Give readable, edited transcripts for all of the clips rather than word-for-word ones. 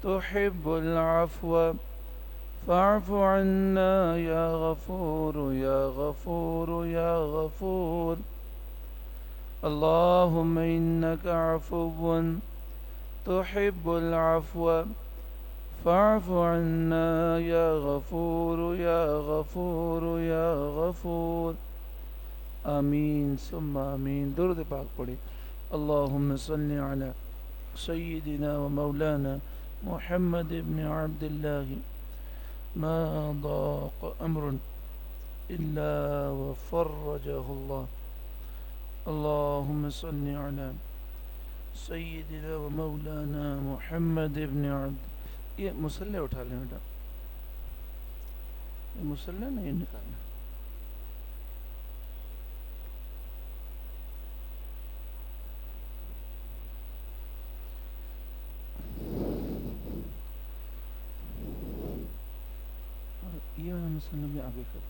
تحب العفو فاعف عنا يا غفور يا غفور يا غفور. اللهم إنك عفو تحب العفو فاعف عنا يا غفور يا غفور يا غفور. آمین ثم آمین. درود پاک پڑھی. اللهم صل على سيدنا ومولانا محمد بن عبد الله ما ضاق أمر إلا وفرجه الله. اللهم صل على سيدنا ومولانا محمد بن عبد. یہ مسلح اٹھا لیں بیٹا, یہ مسلح نہیں نکالنا. یہ والا مسلح بھی آگے کر,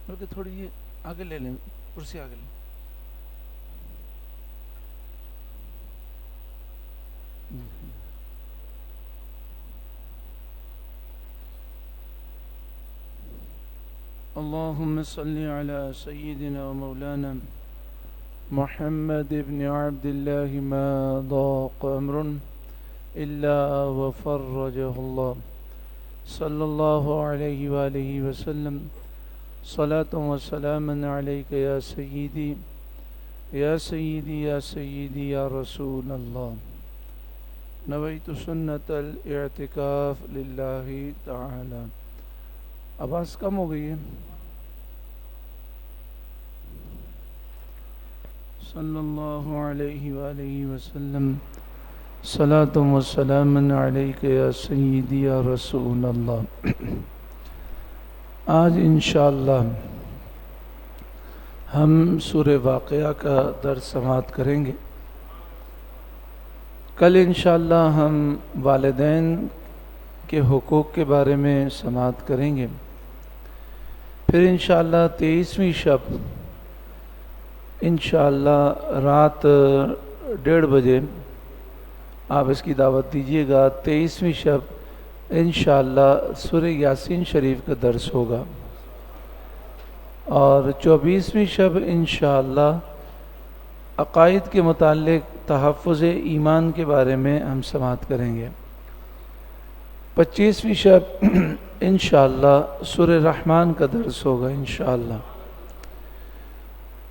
بلکہ تھوڑی یہ آگے لے لیں, کرسی آگے لیں. اللهم صل على سيدنا ومولانا محمد بن عبد الله ما ضاق أمر إلا وفرجه الله صلى الله عليه وآله وسلم. صلاة وسلاما عليك يا سيدي يا سيدي يا سيدي يا رسول الله. نويت سنة الاعتكاف لله تعالى. آواز کم ہو گئی ہے. صلی اللہ علیہ وآلہ وسلم. صلاۃ و سلام علیک یا سیدی یا رسول اللہ. آج انشاءاللہ ہم سورہ واقعہ کا درس سماعت کریں گے. کل انشاءاللہ ہم والدین کے حقوق کے بارے میں سماعت کریں گے. پھر انشاءاللہ 23ویں شب انشاءاللہ رات 1:30 بجے آپ اس کی دعوت دیجیے گا. 23ویں شب انشاءاللہ سورہ یاسین شریف کا درس ہوگا, اور 24ویں شب انشاءاللہ عقائد کے متعلق تحفظ ایمان کے بارے میں ہم سماعت کریں گے. 25ویں شب انشاءاللہ سورہ رحمان کا درس ہوگا انشاءاللہ,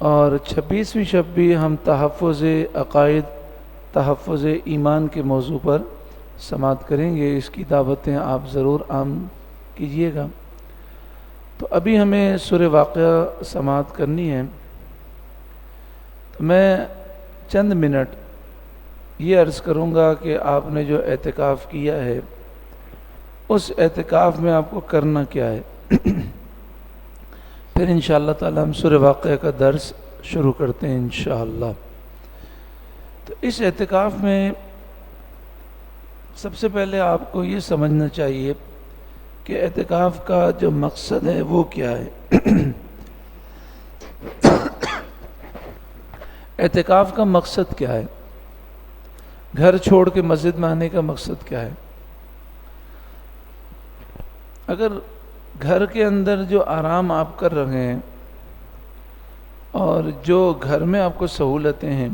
اور 26ویں شب بھی ہم تحفظ عقائد تحفظ ایمان کے موضوع پر سماعت کریں گے. اس کی دعوتیں آپ ضرور عام کیجیے گا. تو ابھی ہمیں سورہ واقعہ سماعت کرنی ہے, تو میں چند منٹ یہ عرض کروں گا کہ آپ نے جو اعتکاف کیا ہے اس اعتکاف میں آپ کو کرنا کیا ہے. پھر انشاءاللہ تعالی ہم سورہ واقعہ کا درس شروع کرتے ہیں انشاءاللہ. تو اس اعتکاف میں سب سے پہلے آپ کو یہ سمجھنا چاہیے کہ اعتکاف کا جو مقصد ہے وہ کیا ہے. اعتکاف کا مقصد کیا ہے؟ گھر چھوڑ کے مسجد میں آنے کا مقصد کیا ہے؟ اگر گھر کے اندر جو آرام آپ کر رہے ہیں اور جو گھر میں آپ کو سہولتیں ہیں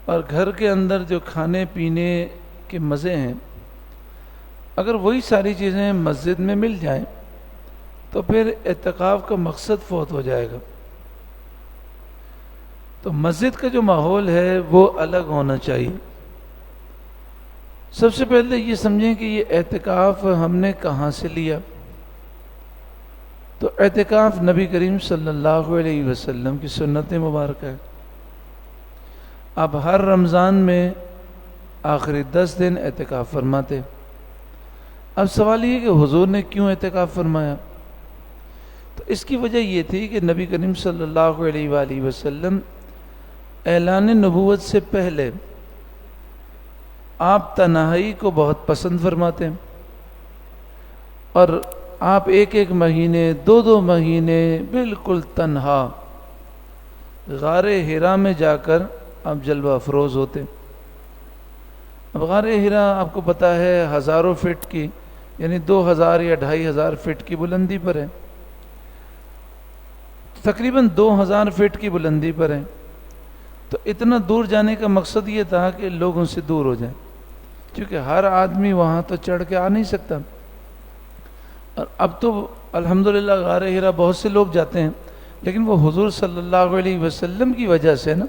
اور گھر کے اندر جو کھانے پینے کے مزے ہیں, اگر وہی ساری چیزیں مسجد میں مل جائیں تو پھر اعتکاف کا مقصد فوت ہو جائے گا. تو مسجد کا جو ماحول ہے وہ الگ ہونا چاہیے. سب سے پہلے یہ سمجھیں کہ یہ اعتکاف ہم نے کہاں سے لیا. تو اعتکاف نبی کریم صلی اللہ علیہ وسلم کی سنت مبارکہ ہے. آپ ہر رمضان میں آخری 10 دن اعتکاف فرماتے. اب سوال یہ کہ حضور نے کیوں اعتکاف فرمایا؟ تو اس کی وجہ یہ تھی کہ نبی کریم صلی اللہ علیہ وآلہ وسلم اعلان نبوت سے پہلے آپ تنہائی کو بہت پسند فرماتے ہیں, اور آپ 1 مہینے 2 مہینے بالکل تنہا غار حرا میں جا کر آپ جلوہ افروز ہوتے. اب غار ہرا آپ کو پتہ ہے ہزاروں فٹ کی، یعنی 2000 یا 2500 فٹ کی بلندی پر ہے، تقریباً 2000 فٹ کی بلندی پر ہے۔ تو اتنا دور جانے کا مقصد یہ تھا کہ لوگ ان سے دور ہو جائیں، کیونکہ ہر آدمی وہاں تو چڑھ کے آ نہیں سکتا۔ اور اب تو الحمدللہ غار ہرا بہت سے لوگ جاتے ہیں، لیکن وہ حضور صلی اللہ علیہ وسلم کی وجہ سے نا،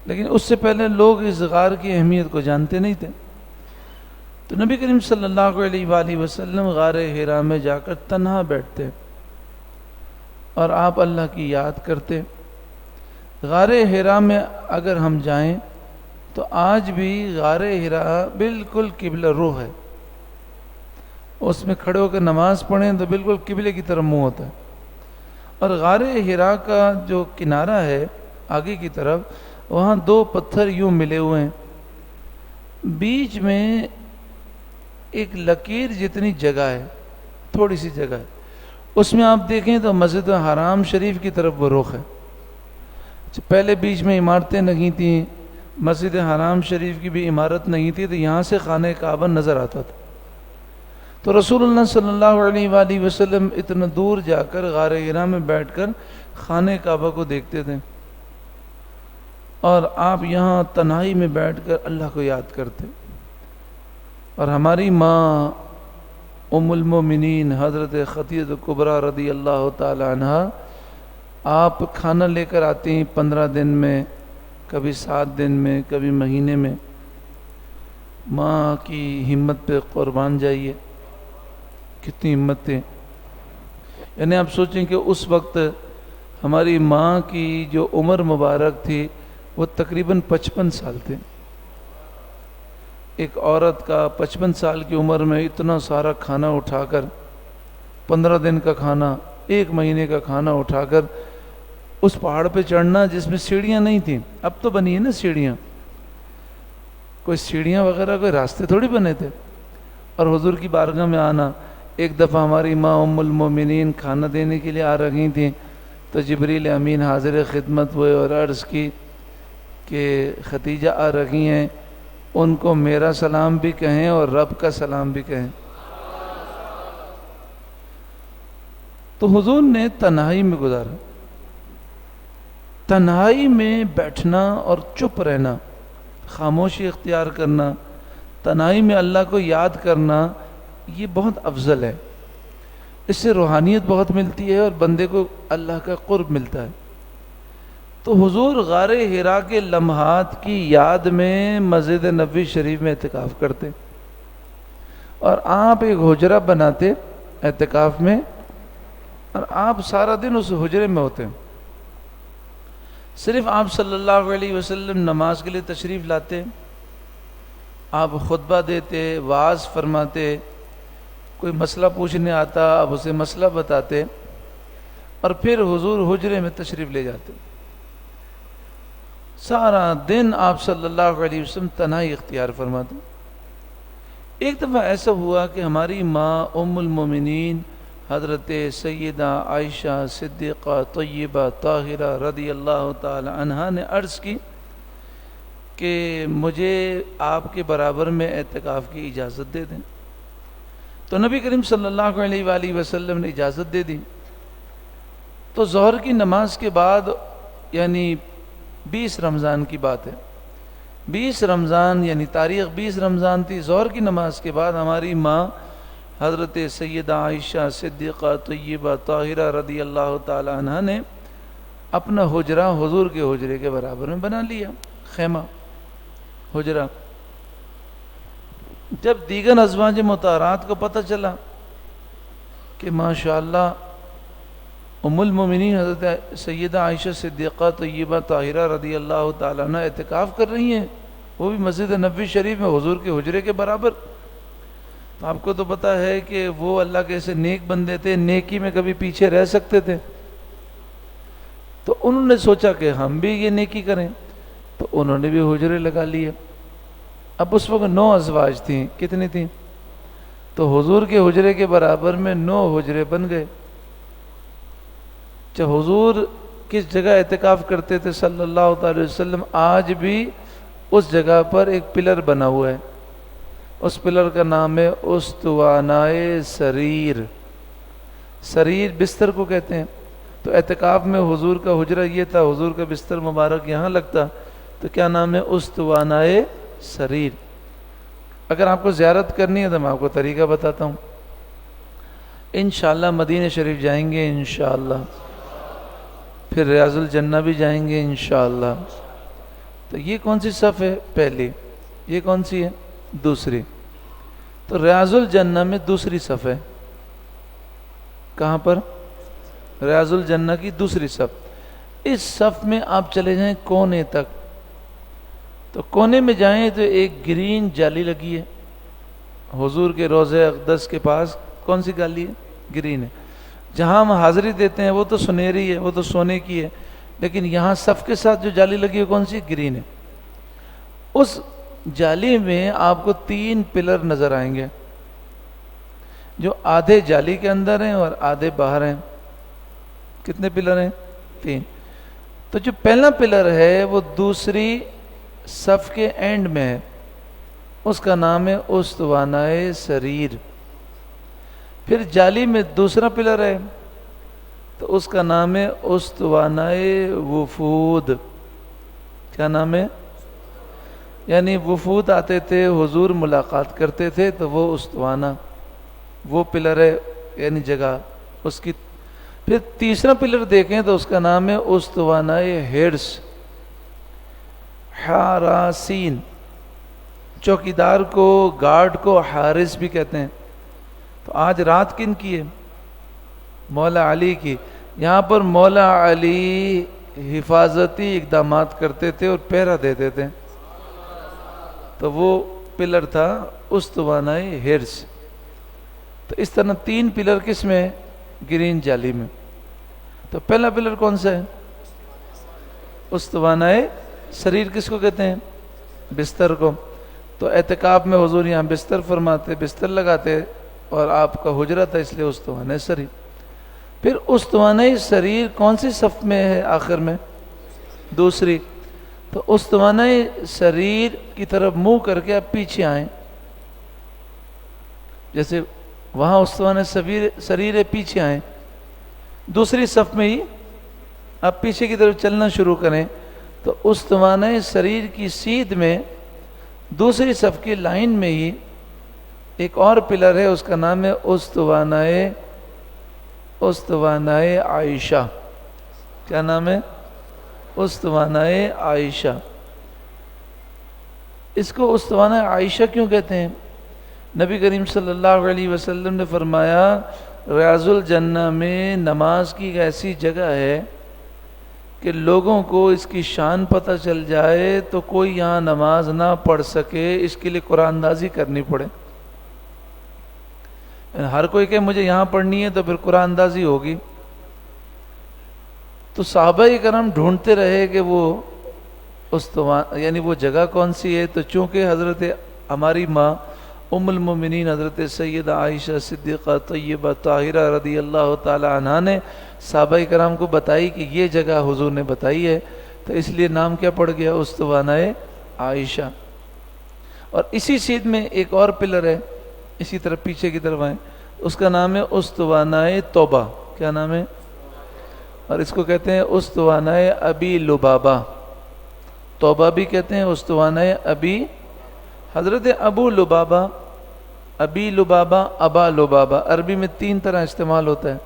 لیکن اس سے پہلے لوگ اس غار کی اہمیت کو جانتے نہیں تھے۔ تو نبی کریم صلی اللہ علیہ وآلہ وسلم غار ہرا میں جا کر تنہا بیٹھتے اور آپ اللہ کی یاد کرتے۔ غار ہرا میں اگر ہم جائیں تو آج بھی غار ہرا بالکل قبلہ رخ ہے، اس میں کھڑے ہو کر نماز پڑھیں تو بالکل قبلے کی طرف منہ ہوتا ہے۔ اور غار ہرا کا جو کنارہ ہے آگے کی طرف، وہاں 2 پتھر یوں ملے ہوئے ہیں، بیچ میں ایک لکیر جتنی جگہ ہے، تھوڑی سی جگہ ہے، اس میں آپ دیکھیں تو مسجد حرام شریف کی طرف وہ رخ ہے۔ پہلے بیچ میں عمارتیں نہیں تھیں، مسجد حرام شریف کی بھی عمارت نہیں تھی، تو یہاں سے خانہ کعبہ نظر آتا تھا۔ تو رسول اللہ صلی اللہ علیہ وآلہ وسلم اتنا دور جا کر غار ہرا میں بیٹھ کر خانہ کعبہ کو دیکھتے تھے، اور آپ یہاں تنہائی میں بیٹھ کر اللہ کو یاد کرتے۔ اور ہماری ماں ام المومنین حضرت خدیجہ کبریٰ رضی اللہ تعالی عنہ، آپ کھانا لے کر آتی ہیں 15 دن میں، کبھی 7 دن میں، کبھی مہینے میں۔ ماں کی ہمت پہ قربان جائیے، کتنی ہمت تھی۔ یعنی آپ سوچیں کہ اس وقت ہماری ماں کی جو عمر مبارک تھی وہ تقریباً 55 سال تھے۔ ایک عورت کا 55 سال کی عمر میں اتنا سارا کھانا اٹھا کر، 15 دن کا کھانا، 1 مہینے کا کھانا اٹھا کر اس پہاڑ پہ چڑھنا جس میں سیڑھیاں نہیں تھیں۔ اب تو بنی ہیں نا سیڑھیاں، کوئی سیڑھیاں وغیرہ کوئی راستے تھوڑی بنے تھے۔ اور حضور کی بارگاہ میں آنا، ایک دفعہ ہماری ماں ام المومنین کھانا دینے کے لیے آ رہی تھیں، تو جبریل امین حاضر خدمت ہوئے اور عرض کی کہ خدیجہ آ رہی ہیں، ان کو میرا سلام بھی کہیں اور رب کا سلام بھی کہیں۔ تو حضور نے تنہائی میں گزارا، تنہائی میں بیٹھنا اور چپ رہنا، خاموشی اختیار کرنا، تنہائی میں اللہ کو یاد کرنا، یہ بہت افضل ہے۔ اس سے روحانیت بہت ملتی ہے اور بندے کو اللہ کا قرب ملتا ہے۔ تو حضور غار ہرا کے لمحات کی یاد میں مسجد نبوی شریف میں اعتکاف کرتے، اور آپ ایک حجرہ بناتے اعتکاف میں، اور آپ سارا دن اس حجرے میں ہوتے۔ صرف آپ صلی اللہ علیہ وسلم نماز کے لیے تشریف لاتے، آپ خطبہ دیتے، وعظ فرماتے، کوئی مسئلہ پوچھنے آتا آپ اسے مسئلہ بتاتے، اور پھر حضور حجرے میں تشریف لے جاتے۔ سارا دن آپ صلی اللہ علیہ وسلم تنہائی اختیار فرماتے۔ ایک دفعہ ایسا ہوا کہ ہماری ماں ام المومنین حضرت سیدہ عائشہ صدیقہ طیبہ طاہرہ رضی اللہ تعالی عنہا نے عرض کی کہ مجھے آپ کے برابر میں اعتکاف کی اجازت دے دیں۔ تو نبی کریم صلی اللہ علیہ وآلہ وسلم نے اجازت دے دی۔ تو ظہر کی نماز کے بعد، یعنی 20 رمضان کی بات ہے، 20 رمضان یعنی تاریخ 20 رمضان تھی، ظہر کی نماز کے بعد ہماری ماں حضرت سیدہ عائشہ صدیقہ طیبہ طاہرہ رضی اللہ تعالی عنہ نے اپنا حجرہ حضور کے حجرے کے برابر میں بنا لیا، خیمہ، حجرہ۔ جب دیگر ازواج مطہرات کو پتہ چلا کہ ماشاءاللہ ام المومنین حضرت سیدہ عائشہ صدیقہ طیبہ طاہرہ رضی اللہ تعالیٰ عنہ اعتکاف کر رہی ہیں، وہ بھی مسجد نبوی شریف میں حضور کے حجرے کے برابر، تو آپ کو تو پتہ ہے کہ وہ اللہ کے ایسے نیک بندے تھے، نیکی میں کبھی پیچھے رہ سکتے تھے۔ تو انہوں نے سوچا کہ ہم بھی یہ نیکی کریں، تو انہوں نے بھی حجرے لگا لیے۔ اب اس وقت 9 ازواج تھیں، کتنی تھیں؟ تو حضور کے حجرے کے برابر میں 9 حجرے بن گئے۔ جب حضور کس جگہ اعتکاف کرتے تھے صلی اللہ علیہ وسلم، آج بھی اس جگہ پر ایک پلر بنا ہوا ہے، اس پلر کا نام ہے استوانائے سریر۔ سریر بستر کو کہتے ہیں۔ تو اعتکاف میں حضور کا حجرہ یہ تھا، حضور کا بستر مبارک یہاں لگتا، تو کیا نام ہے؟ استوانائے سریر۔ اگر آپ کو زیارت کرنی ہے تو میں آپ کو طریقہ بتاتا ہوں۔ انشاءاللہ مدینہ شریف جائیں گے انشاءاللہ، پھر ریاض الجنہ بھی جائیں گے انشاءاللہ۔ تو یہ کون سی صف ہے؟ پہلی۔ یہ کون سی ہے؟ دوسری۔ تو ریاض الجنہ میں دوسری صف ہے۔ کہاں پر؟ ریاض الجنہ کی دوسری صف۔ اس صف میں آپ چلے جائیں کونے تک، تو کونے میں جائیں تو ایک گرین جالی لگی ہے حضور کے روضہ اقدس کے پاس۔ کون سی جالی ہے؟ گرین ہے۔ جہاں ہم حاضری دیتے ہیں وہ تو سنہری ہے، وہ تو سونے کی ہے، لیکن یہاں صف کے ساتھ جو جالی لگی ہے کون سی؟ گرین ہے۔ اس جالی میں آپ کو 3 پلر نظر آئیں گے، جو آدھے جالی کے اندر ہیں اور آدھے باہر ہیں۔ کتنے پلر ہیں؟ 3۔ تو جو پہلا پلر ہے وہ دوسری صف کے اینڈ میں ہے، اس کا نام ہے استوانائے سریر۔ پھر جالی میں دوسرا پلر ہے، تو اس کا نام ہے استوانائے وفود۔ کیا نام ہے؟ یعنی وفود آتے تھے، حضور ملاقات کرتے تھے، تو وہ استوانہ، وہ پلر ہے، یعنی جگہ اس کی۔ پھر تیسرا پلر دیکھیں تو اس کا نام ہے استوانائے ہرس، حارسین۔ چوکیدار کو، گارڈ کو حارس بھی کہتے ہیں۔ تو آج رات کن کی ہے؟ مولا علی کی۔ یہاں پر مولا علی حفاظتی اقدامات کرتے تھے اور پہرا دیتے تھے، تو وہ پلر تھا استوانائے ہرس۔ تو اس طرح 3 پلر کس میں ہے؟ گرین جالی میں۔ تو پہلا پلر کون سا ہے؟ استوانائے سریر۔ کس کو کہتے ہیں؟ بستر کو۔ تو اعتکاف میں حضور یہاں بستر فرماتے، بستر لگاتے، اور آپ کا حجرہ تھا، اس لیے استوانائے سریر۔ پھر استوانائے سریر کون سی صف میں ہے؟ آخر میں دوسری۔ تو استوانائے سریر کی طرف منہ کر کے آپ پیچھے آئیں، جیسے وہاں استوانائے سریر ہے، پیچھے آئیں، دوسری صف میں ہی آپ پیچھے کی طرف چلنا شروع کریں، تو استوانائے سریر کی سیدھ میں دوسری صف کی لائن میں ہی ایک اور پلر ہے، اس کا نام ہے استوانائے عائشہ۔ کیا نام ہے؟ استوانائے عائشہ۔ اس کو استوانائے عائشہ کیوں کہتے ہیں؟ نبی کریم صلی اللہ علیہ وسلم نے فرمایا ریاض الجنہ میں نماز کی ایسی جگہ ہے کہ لوگوں کو اس کی شان پتہ چل جائے تو کوئی یہاں نماز نہ پڑھ سکے، اس کے لیے قرآن اندازی کرنی پڑے۔ ہر کوئی کہ مجھے یہاں پڑھنی ہے تو پھر قرآن اندازی ہوگی۔ تو صحابہ کرام ڈھونڈتے رہے کہ وہ یعنی وہ جگہ کون سی ہے، تو چونکہ حضرت ہماری ماں ام المومنین حضرت سیدہ عائشہ صدیقہ طیبہ طاہرہ رضی اللہ تعالی عنہا نے صحابہ کرام کو بتائی کہ یہ جگہ حضور نے بتائی ہے، تو اس لیے نام کیا پڑ گیا؟ استوانائے عائشہ۔ اور اسی سیدھ میں ایک اور پلر ہے، اسی طرح پیچھے کی طرف آئیں، اس کا نام ہے استوانائے توبہ۔ کیا نام ہے؟ اور اس کو کہتے ہیں استوانائے ابی لبابہ۔ توبہ بھی کہتے ہیں، استوانائے ابی، حضرت ابو لبابہ، ابی لبابہ، ابا لبابہ، عربی میں 3 طرح استعمال ہوتا ہے۔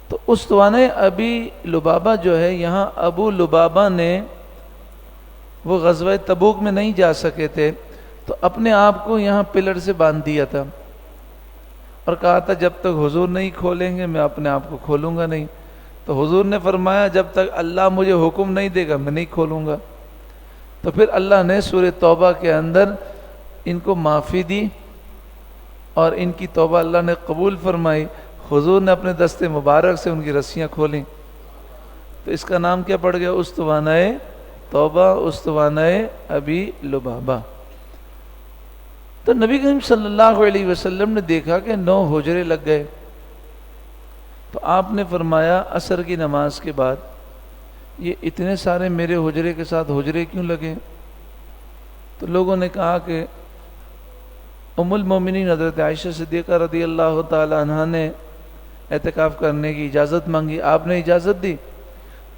تو استوانائے ابی لبابہ جو ہے، یہاں ابو لبابہ نے وہ غزوہ تبوک میں نہیں جا سکے تھے، تو اپنے آپ کو یہاں پلر سے باندھ دیا تھا اور کہا تھا جب تک حضور نہیں کھولیں گے میں اپنے آپ کو کھولوں گا نہیں۔ تو حضور نے فرمایا جب تک اللہ مجھے حکم نہیں دے گا میں نہیں کھولوں گا۔ تو پھر اللہ نے سورہ توبہ کے اندر ان کو معافی دی اور ان کی توبہ اللہ نے قبول فرمائی۔ حضور نے اپنے دست مبارک سے ان کی رسیاں کھولیں، تو اس کا نام کیا پڑ گیا؟ استوانائے توبہ، استوانائے ابی لبابہ۔ تو نبی کریم صلی اللہ علیہ وسلم نے دیکھا کہ 9 حجرے لگ گئے، تو آپ نے فرمایا عصر کی نماز کے بعد یہ اتنے سارے میرے حجرے کے ساتھ حجرے کیوں لگے؟ تو لوگوں نے کہا کہ ام المومنین حضرت عائشہ صدیقہ رضی اللہ تعالی عنہ نے اعتکاف کرنے کی اجازت مانگی، آپ نے اجازت دی،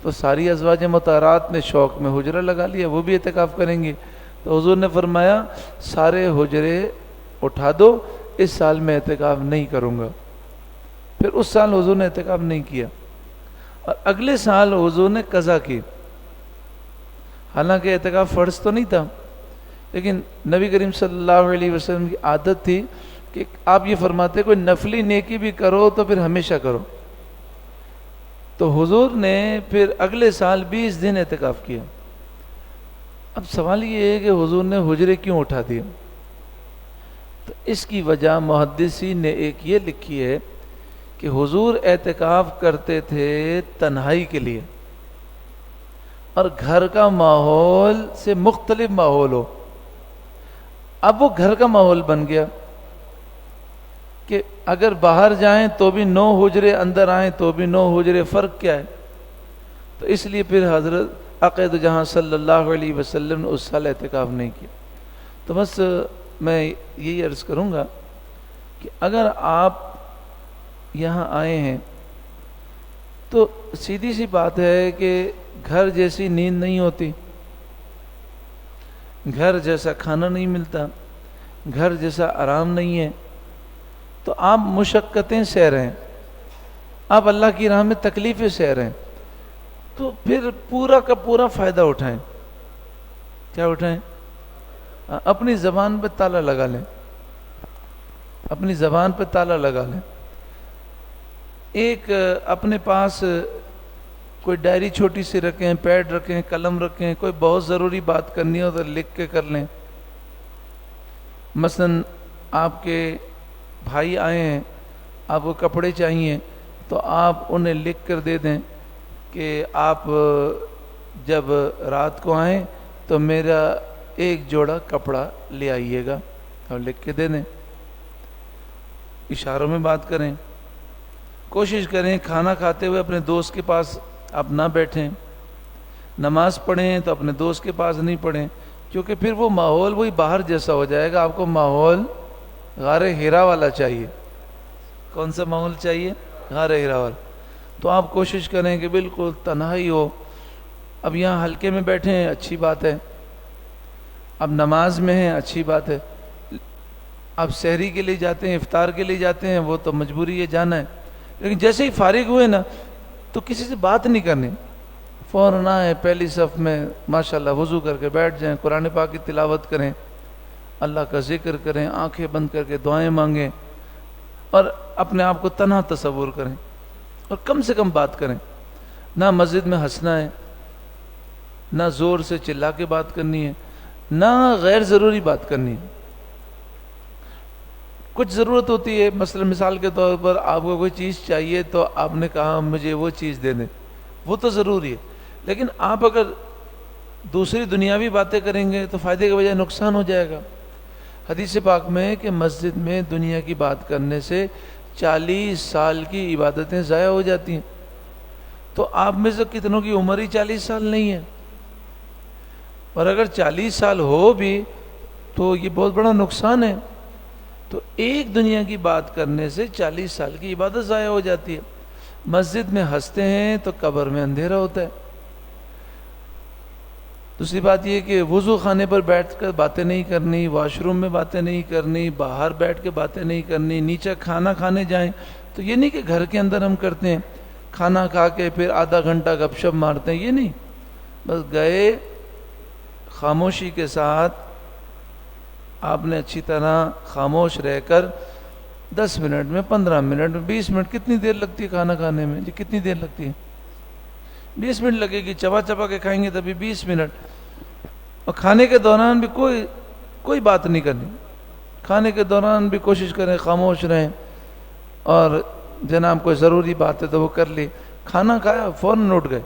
تو ساری ازواج مطہرات نے شوق میں حجرہ لگا لیا، وہ بھی اعتکاف کریں گی۔ تو حضور نے فرمایا سارے حجرے اٹھا دو، اس سال میں اعتکاف نہیں کروں گا۔ پھر اس سال حضور نے اعتکاف نہیں کیا، اور اگلے سال حضور نے قضا کی۔ حالانکہ اعتکاف فرض تو نہیں تھا، لیکن نبی کریم صلی اللہ علیہ وسلم کی عادت تھی کہ آپ یہ فرماتے کوئی نفلی نیکی بھی کرو تو پھر ہمیشہ کرو۔ تو حضور نے پھر اگلے سال 20 دن اعتکاف کیا۔ اب سوال یہ ہے کہ حضور نے حجرے کیوں اٹھا دیے؟ تو اس کی وجہ محدثین نے ایک یہ لکھی ہے کہ حضور اعتکاف کرتے تھے تنہائی کے لیے، اور گھر کا ماحول سے مختلف ماحول ہو۔ اب وہ گھر کا ماحول بن گیا کہ اگر باہر جائیں تو بھی 9 حجرے، اندر آئیں تو بھی 9 حجرے، فرق کیا ہے؟ تو اس لیے پھر حضرت عقید جہاں صلی اللہ علیہ وسلم نے اس سال اعتکاف نہیں کیا۔ تو بس میں یہی عرض کروں گا کہ اگر آپ یہاں آئے ہیں تو سیدھی سی بات ہے کہ گھر جیسی نیند نہیں ہوتی، گھر جیسا کھانا نہیں ملتا، گھر جیسا آرام نہیں ہے، تو آپ مشقتیں سہ رہے ہیں، آپ اللہ کی راہ میں تکلیفیں سہ رہے ہیں، تو پھر پورا کا پورا فائدہ اٹھائیں۔ کیا اٹھائیں؟ اپنی زبان پہ تالا لگا لیں، اپنی زبان پہ تالا لگا لیں۔ ایک اپنے پاس کوئی ڈائری چھوٹی سی رکھیں، پیڈ رکھیں، قلم رکھیں، کوئی بہت ضروری بات کرنی ہو تو لکھ کے کر لیں۔ مثلا آپ کے بھائی آئے ہیں، آپ کو کپڑے چاہیے، تو آپ انہیں لکھ کر دے دیں کہ آپ جب رات کو آئیں تو میرا ایک جوڑا کپڑا لے آئیے گا، اور لکھ کے دے دیں۔ اشاروں میں بات کریں، کوشش کریں کھانا کھاتے ہوئے اپنے دوست کے پاس آپ نہ بیٹھیں، نماز پڑھیں تو اپنے دوست کے پاس نہیں پڑھیں، کیونکہ پھر وہ ماحول وہی باہر جیسا ہو جائے گا۔ آپ کو ماحول غار حرا والا چاہیے۔ کون سا ماحول چاہیے؟ غار حرا والا۔ تو آپ کوشش کریں کہ بالکل تنہائی ہو۔ اب یہاں ہلکے میں بیٹھے ہیں، اچھی بات ہے، اب نماز میں ہیں، اچھی بات ہے، اب سحری کے لیے جاتے ہیں، افطار کے لیے جاتے ہیں، وہ تو مجبوری ہے، جانا ہے، لیکن جیسے ہی فارغ ہوئے نا تو کسی سے بات نہیں کرنی، فوراً آئے پہلی صف میں ماشاءاللہ وضو کر کے بیٹھ جائیں، قرآن پاک کی تلاوت کریں، اللہ کا ذکر کریں، آنکھیں بند کر کے دعائیں مانگیں، اور اپنے آپ کو تنہا تصور کریں، اور کم سے کم بات کریں۔ نہ مسجد میں ہنسنا ہے، نہ زور سے چلا کے بات کرنی ہے، نہ غیر ضروری بات کرنی ہے۔ کچھ ضرورت ہوتی ہے، مثلا مثال کے طور پر آپ کو کوئی چیز چاہیے تو آپ نے کہا مجھے وہ چیز دے دیں، وہ تو ضروری ہے، لیکن آپ اگر دوسری دنیاوی باتیں کریں گے تو فائدے کے بجائے نقصان ہو جائے گا۔ حدیث پاک میں ہے کہ مسجد میں دنیا کی بات کرنے سے 40 سال کی عبادتیں ضائع ہو جاتی ہیں۔ تو آپ میں سے کتنوں کی عمر ہی 40 سال نہیں ہے، اور اگر 40 سال ہو بھی تو یہ بہت بڑا نقصان ہے۔ تو ایک دنیا کی بات کرنے سے 40 سال کی عبادت ضائع ہو جاتی ہے۔ مسجد میں ہنستے ہیں تو قبر میں اندھیرا ہوتا ہے۔ دوسری بات یہ کہ وضو خانے پر بیٹھ کر باتیں نہیں کرنی، واش روم میں باتیں نہیں کرنی، باہر بیٹھ کے باتیں نہیں کرنی، نیچے کھانا کھانے جائیں تو یہ نہیں کہ گھر کے اندر ہم کرتے ہیں، کھانا کھا کے پھر آدھا گھنٹہ گپ شپ مارتے ہیں، یہ نہیں، بس گئے خاموشی کے ساتھ آپ نے اچھی طرح خاموش رہ کر 10 منٹ میں، 15 منٹ میں، 20 منٹ، کتنی دیر لگتی ہے کھانا کھانے میں؟ جی کتنی دیر لگتی ہے؟ 20 منٹ لگے گی، چبا چبا کے کھائیں گے تبھی 20 منٹ۔ اور کھانے کے دوران بھی کوئی بات نہیں کرنی، کھانے کے دوران بھی کوشش کریں خاموش رہیں، اور جناب کوئی ضروری بات ہے تو وہ کر لی، کھانا کھایا فوراً اٹھ گئے۔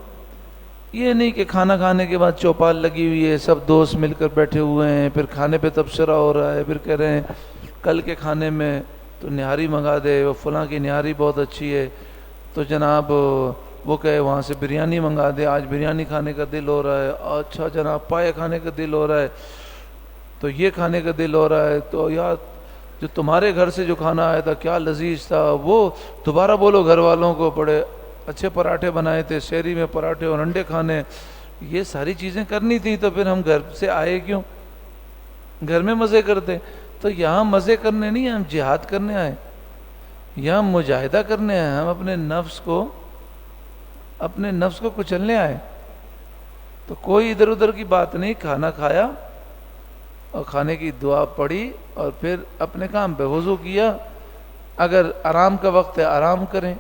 یہ نہیں کہ کھانا کھانے کے بعد چوپال لگی ہوئی ہے، سب دوست مل کر بیٹھے ہوئے ہیں، پھر کھانے پہ تبصرہ ہو رہا ہے، پھر کہہ رہے ہیں کل کے کھانے میں تو نہاری منگا دے، وہ فلاں کی نہاری بہت اچھی ہے، تو جناب وہ کہے وہاں سے بریانی منگا دے، آج بریانی کھانے کا دل ہو رہا ہے، اچھا جناب پائے کھانے کا دل ہو رہا ہے۔ تو یہ کھانے کا دل ہو رہا ہے، تو یار جو تمہارے گھر سے جو کھانا آیا تھا کیا لذیذ تھا، وہ دوبارہ بولو گھر والوں کو، بڑے اچھے پراٹھے بنائے تھے، شہری میں پراٹھے اور انڈے کھانے، یہ ساری چیزیں کرنی تھی، تو پھر ہم گھر سے آئے کیوں؟ گھر میں مزے کرتے۔ تو یہاں مزے کرنے نہیں، ہم جہاد کرنے آئے، یہاں مجاہدہ کرنے آئے، ہم اپنے نفس کو کچلنے آئے۔ تو کوئی ادھر ادھر کی بات نہیں، کھانا کھایا اور کھانے کی دعا پڑھی اور پھر اپنے کام پہ وضو کیا۔ اگر آرام کا وقت ہے آرام کریں،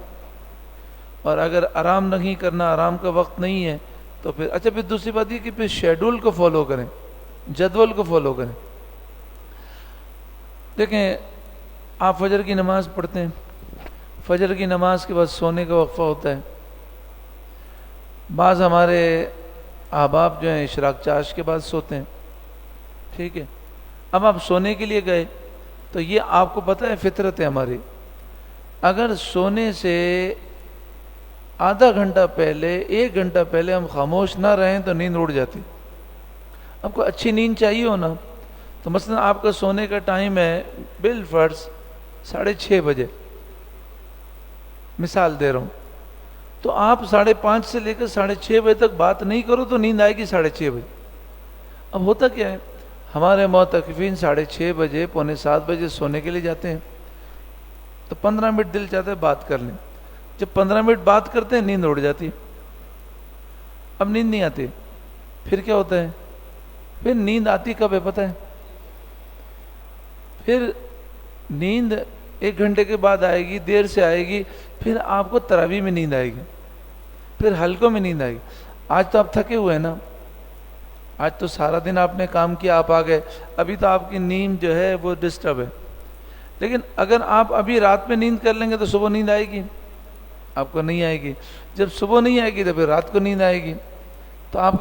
اور اگر آرام نہیں کرنا، آرام کا وقت نہیں ہے تو پھر اچھا، پھر دوسری بات یہ کہ پھر شیڈول کو فالو کریں، جدول کو فالو کریں۔ دیکھیں، آپ فجر کی نماز پڑھتے ہیں، فجر کی نماز کے بعد سونے کا وقفہ ہوتا ہے۔ بعض ہمارے احباب جو ہیں اشراق چاش کے بعد سوتے ہیں، ٹھیک ہے۔ اب آپ سونے کے لیے گئے تو یہ آپ کو پتہ ہے فطرت ہے ہماری، اگر سونے سے آدھا گھنٹہ پہلے، 1 گھنٹہ پہلے ہم خاموش نہ رہیں تو نیند اڑ جاتی۔ آپ کو اچھی نیند چاہیے ہونا، تو مثلا آپ کا سونے کا ٹائم ہے بالفرض 6:30 بجے، مثال دے رہا ہوں، تو آپ 5:30 سے لے کر 6:30 بجے تک بات نہیں کرو تو نیند آئے گی 6:30 بجے۔ اب ہوتا کیا ہے، ہمارے معتکفین 6:30 بجے 6:45 بجے سونے کے لیے جاتے ہیں، تو 15 منٹ دل چاہتا ہے بات کر لیں، جب 15 منٹ بات کرتے ہیں نیند اڑ جاتی ہے، اب نیند نہیں آتی۔ پھر کیا ہوتا ہے، پھر نیند آتی کب ہے پتہ ہے، پھر نیند 1 گھنٹے کے بعد آئے گی، دیر سے آئے گی، پھر آپ کو تراویح میں نیند آئے گی، پھر حلقوں میں نیند آئے گی۔ آج تو آپ تھکے ہوئے ہیں نا، آج تو سارا دن آپ نے کام کیا، آپ آ گئے، ابھی تو آپ کی نیند جو ہے وہ ڈسٹرب ہے۔ لیکن اگر آپ ابھی رات میں نیند کر لیں گے تو صبح نیند آئے گی؟ آپ کو نہیں آئے گی۔ جب صبح نہیں آئے گی تو پھر رات کو نیند آئے گی، تو آپ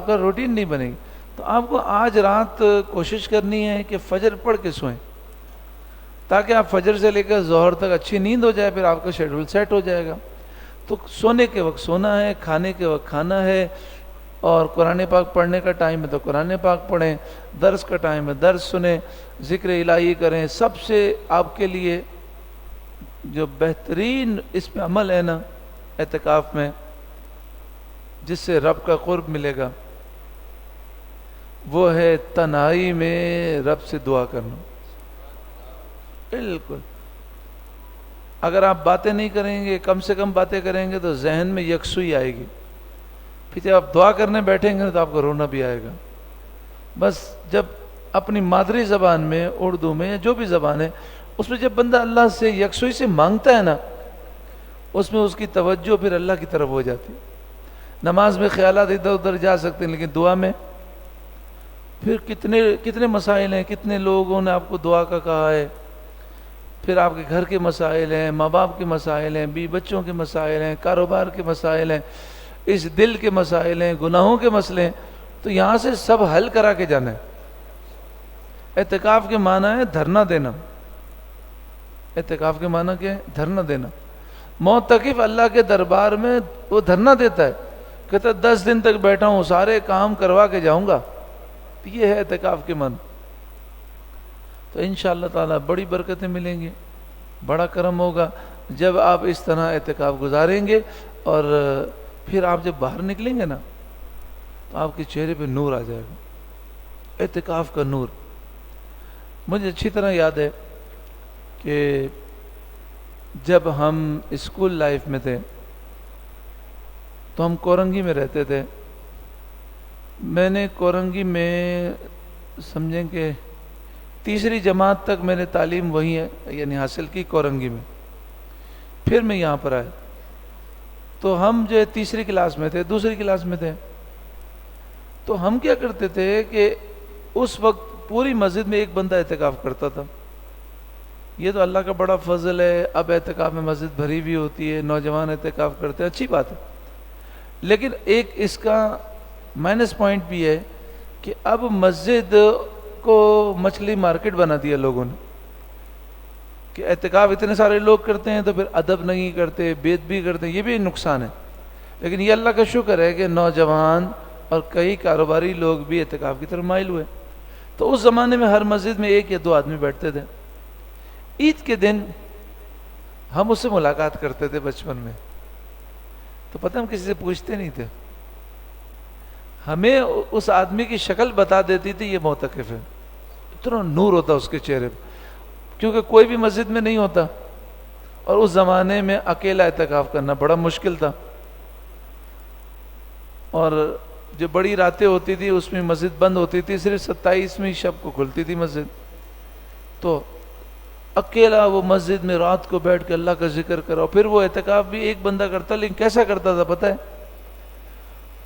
کا روٹین نہیں بنے گی۔ تو آپ کو آج رات کوشش کرنی ہے کہ فجر پڑھ کے سوئیں، تاکہ آپ فجر سے لے کر ظہر تک اچھی نیند ہو جائے، پھر آپ کا شیڈول سیٹ ہو جائے گا۔ تو سونے کے وقت سونا ہے، کھانے کے وقت کھانا ہے، اور قرآن پاک پڑھنے کا ٹائم ہے تو قرآن پاک پڑھیں، درس کا ٹائم ہے درس سنیں، ذکر الہی کریں۔ سب سے آپ کے لیے جو بہترین اس میں عمل ہے نا اعتکاف میں، جس سے رب کا قرب ملے گا، وہ ہے تنہائی میں رب سے دعا کرنا۔ بالکل، اگر آپ باتیں نہیں کریں گے، کم سے کم باتیں کریں گے تو ذہن میں یکسوئی آئے گی، پھر جب آپ دعا کرنے بیٹھیں گے تو آپ کو رونا بھی آئے گا۔ بس جب اپنی مادری زبان میں، اردو میں یا جو بھی زبان ہے، اس میں جب بندہ اللہ سے یکسوئی سے مانگتا ہے نا، اس میں اس کی توجہ پھر اللہ کی طرف ہو جاتی ہے۔ نماز میں خیالات ادھر ادھر جا سکتے ہیں، لیکن دعا میں پھر کتنے مسائل ہیں، کتنے لوگوں نے آپ کو دعا کا کہا ہے، پھر آپ کے گھر کے مسائل ہیں، ماں باپ کے مسائل ہیں، بیوی بچوں کے مسائل ہیں، کاروبار کے مسائل ہیں، اس دل کے مسائل ہیں، گناہوں کے مسئلے ہیں، تو یہاں سے سب حل کرا کے جانا ہے۔ اعتکاف کے معنی ہے دھرنا دینا۔ اعتکاف کے معنی کیا ہے؟ دھرنا دینا۔ معتکف اللہ کے دربار میں وہ دھرنا دیتا ہے، کہتا ہے 10 دن تک بیٹھا ہوں، سارے کام کروا کے جاؤں گا۔ یہ ہے اعتکاف کے معنی۔ تو انشاءاللہ تعالی بڑی برکتیں ملیں گی، بڑا کرم ہوگا جب آپ اس طرح اعتکاف گزاریں گے، اور پھر آپ جب باہر نکلیں گے نا تو آپ کے چہرے پہ نور آ جائے گا، اعتکاف کا نور۔ مجھے اچھی طرح یاد ہے کہ جب ہم اسکول لائف میں تھے تو ہم کورنگی میں رہتے تھے۔ میں نے کورنگی میں سمجھیں کہ 3ری جماعت تک میں نے تعلیم وہیں ہے یعنی حاصل کی کورنگی میں، پھر میں یہاں پر آیا۔ تو ہم جو 3ری کلاس میں تھے، 2ری کلاس میں تھے، تو ہم کیا کرتے تھے کہ اس وقت پوری مسجد میں ایک بندہ اعتکاف کرتا تھا۔ یہ تو اللہ کا بڑا فضل ہے، اب اعتکاف میں مسجد بھری بھی ہوتی ہے، نوجوان اعتکاف کرتے ہیں، اچھی بات ہے۔ لیکن ایک اس کا مائنس پوائنٹ بھی ہے کہ اب مسجد کو مچھلی مارکیٹ بنا دیا لوگوں نے، کہ اعتکاف اتنے سارے لوگ کرتے ہیں تو پھر ادب نہیں کرتے، بے ادبی کرتے ہیں، یہ بھی نقصان ہے۔ لیکن یہ اللہ کا شکر ہے کہ نوجوان اور کئی کاروباری لوگ بھی اعتکاف کی طرف مائل ہوئے۔ تو اس زمانے میں ہر مسجد میں 1 یا 2 آدمی بیٹھتے تھے. عید کے دن ہم اس سے ملاقات کرتے تھے بچپن میں, تو پتہ ہم کسی سے پوچھتے نہیں تھے, ہمیں اس آدمی کی شکل بتا دیتی تھی یہ معتکف ہے. اتنا نور ہوتا اس کے چہرے پہ, کیونکہ کوئی بھی مسجد میں نہیں ہوتا, اور اس زمانے میں اکیلا اعتکاف کرنا بڑا مشکل تھا. اور جو بڑی راتیں ہوتی تھی اس میں مسجد بند ہوتی تھی, صرف 27ویں شب کو کھلتی تھی مسجد. تو اکیلا وہ مسجد میں رات کو بیٹھ کے اللہ کا ذکر کرو. پھر وہ اعتکاف بھی ایک بندہ کرتا, لیکن کیسا کرتا تھا پتہ ہے,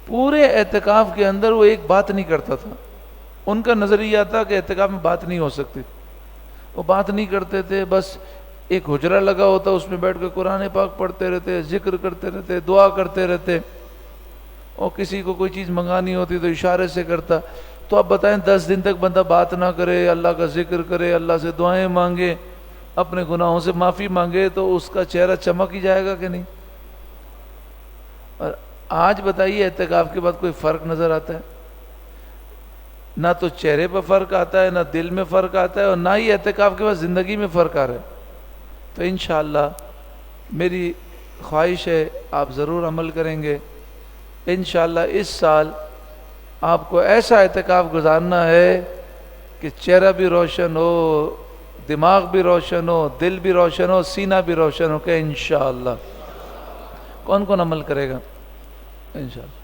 پورے اعتکاف کے اندر وہ ایک بات نہیں کرتا تھا. ان کا نظریہ تھا کہ اعتکاف میں بات نہیں ہو سکتی, وہ بات نہیں کرتے تھے. بس ایک حجرہ لگا ہوتا, اس میں بیٹھ کے قرآن پاک پڑھتے رہتے, ذکر کرتے رہتے, دعا کرتے رہتے, اور کسی کو کوئی چیز منگانی ہوتی تو اشارے سے کرتا. تو اب بتائیں 10 دن تک بندہ بات نہ کرے, اللہ کا ذکر کرے, اللہ سے دعائیں مانگے, اپنے گناہوں سے معافی مانگے, تو اس کا چہرہ چمک ہی جائے گا کہ نہیں؟ اور آج بتائیے اعتکاف کے بعد کوئی فرق نظر آتا ہے؟ نہ تو چہرے پہ فرق آتا ہے, نہ دل میں فرق آتا ہے, اور نہ ہی اعتکاف کے بعد زندگی میں فرق آ رہا ہے. تو انشاءاللہ میری خواہش ہے آپ ضرور عمل کریں گے. انشاءاللہ اس سال آپ کو ایسا اعتکاف گزارنا ہے کہ چہرہ بھی روشن ہو, دماغ بھی روشن ہو, دل بھی روشن ہو, سینہ بھی روشن ہو. کہ انشاءاللہ کون کون عمل کرے گا؟ انشاءاللہ.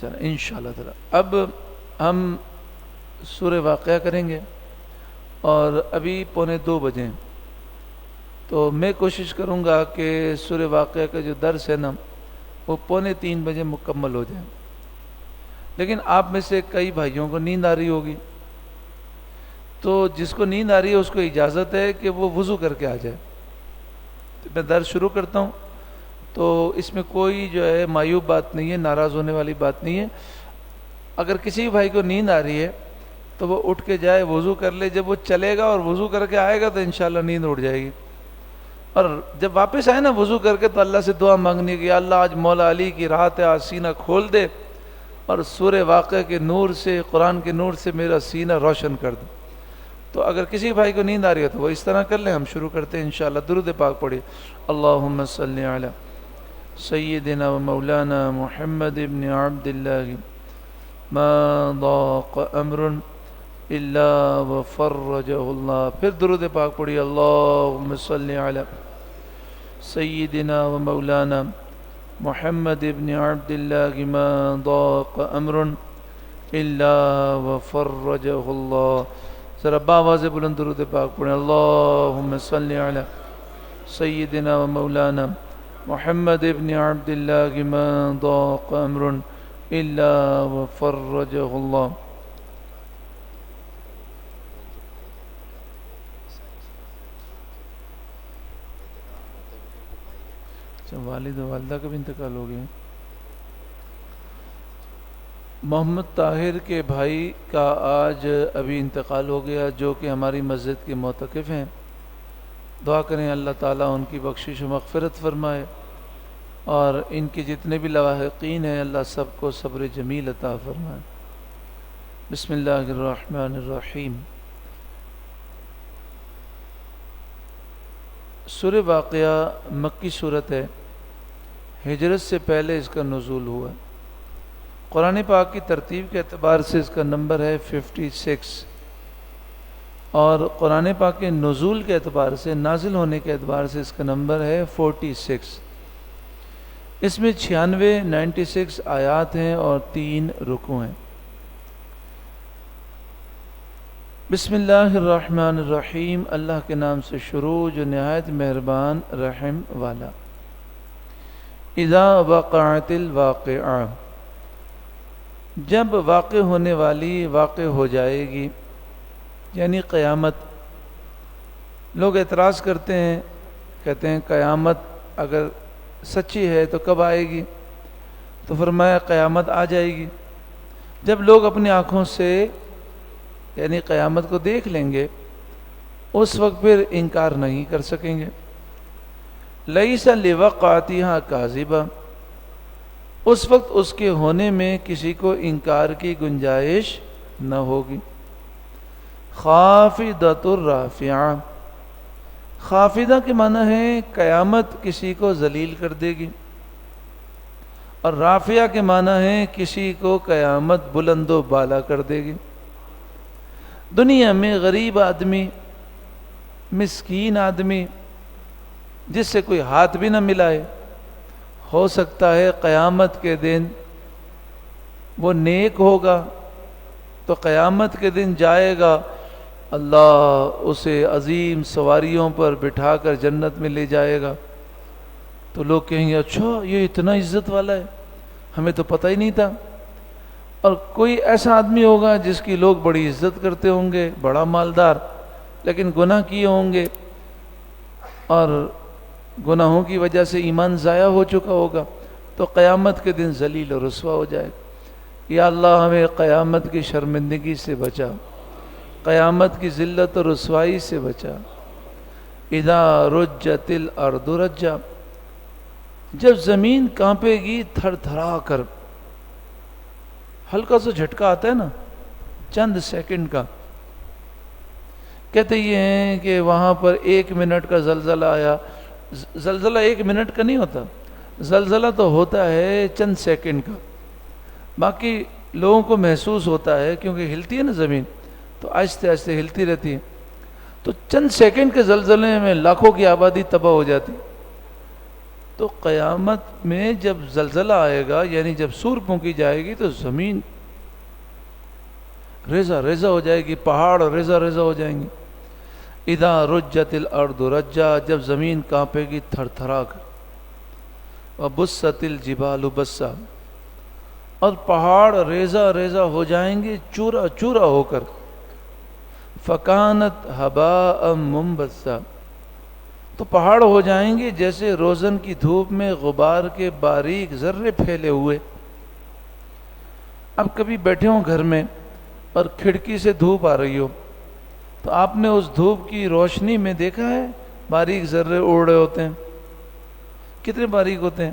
چلو انشاءاللہ تعالی اب ہم سورہ واقعہ کریں گے, اور ابھی 1:45 بجے, تو میں کوشش کروں گا کہ سورہ واقعہ کا جو درس ہے نا وہ 2:45 بجے مکمل ہو جائے. لیکن آپ میں سے کئی بھائیوں کو نیند آ رہی ہوگی, تو جس کو نیند آ رہی ہے اس کو اجازت ہے کہ وہ وضو کر کے آ جائے. تو میں درس شروع کرتا ہوں. تو اس میں کوئی جو ہے معیوب بات نہیں ہے, ناراض ہونے والی بات نہیں ہے. اگر کسی بھائی کو نیند آ رہی ہے تو وہ اٹھ کے جائے, وضو کر لے. جب وہ چلے گا اور وضو کر کے آئے گا تو انشاءاللہ نیند اٹھ جائے گی. اور جب واپس آئے نا وضو کر کے, تو اللہ سے دعا مانگنی کہ اللہ آج مولا علی کی رات ہے, آج سینہ کھول دے, اور سورہ واقعہ کے نور سے, قرآن کے نور سے میرا سینہ روشن کر دے. تو اگر کسی بھائی کو نیند آ رہی ہے تو وہ اس طرح کر لیں. ہم شروع کرتے ہیں انشاءاللہ. درود پاک پڑھیے. اللہم صلی علی سیدنا و مولانا محمد ابن عبد اللہ ما ضاق امر الا وفرجہ اللہ. پھر درود پاک پڑھیے. اللہم صلی علی سیدنا و مولانا محمد ابن عبد اللہ ما ضاق امر الا وفرجہ اللہ. ذرا باواز بلند درود پاک پڑھیں. اللہم صلی علی سیدنا و مولانا محمد ابن عبد اللہ ما ضاق امر الا وفرجہ اللہ. والد و والدہ کا بھی انتقال ہو گیا. محمد طاہر کے بھائی کا آج ابھی انتقال ہو گیا, جو کہ ہماری مسجد کے معتکف ہیں. دعا کریں اللہ تعالیٰ ان کی بخشش و مغفرت فرمائے, اور ان کے جتنے بھی لاحقین ہیں اللہ سب کو صبر جمیل عطا فرمائے. بسم اللہ الرحمن الرحیم. سورہ واقعہ مکی صورت ہے. ہجرت سے پہلے اس کا نزول ہوا. قرآن پاک کی ترتیب کے اعتبار سے اس کا نمبر ہے 56, اور قرآن پاک کے نزول کے اعتبار سے, نازل ہونے کے اعتبار سے اس کا نمبر ہے 46. اس میں 96 آیات ہیں اور 3 رکوع ہیں. بسم اللہ الرحمن الرحیم. اللہ کے نام سے شروع جو نہایت مہربان رحم والا. اذا وقعت الواقعہ, جب واقع ہونے والی واقع ہو جائے گی, یعنی قیامت. لوگ اعتراض کرتے ہیں, کہتے ہیں قیامت اگر سچی ہے تو کب آئے گی؟ تو فرمایا قیامت آ جائے گی جب لوگ اپنی آنکھوں سے یعنی قیامت کو دیکھ لیں گے, اس وقت پھر انکار نہیں کر سکیں گے. لیس لوقعتها کاذبہ, اس وقت اس کے ہونے میں کسی کو انکار کی گنجائش نہ ہوگی۔ خافضۃ الرافعہ، خافضہ کے معنی ہے قیامت کسی کو ذلیل کر دے گی، اور رافعہ کے معنی ہے کسی کو قیامت بلند و بالا کر دے گی۔ دنیا میں غریب آدمی، مسکین آدمی جس سے کوئی ہاتھ بھی نہ ملائے، ہو سکتا ہے قیامت کے دن وہ نیک ہوگا تو قیامت کے دن جائے گا، اللہ اسے عظیم سواریوں پر بٹھا کر جنت میں لے جائے گا، تو لوگ کہیں گے اچھا یہ اتنا عزت والا ہے، ہمیں تو پتہ ہی نہیں تھا۔ اور کوئی ایسا آدمی ہوگا جس کی لوگ بڑی عزت کرتے ہوں گے، بڑا مالدار، لیکن گناہ کیے ہوں گے اور گناہوں کی وجہ سے ایمان ضائع ہو چکا ہوگا، تو قیامت کے دن ذلیل و رسوا ہو جائے گا۔ یا اللہ ہمیں قیامت کی شرمندگی سے بچا، قیامت کی ذلت و رسوائی سے بچا۔ اذا رجت الارض رجا، جب زمین کانپے گی تھر تھرا کر، ہلکا سا جھٹکا آتا ہے نا چند سیکنڈ کا، کہتے یہ ہیں کہ وہاں پر 1 منٹ کا زلزلہ آیا۔ زلزلہ 1 منٹ کا نہیں ہوتا، زلزلہ تو ہوتا ہے چند سیکنڈ کا، باقی لوگوں کو محسوس ہوتا ہے کیونکہ ہلتی ہے نا زمین، تو آہستہ آہستہ ہلتی رہتی ہے، تو چند سیکنڈ کے زلزلے میں لاکھوں کی آبادی تباہ ہو جاتی۔ تو قیامت میں جب زلزلہ آئے گا، یعنی جب سور پھونکی جائے گی، تو زمین ریزہ ریزہ ہو جائے گی، پہاڑ ریزہ ریزہ ہو جائیں گے۔ اذا رجت الارض رجا، جب زمین کانپے گی تھر تھرا کر، وبست الجبال بسا، اور پہاڑ ریزہ ریزہ ہو جائیں گے چورا چورا ہو کر، فکانت ہباء منبثا، تو پہاڑ ہو جائیں گے جیسے روزن کی دھوپ میں غبار کے باریک ذرے پھیلے ہوئے۔ اب کبھی بیٹھے ہوں گھر میں اور کھڑکی سے دھوپ آ رہی ہو، تو آپ نے اس دھوپ کی روشنی میں دیکھا ہے باریک ذرے اڑ رہے ہوتے ہیں، کتنے باریک ہوتے ہیں،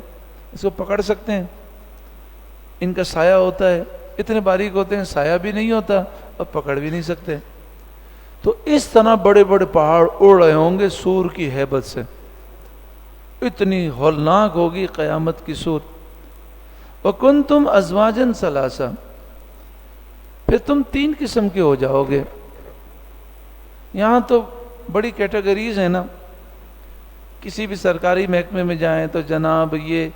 اس کو پکڑ سکتے ہیں؟ ان کا سایہ ہوتا ہے، اتنے باریک ہوتے ہیں، سایہ بھی نہیں ہوتا اور پکڑ بھی نہیں سکتے۔ تو اس طرح بڑے بڑے پہاڑ اڑ رہے ہوں گے سور کی ہیبت سے، اتنی ہولناک ہوگی قیامت کی سور۔ وَكُنْتُمْ أَزْوَاجًا ثَلَاثًا، پھر تم 3 قسم کے ہو جاؤ گے۔ یہاں تو بڑی کیٹیگریز ہیں نا، کسی بھی سرکاری محکمے میں جائیں تو جناب یہ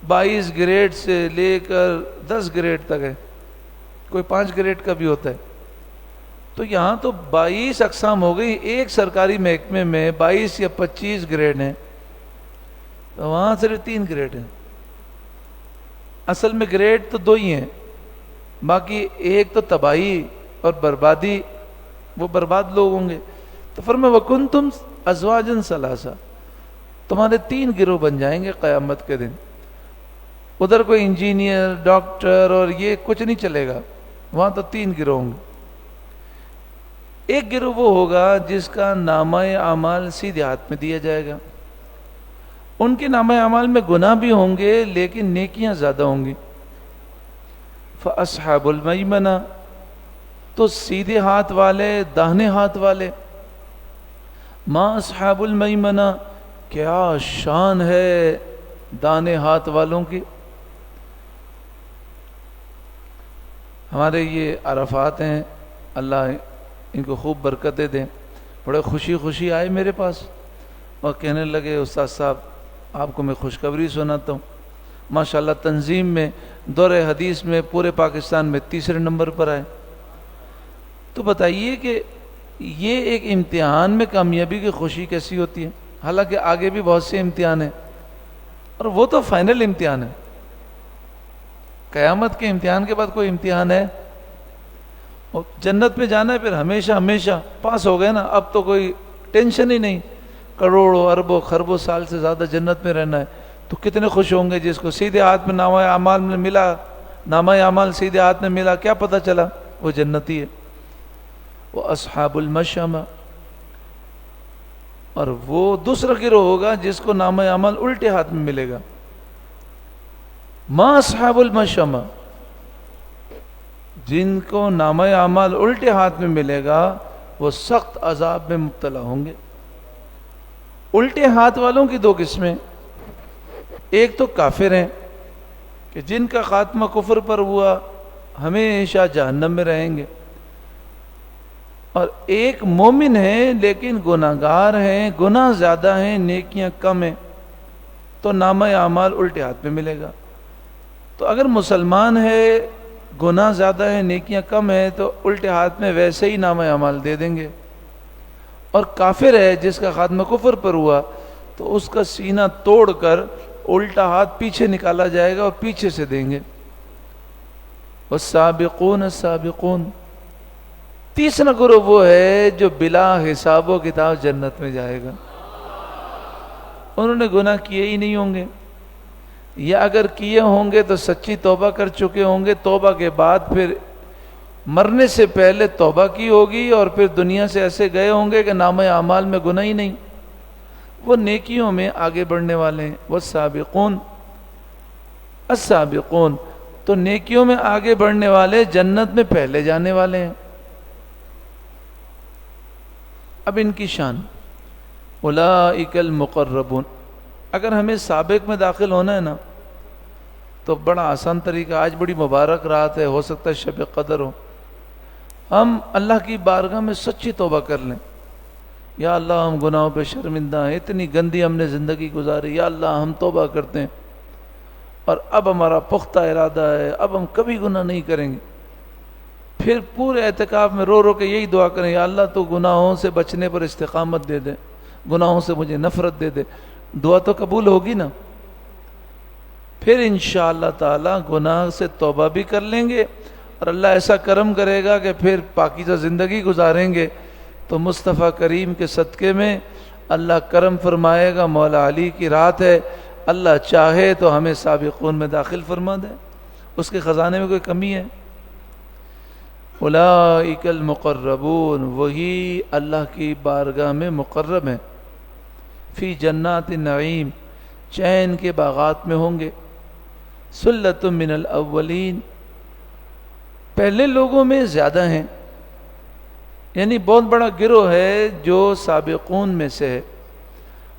22 گریڈ سے لے کر 10 گریڈ تک ہے، کوئی 5 گریڈ کا بھی ہوتا ہے، تو یہاں تو 22 اقسام ہو گئی، ایک سرکاری محکمے میں 22 یا 25 گریڈ ہیں، تو وہاں صرف 3 گریڈ ہیں۔ اصل میں گریڈ تو 2 ہی ہیں، باقی ایک تو تباہی اور بربادی، وہ برباد لوگ ہوں گے۔ تو فرمایا وَكُنْتُمْ أَزْوَاجًا ثَلَاثًا، تمہارے 3 گروہ بن جائیں گے قیامت کے دن۔ ادھر کوئی انجینئر، ڈاکٹر اور یہ کچھ نہیں چلے گا، وہاں تو 3 گروہ ہوں گے۔ ایک گروہ وہ ہوگا جس کا نامہ اعمال سیدھے ہاتھ میں دیا جائے گا، ان کے نامہ اعمال میں گناہ بھی ہوں گے لیکن نیکیاں زیادہ ہوں گی۔ فَأَصْحَابُ الْمَيْمَنَةِ، تو سیدھے ہاتھ والے، داہنے ہاتھ والے۔ ما اصحاب المیمنہ، کیا شان ہے داہنے ہاتھ والوں کی۔ ہمارے یہ عرفات ہیں، اللہ ان کو خوب برکتیں دیں، بڑے خوشی خوشی آئے میرے پاس اور کہنے لگے استاد صاحب آپ کو میں خوشخبری سناتا ہوں، ماشاءاللہ تنظیم میں دور حدیث میں پورے پاکستان میں 3 نمبر پر آئے۔ تو بتائیے کہ یہ ایک امتحان میں کامیابی کی خوشی کیسی ہوتی ہے، حالانکہ آگے بھی بہت سے امتحان ہیں، اور وہ تو فائنل امتحان ہے، قیامت کے امتحان کے بعد کوئی امتحان ہے؟ اور جنت میں جانا ہے پھر ہمیشہ ہمیشہ، پاس ہو گئے نا، اب تو کوئی ٹینشن ہی نہیں، کروڑوں اربوں خربوں سال سے زیادہ جنت میں رہنا ہے، تو کتنے خوش ہوں گے جس کو سیدھے ہاتھ میں نامہ اعمال میں ملا، نامہ اعمال سیدھے ہاتھ میں ملا، کیا پتہ چلا وہ جنتی ہے۔ وہ اصحاب المشأمہ، اور وہ دوسرا گروہ ہوگا جس کو نامہ اعمال الٹے ہاتھ میں ملے گا۔ ما اصحاب المشأمہ، جن کو نامہ اعمال الٹے ہاتھ میں ملے گا وہ سخت عذاب میں مبتلا ہوں گے۔ الٹے ہاتھ والوں کی دو قسمیں، ایک تو کافر ہیں کہ جن کا خاتمہ کفر پر ہوا ہمیشہ جہنم میں رہیں گے، اور ایک مومن ہیں لیکن گناہ گار ہیں، گناہ زیادہ ہیں نیکیاں کم ہیں، تو نامہ اعمال الٹے ہاتھ میں ملے گا۔ تو اگر مسلمان ہے، گناہ زیادہ ہے نیکیاں کم ہیں، تو الٹے ہاتھ میں ویسے ہی نامہ اعمال دے دیں گے، اور کافر ہے جس کا خاتمہ کفر پر ہوا تو اس کا سینہ توڑ کر الٹا ہاتھ پیچھے نکالا جائے گا اور پیچھے سے دیں گے۔ والسابقون السابقون، تیسرا گروہ وہ ہے جو بلا حساب و کتاب جنت میں جائے گا۔ انہوں نے گناہ کیے ہی نہیں ہوں گے، یا اگر کیے ہوں گے تو سچی توبہ کر چکے ہوں گے، توبہ کے بعد پھر مرنے سے پہلے توبہ کی ہوگی، اور پھر دنیا سے ایسے گئے ہوں گے کہ نامہ اعمال میں گناہ ہی نہیں، وہ نیکیوں میں آگے بڑھنے والے ہیں۔ والسابقون السابقون، تو نیکیوں میں آگے بڑھنے والے جنت میں پہلے جانے والے ہیں۔ اب ان کی شان، اولئک المقربون، اگر ہمیں سابق میں داخل ہونا ہے نا تو بڑا آسان طریقہ، آج بڑی مبارک رات ہے، ہو سکتا ہے شب قدر ہو، ہم اللہ کی بارگاہ میں سچی توبہ کر لیں۔ یا اللہ ہم گناہوں پہ شرمندہ ہیں، اتنی گندی ہم نے زندگی گزاری، یا اللہ ہم توبہ کرتے ہیں اور اب ہمارا پختہ ارادہ ہے، اب ہم کبھی گناہ نہیں کریں گے۔ پھر پورے اعتکاف میں رو رو کے یہی دعا کریں، یا اللہ تو گناہوں سے بچنے پر استقامت دے دے، گناہوں سے مجھے نفرت دے دے، دعا تو قبول ہوگی نا۔ پھر انشاءاللہ تعالی گناہ سے توبہ بھی کر لیں گے، اور اللہ ایسا کرم کرے گا کہ پھر پاکیزہ زندگی گزاریں گے، تو مصطفیٰ کریم کے صدقے میں اللہ کرم فرمائے گا۔ مولا علی کی رات ہے، اللہ چاہے تو ہمیں سابقون میں داخل فرما دے، اس کے خزانے میں کوئی کمی ہے؟ اولئک المقربون، وہی اللہ کی بارگاہ میں مقرب ہیں، فی جنات النعیم، چین کے باغات میں ہوں گے، سلۃ من الاولین، پہلے لوگوں میں زیادہ ہیں، یعنی بہت بڑا گروہ ہے جو سابقون میں سے ہے،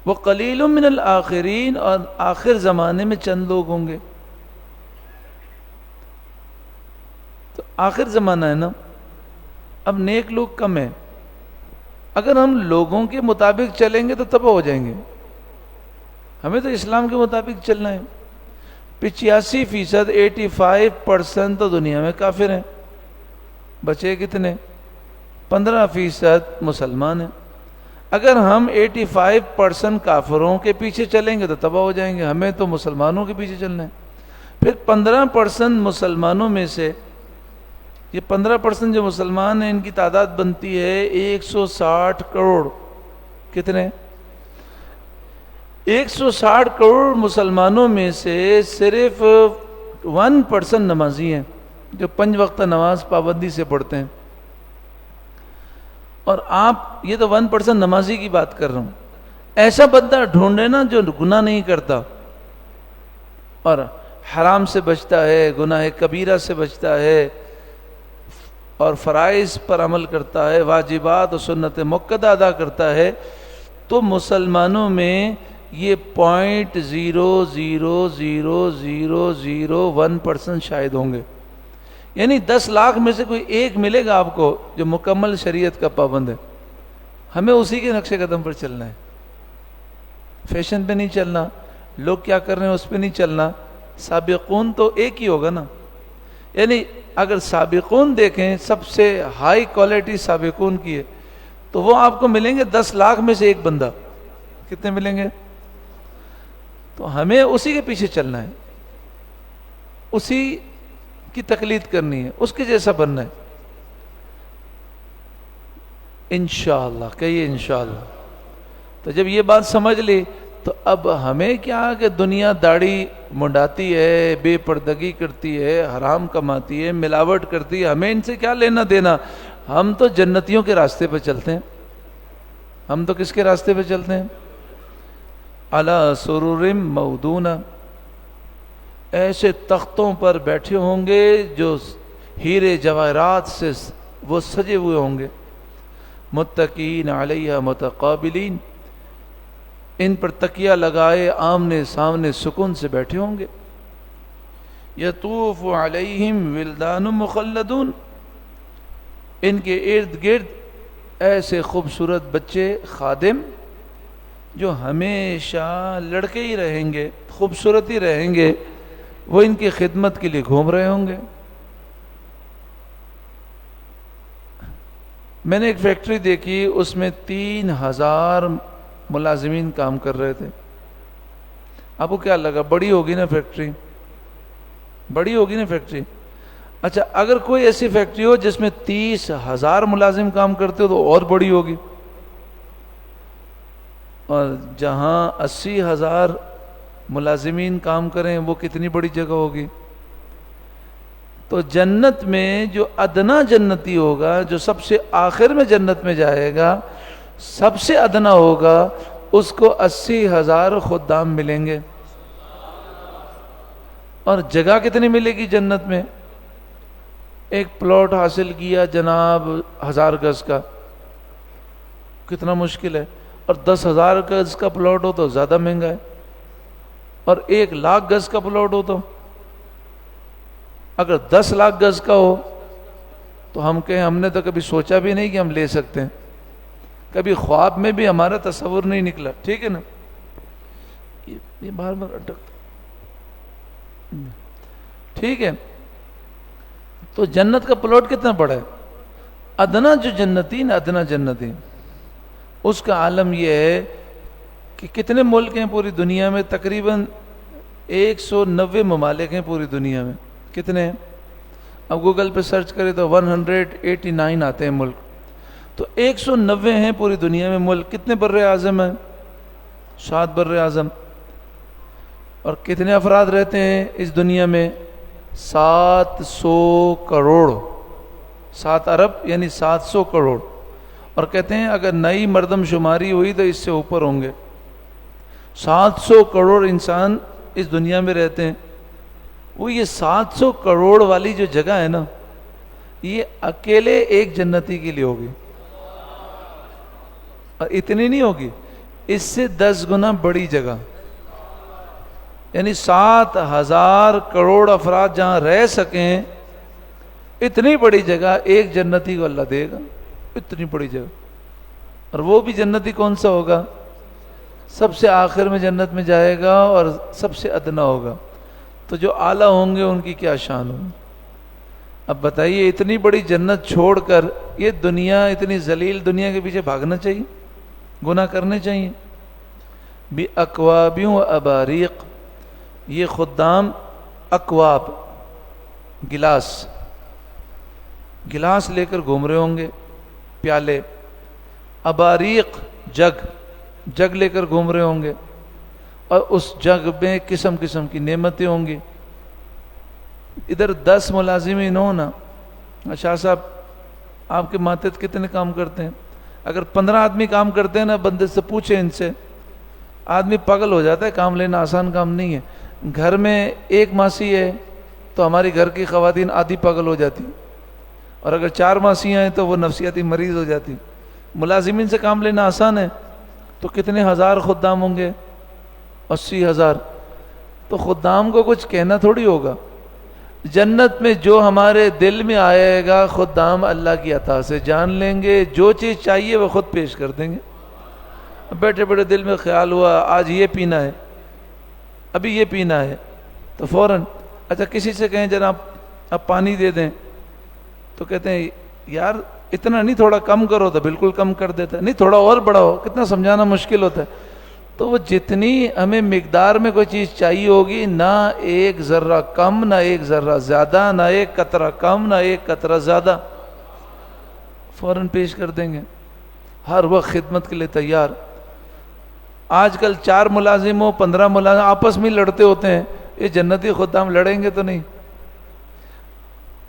وہ قلیل من الآخرین، اور آخر زمانے میں چند لوگ ہوں گے۔ تو آخر زمانہ ہے نا، اب نیک لوگ کم ہیں، اگر ہم لوگوں کے مطابق چلیں گے تو تباہ ہو جائیں گے، ہمیں تو اسلام کے مطابق چلنا ہے۔ 85%، 85% تو دنیا میں کافر ہیں، بچے کتنے؟ 15% مسلمان ہیں۔ اگر ہم 85% کافروں کے پیچھے چلیں گے تو تباہ ہو جائیں گے، ہمیں تو مسلمانوں کے پیچھے چلنا ہے۔ پھر 15% مسلمانوں میں سے، یہ 15% جو مسلمان ہیں ان کی تعداد بنتی ہے 160 کروڑ۔ کتنے؟ 160 کروڑ مسلمانوں میں سے صرف 1% نمازی ہیں جو 5 وقت نماز پابندی سے پڑھتے ہیں، اور آپ یہ تو 1% نمازی کی بات کر رہا ہوں، ایسا بندہ ڈھونڈے نا جو گناہ نہیں کرتا اور حرام سے بچتا ہے، گناہ کبیرہ سے بچتا ہے، اور فرائض پر عمل کرتا ہے، واجبات و سنت مؤکدہ ادا کرتا ہے، تو مسلمانوں میں یہ 0.00001% شاید ہوں گے، یعنی 10 لاکھ میں سے کوئی ایک ملے گا آپ کو جو مکمل شریعت کا پابند ہے۔ ہمیں اسی کے نقش قدم پر چلنا ہے، فیشن پہ نہیں چلنا، لوگ کیا کر رہے ہیں اس پہ نہیں چلنا۔ سابقون تو ایک ہی ہوگا نا، یعنی اگر سابقون دیکھیں سب سے ہائی کوالٹی سابقون کی ہے تو وہ آپ کو ملیں گے 10 لاکھ میں سے ایک بندہ۔ کتنے ملیں گے؟ تو ہمیں اسی کے پیچھے چلنا ہے، اسی کی تقلید کرنی ہے، اس کے جیسا بننا ہے، انشاءاللہ۔ کہیے انشاءاللہ۔ تو جب یہ بات سمجھ لی تو اب ہمیں کیا کہ دنیا داڑھی منڈاتی ہے، بے پردگی کرتی ہے، حرام کماتی ہے، ملاوٹ کرتی ہے، ہمیں ان سے کیا لینا دینا؟ ہم تو جنتیوں کے راستے پہ چلتے ہیں۔ ہم تو کس کے راستے پہ چلتے ہیں؟ علی سرر موضونہ، ایسے تختوں پر بیٹھے ہوں گے جو ہیرے جواہرات سے وہ سجے ہوئے ہوں گے. متقین علیہ متقابلین، ان پر تکیہ لگائے آمنے سامنے سکون سے بیٹھے ہوں گے. یطوف علیہم ولدان مخلدون، ان کے ارد گرد ایسے خوبصورت بچے خادم جو ہمیشہ لڑکے ہی رہیں گے، خوبصورت ہی رہیں گے، وہ ان کی خدمت کے لیے گھوم رہے ہوں گے. میں نے ایک فیکٹری دیکھی، اس میں 3000 ملازمین کام کر رہے تھے. آپ کو کیا لگا بڑی ہوگی نا فیکٹری؟ بڑی ہوگی نا فیکٹری. اچھا اگر کوئی ایسی فیکٹری ہو جس میں 30,000 ملازم کام کرتے ہو تو اور بڑی ہوگی. اور جہاں 80,000 ملازمین کام کریں وہ کتنی بڑی جگہ ہوگی. تو جنت میں جو ادنا جنتی ہوگا، جو سب سے آخر میں جنت میں جائے گا، سب سے ادنا ہوگا، اس کو 80,000 خدام ملیں گے. اور جگہ کتنی ملے گی جنت میں؟ ایک پلاٹ حاصل کیا جناب 1000 گز کا، کتنا مشکل ہے. اور 10,000 گز کا پلاٹ ہو تو زیادہ مہنگا ہے. اور 1,00,000 گز کا پلاٹ ہو تو، اگر 10 لاکھ گز کا ہو تو ہم کہیں ہم نے تو کبھی سوچا بھی نہیں کہ ہم لے سکتے ہیں، کبھی خواب میں بھی ہمارا تصور نہیں نکلا. ٹھیک ہے نا؟ یہ بار بار اٹکتا. ٹھیک ہے، تو جنت کا پلاٹ کتنا بڑا ہے؟ ادنا جو جنتی نا، ادنا جنتی، اس کا عالم یہ ہے کہ کتنے ملک ہیں پوری دنیا میں؟ تقریباً 190 ممالک ہیں پوری دنیا میں. کتنے ہیں؟ اب گوگل پہ سرچ کرے تو 189 آتے ہیں ملک. تو 190 ہیں پوری دنیا میں ملک. کتنے بر اعظم ہیں؟ 7 بر اعظم. اور کتنے افراد رہتے ہیں اس دنیا میں؟ 700 کروڑ. 7 ارب یعنی 700 کروڑ. اور کہتے ہیں اگر نئی مردم شماری ہوئی تو اس سے اوپر ہوں گے. 700 کروڑ انسان اس دنیا میں رہتے ہیں. وہ یہ 700 کروڑ والی جو جگہ ہے نا، یہ اکیلے ایک جنتی کے لیے ہوگی. اور اتنی نہیں ہوگی، اس سے 10 گنا بڑی جگہ. یعنی 7,000 کروڑ افراد جہاں رہ سکیں، اتنی بڑی جگہ ایک جنتی کو اللہ دے گا. اتنی بڑی جگہ. اور وہ بھی جنتی کون سا ہوگا؟ سب سے آخر میں جنت میں جائے گا اور سب سے ادنا ہوگا. تو جو اعلیٰ ہوں گے ان کی کیا شان ہوگی. اب بتائیے، اتنی بڑی جنت چھوڑ کر یہ دنیا، اتنی ذلیل دنیا کے پیچھے بھاگنا چاہیے؟ گناہ کرنے چاہیے؟ بِأَكْوَابٍ وَأَبَارِيقٍ، یہ خدام اکواب، گلاس لے کر گھوم رہے ہوں گے، پیالے. اباریق جگ لے کر گھوم رہے ہوں گے، اور اس جگ میں قسم قسم کی نعمتیں ہوں گی. ادھر 10 ملازمین ہوں نا. شاہ صاحب آپ کے ماتحت کتنے کام کرتے ہیں؟ اگر 15 آدمی کام کرتے ہیں نا، بندے سے پوچھیں ان سے، آدمی پاگل ہو جاتا ہے. کام لینا آسان کام نہیں ہے. گھر میں ایک ماسی ہے تو ہماری گھر کی خواتین آدھی پاگل ہو جاتی، اور اگر 4 ماسیاں ہیں تو وہ نفسیاتی مریض ہو جاتی. ملازمین سے کام لینا آسان ہے تو کتنے ہزار خدام ہوں گے؟ 80,000. تو خدام کو کچھ کہنا تھوڑی ہوگا. جنت میں جو ہمارے دل میں آئے گا خدام اللہ کی عطا سے جان لیں گے. جو چیز چاہیے وہ خود پیش کر دیں گے. بیٹھے بیٹھے دل میں خیال ہوا آج یہ پینا ہے، ابھی یہ پینا ہے، تو فوراً اچھا کسی سے کہیں جناب آپ پانی دے دیں، تو کہتے ہیں یار اتنا نہیں، تھوڑا کم کرو، تو بالکل کم کر دیتا ہے. نہیں تھوڑا اور بڑھاؤ، کتنا سمجھانا مشکل ہوتا ہے. تو وہ جتنی ہمیں مقدار میں کوئی چیز چاہیے ہوگی، نہ ایک ذرہ کم، نہ ایک ذرہ زیادہ، نہ ایک قطرہ کم، نہ ایک قطرہ زیادہ، فوراً پیش کر دیں گے. ہر وقت خدمت کے لیے تیار. آج کل 4 ملازم ہو، 15 ملازم آپس میں لڑتے ہوتے ہیں. یہ جنتی خدام لڑیں گے تو نہیں،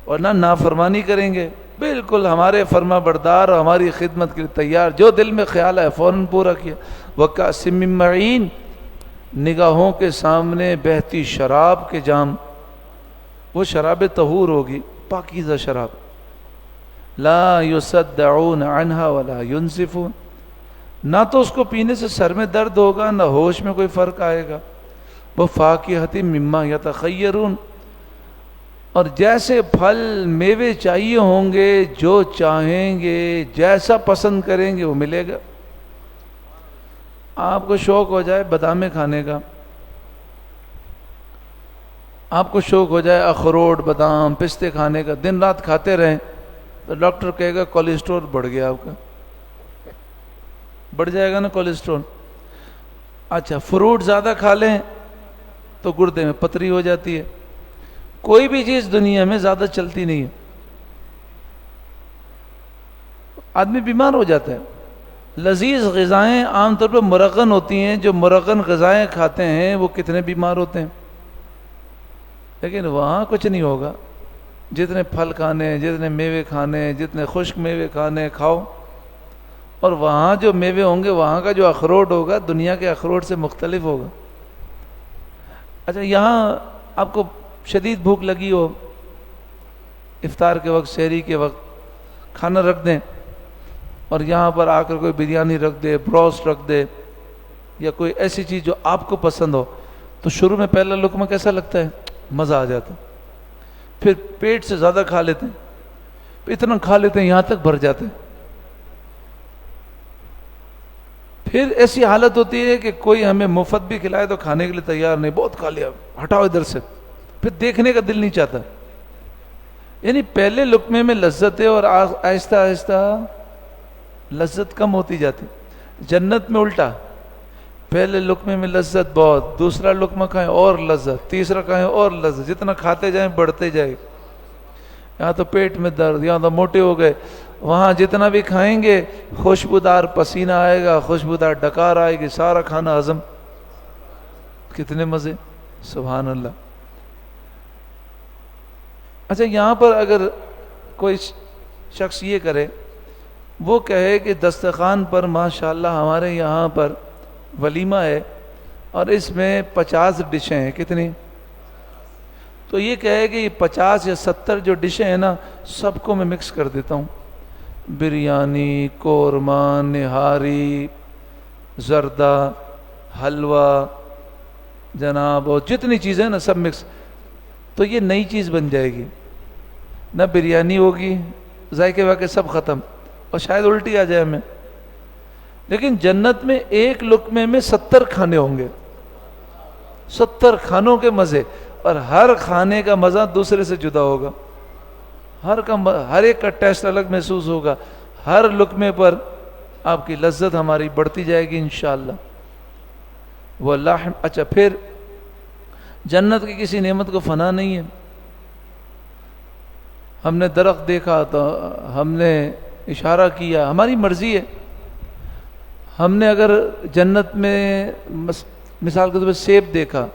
اور نہ نافرمانی کریں گے. بالکل ہمارے فرما بردار اور ہماری خدمت کے لیے تیار. جو دل میں خیال ہے فوراً پورا کیا. وَكَأْسٍ مِّن مَّعِينٍ، نگاہوں کے سامنے بہتی شراب کے جام. وہ شراب طہور ہوگی، پاکیزہ شراب. لا یصدعون عنہا ولا ینزفون، نہ تو اس کو پینے سے سر میں درد ہوگا، نہ ہوش میں کوئی فرق آئے گا. وہ فاکہۃ مما یتخیرون، اور جیسے پھل میوے چاہیے ہوں گے، جو چاہیں گے، جیسا پسند کریں گے وہ ملے گا. آپ کو شوق ہو جائے بادامیں کھانے کا، آپ کو شوق ہو جائے اخروٹ بادام پستے کھانے کا، دن رات کھاتے رہیں تو ڈاکٹر کہے گا کولیسٹرول بڑھ گیا، آپ کا بڑھ جائے گا نا کولیسٹرول. اچھا فروٹ زیادہ کھا لیں تو گردے میں پتری ہو جاتی ہے. کوئی بھی چیز دنیا میں زیادہ چلتی نہیں ہے، آدمی بیمار ہو جاتا ہے. لذیذ غذائیں عام طور پر مرغن ہوتی ہیں، جو مرغن غذائیں کھاتے ہیں وہ کتنے بیمار ہوتے ہیں. لیکن وہاں کچھ نہیں ہوگا، جتنے پھل کھانے، جتنے میوے کھانے، جتنے خشک میوے کھانے کھاؤ. اور وہاں جو میوے ہوں گے، وہاں کا جو اخروٹ ہوگا دنیا کے اخروٹ سے مختلف ہوگا. اچھا یہاں آپ کو شدید بھوک لگی ہو، افطار کے وقت، سحری کے وقت کھانا رکھ دیں، اور یہاں پر آ کر کوئی بریانی رکھ دے، بروسٹ رکھ دے، یا کوئی ایسی چیز جو آپ کو پسند ہو، تو شروع میں پہلا لقمہ کیسا لگتا ہے؟ مزہ آ جاتا ہے. پھر پیٹ سے زیادہ کھا لیتے ہیں، اتنا کھا لیتے ہیں یہاں تک بھر جاتے ہیں. پھر ایسی حالت ہوتی ہے کہ کوئی ہمیں مفت بھی کھلائے تو کھانے کے لیے تیار نہیں، بہت کھا لیا، ہٹاؤ ادھر سے. پھر دیکھنے کا دل نہیں چاہتا. یعنی پہلے لقمے میں لذت ہے، اور آہستہ آہستہ لذت کم ہوتی جاتی. جنت میں الٹا، پہلے لقمے میں لذت بہت، دوسرا لقمہ کھائیں اور لذت، تیسرا کھائیں اور لذت، جتنا کھاتے جائیں بڑھتے جائے. یہاں تو پیٹ میں درد، یہاں تو موٹے ہو گئے. وہاں جتنا بھی کھائیں گے خوشبودار پسینہ آئے گا، خوشبودار ڈکار آئے گی، سارا کھانا ہضم. کتنے مزے، سبحان اللہ. اچھا یہاں پر اگر کوئی شخص یہ کرے، وہ کہے کہ دسترخوان پر ماشاءاللہ ہمارے یہاں پر ولیمہ ہے اور اس میں 50 ڈشیں ہیں، کتنی؟ تو یہ کہے کہ یہ 50 یا 70 جو ڈشیں ہیں نا، سب کو میں مکس کر دیتا ہوں، بریانی، قورمہ، نہاری، زردہ، حلوہ جناب، اور جتنی چیزیں نا سب مکس. تو یہ نئی چیز بن جائے گی، نہ بریانی ہوگی، ذائقے واقع سب ختم، اور شاید الٹی آ جائے ہمیں. لیکن جنت میں ایک لقمے میں 70 کھانے ہوں گے، 70 کھانوں کے مزے، اور ہر کھانے کا مزہ دوسرے سے جدا ہوگا. ہر ایک کا ٹیسٹ الگ محسوس ہوگا. ہر لقمے پر آپ کی لذت ہماری بڑھتی جائے گی انشاءاللہ. وہ لحم. اچھا پھر جنت کی کسی نعمت کو فنا نہیں ہے. ہم نے درخت دیکھا تو ہم نے اشارہ کیا، ہماری مرضی ہے. ہم نے اگر جنت میں مثال کے طور پر سیب دیکھا،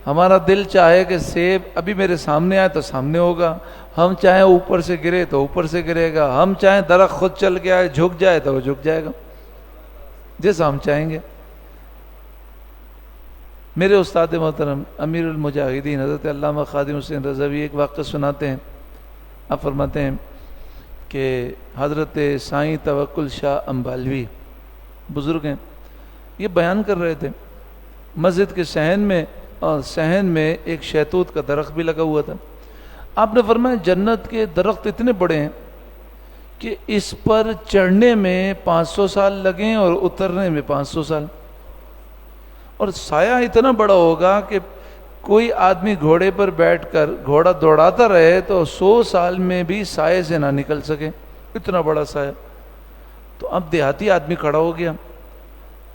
ہمارا دل چاہے کہ سیب ابھی میرے سامنے آئے تو سامنے ہوگا، ہم چاہیں اوپر سے گرے تو اوپر سے گرے گا، ہم چاہیں درخت خود چل کے آئے جھک جائے تو وہ جھک جائے گا، جیسا ہم چاہیں گے. میرے استاد محترم امیر المجاہدین حضرت علامہ خادم حسین رضوی ایک واقعہ سناتے ہیں. آپ فرماتے ہیں کہ حضرت سائیں توکل شاہ امبالوی بزرگ ہیں، یہ بیان کر رہے تھے مسجد کے صحن میں، اور صحن میں ایک شہتوت کا درخت بھی لگا ہوا تھا. آپ نے فرمایا جنت کے درخت اتنے بڑے ہیں کہ اس پر چڑھنے میں 500 سال لگیں اور اترنے میں 500 سال، اور سایہ اتنا بڑا ہوگا کہ کوئی آدمی گھوڑے پر بیٹھ کر گھوڑا دوڑاتا رہے تو 100 سال میں بھی سائے سے نہ نکل سکے، اتنا بڑا سایہ. تو اب دیہاتی آدمی کھڑا ہو گیا،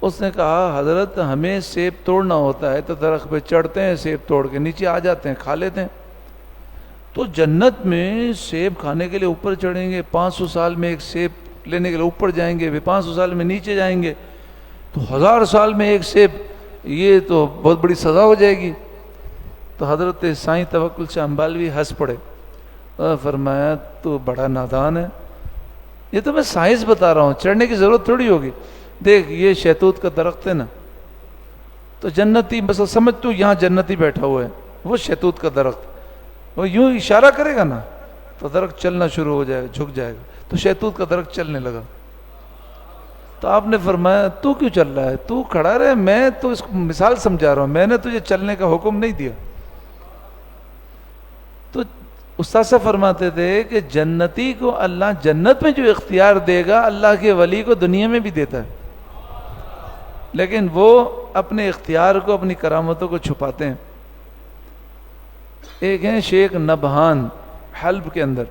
اس نے کہا حضرت ہمیں سیب توڑنا ہوتا ہے تو درخت پہ چڑھتے ہیں، سیب توڑ کے نیچے آ جاتے ہیں، کھا لیتے ہیں. تو جنت میں سیب کھانے کے لیے اوپر چڑھیں گے، 500 سال میں ایک سیب لینے کے لیے اوپر جائیں گے، پھر 500 سال میں نیچے جائیں گے، تو 1000 سال میں ایک سیب، یہ تو بہت بڑی سزا ہو جائے گی. تو حضرت سائیں توکل شاہ امبالوی ہنس پڑے اور فرمایا تو بڑا نادان ہے، یہ تو میں سائنس بتا رہا ہوں، چڑھنے کی ضرورت تھوڑی ہوگی. دیکھ یہ شہتوت کا درخت ہے نا، تو جنتی بس سمجھ تو یہاں جنتی بیٹھا ہوا ہے، وہ شہتوت کا درخت، وہ یوں اشارہ کرے گا نا تو درخت چلنا شروع ہو جائے گا، جھک جائے گا. تو شہتوت کا درخت چلنے لگا. تو آپ نے فرمایا تو کیوں چل رہا ہے، تو کھڑا رہے، میں تو اس کو مثال سمجھا رہا ہوں، میں نے تجھے چلنے کا حکم نہیں دیا. تو استاد صاحب فرماتے تھے کہ جنتی کو اللہ جنت میں جو اختیار دے گا اللہ کے ولی کو دنیا میں بھی دیتا ہے، لیکن وہ اپنے اختیار کو، اپنی کرامتوں کو چھپاتے ہیں. ایک ہیں شیخ نبہان حلب کے اندر،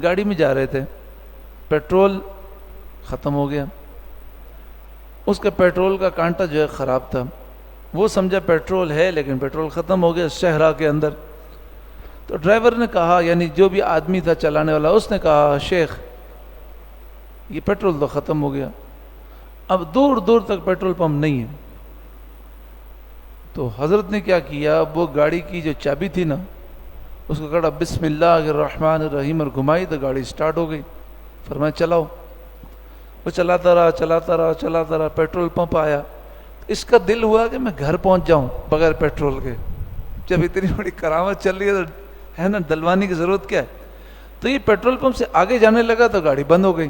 گاڑی میں جا رہے تھے، پیٹرول ختم ہو گیا. اس کا پیٹرول کا کانٹا جو ہے خراب تھا، وہ سمجھا پیٹرول ہے لیکن پیٹرول ختم ہو گیا صحرا کے اندر. تو ڈرائیور نے کہا، یعنی جو بھی آدمی تھا چلانے والا، اس نے کہا شیخ یہ پیٹرول تو ختم ہو گیا، اب دور دور تک پیٹرول پمپ نہیں ہے. تو حضرت نے کیا کیا، وہ گاڑی کی جو چابی تھی نا اس کو کہا بسم اللہ الرحمن الرحیم اور گھمائی تو گاڑی سٹارٹ ہو گئی. فرمایا چلاؤ. وہ چلاتا رہا، پیٹرول پمپ آیا. اس کا دل ہوا کہ میں گھر پہنچ جاؤں بغیر پیٹرول کے. جب اتنی بڑی کرامت چل رہی ہے نا، دلوانی کی ضرورت کیا ہے. تو یہ پیٹرول پمپ سے آگے جانے لگا تو گاڑی بند ہو گئی.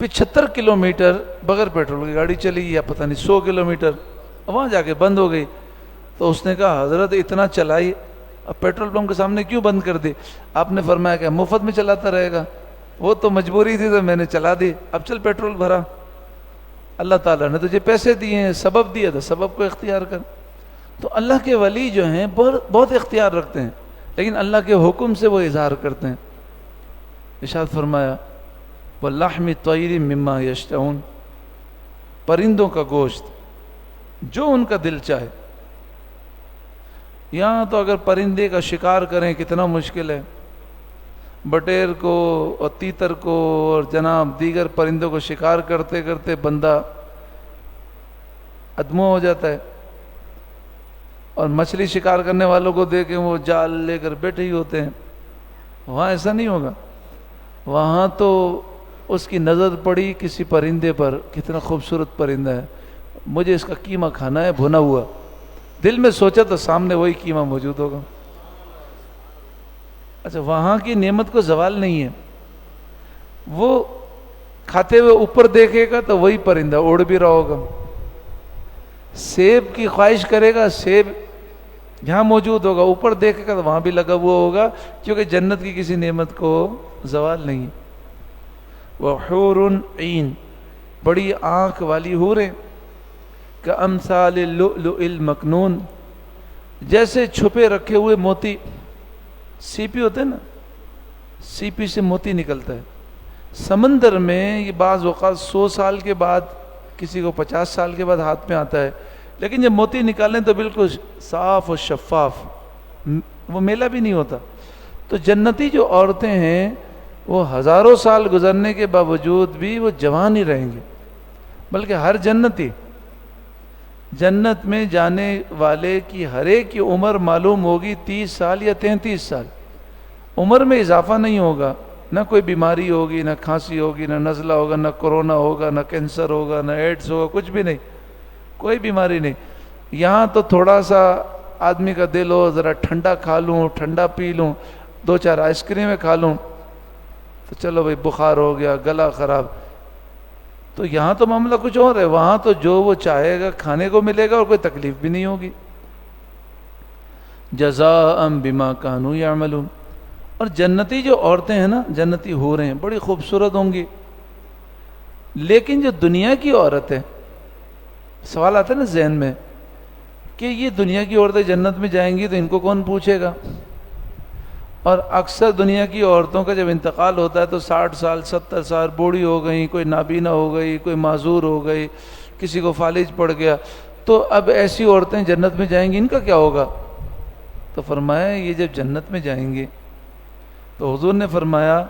75 کلومیٹر بغیر پیٹرول کی گاڑی چلی، یا پتہ نہیں 100 کلومیٹر، وہاں جا کے بند ہو گئی. تو اس نے کہا حضرت اتنا چلائی، اب پیٹرول پمپ کے سامنے کیوں بند کر دی؟ آپ نے فرمایا کہ مفت میں چلاتا رہے گا، وہ تو مجبوری تھی تو میں نے چلا دی، اب چل پیٹرول بھرا. اللہ تعالیٰ نے تجھے پیسے دیے ہیں، سبب دیا تو سبب کو اختیار کر. تو اللہ کے ولی جو ہیں بہت اختیار رکھتے ہیں، لیکن اللہ کے حکم سے وہ اظہار کرتے ہیں. ارشاد فرمایا وَاللَّحْمِ طَيْرٍ مِّمَّا يَشْتَهُونَ، پرندوں کا گوشت جو ان کا دل چاہے. یہاں تو اگر پرندے کا شکار کریں کتنا مشکل ہے. بٹیر کو اور تیتر کو اور جناب دیگر پرندوں کو شکار کرتے کرتے بندہ ادمو ہو جاتا ہے. اور مچھلی شکار کرنے والوں کو دیکھیں وہ جال لے کر بیٹھے ہی ہوتے ہیں. وہاں ایسا نہیں ہوگا. وہاں تو اس کی نظر پڑی کسی پرندے پر، کتنا خوبصورت پرندہ ہے، مجھے اس کا قیمہ کھانا ہے بھنا ہوا. دل میں سوچا تو سامنے وہی قیمہ موجود ہوگا. اچھا وہاں کی نعمت کو زوال نہیں ہے. وہ کھاتے ہوئے اوپر دیکھے گا تو وہی پرندہ اڑ بھی رہا ہوگا. سیب کی خواہش کرے گا، سیب جہاں موجود ہوگا، اوپر دیکھے گا تو وہاں بھی لگا ہوا ہوگا، کیونکہ جنت کی کسی نعمت کو زوال نہیں. وَحُورٌ عِین، بڑی آنکھ والی حوریں، کَأَمْثَالِ اللُّؤْلُؤِ الْمَكْنُونِ، جیسے چھپے رکھے ہوئے موتی. سی پی ہوتے ہیں نا، سی پی سے موتی نکلتا ہے. سمندر میں یہ بعض اوقات 100 سال کے بعد، کسی کو 50 سال کے بعد ہاتھ میں آتا ہے، لیکن جب موتی نکالیں تو بالکل صاف اور شفاف، وہ میلا بھی نہیں ہوتا. تو جنتی جو عورتیں ہیں وہ ہزاروں سال گزرنے کے باوجود بھی وہ جوان ہی رہیں گے. بلکہ ہر جنتی، جنت میں جانے والے کی ہر ایک کی عمر معلوم ہوگی 30 سال یا 33 سال. عمر میں اضافہ نہیں ہوگا، نہ کوئی بیماری ہوگی، نہ کھانسی ہوگی، نہ نزلہ ہوگا، نہ کرونا ہوگا، نہ کینسر ہوگا، نہ ایڈز ہوگا، کچھ بھی نہیں، کوئی بیماری نہیں. یہاں تو تھوڑا سا آدمی کا دل ہو ذرا ٹھنڈا کھا لوں، ٹھنڈا پی لوں، 2-4 آئس کریمیں کھا لوں تو چلو بھائی بخار ہو گیا، گلا خراب. تو یہاں تو معاملہ کچھ اور ہے. وہاں تو جو وہ چاہے گا کھانے کو ملے گا اور کوئی تکلیف بھی نہیں ہوگی. جزاء بما کانوا یعملون. اور جنتی جو عورتیں ہیں نا، جنتی حوریں بڑی خوبصورت ہوں گی. لیکن جو دنیا کی عورت ہے، سوال آتا ہے نا ذہن میں کہ یہ دنیا کی عورتیں جنت میں جائیں گی تو ان کو کون پوچھے گا. اور اکثر دنیا کی عورتوں کا جب انتقال ہوتا ہے تو 60 سال 70 سال بوڑھی ہو گئی، کوئی نابینا ہو گئی، کوئی معذور ہو گئی، کسی کو فالج پڑ گیا. تو اب ایسی عورتیں جنت میں جائیں گی، ان کا کیا ہوگا؟ تو فرمایا یہ جب جنت میں جائیں گے تو حضور نے فرمایا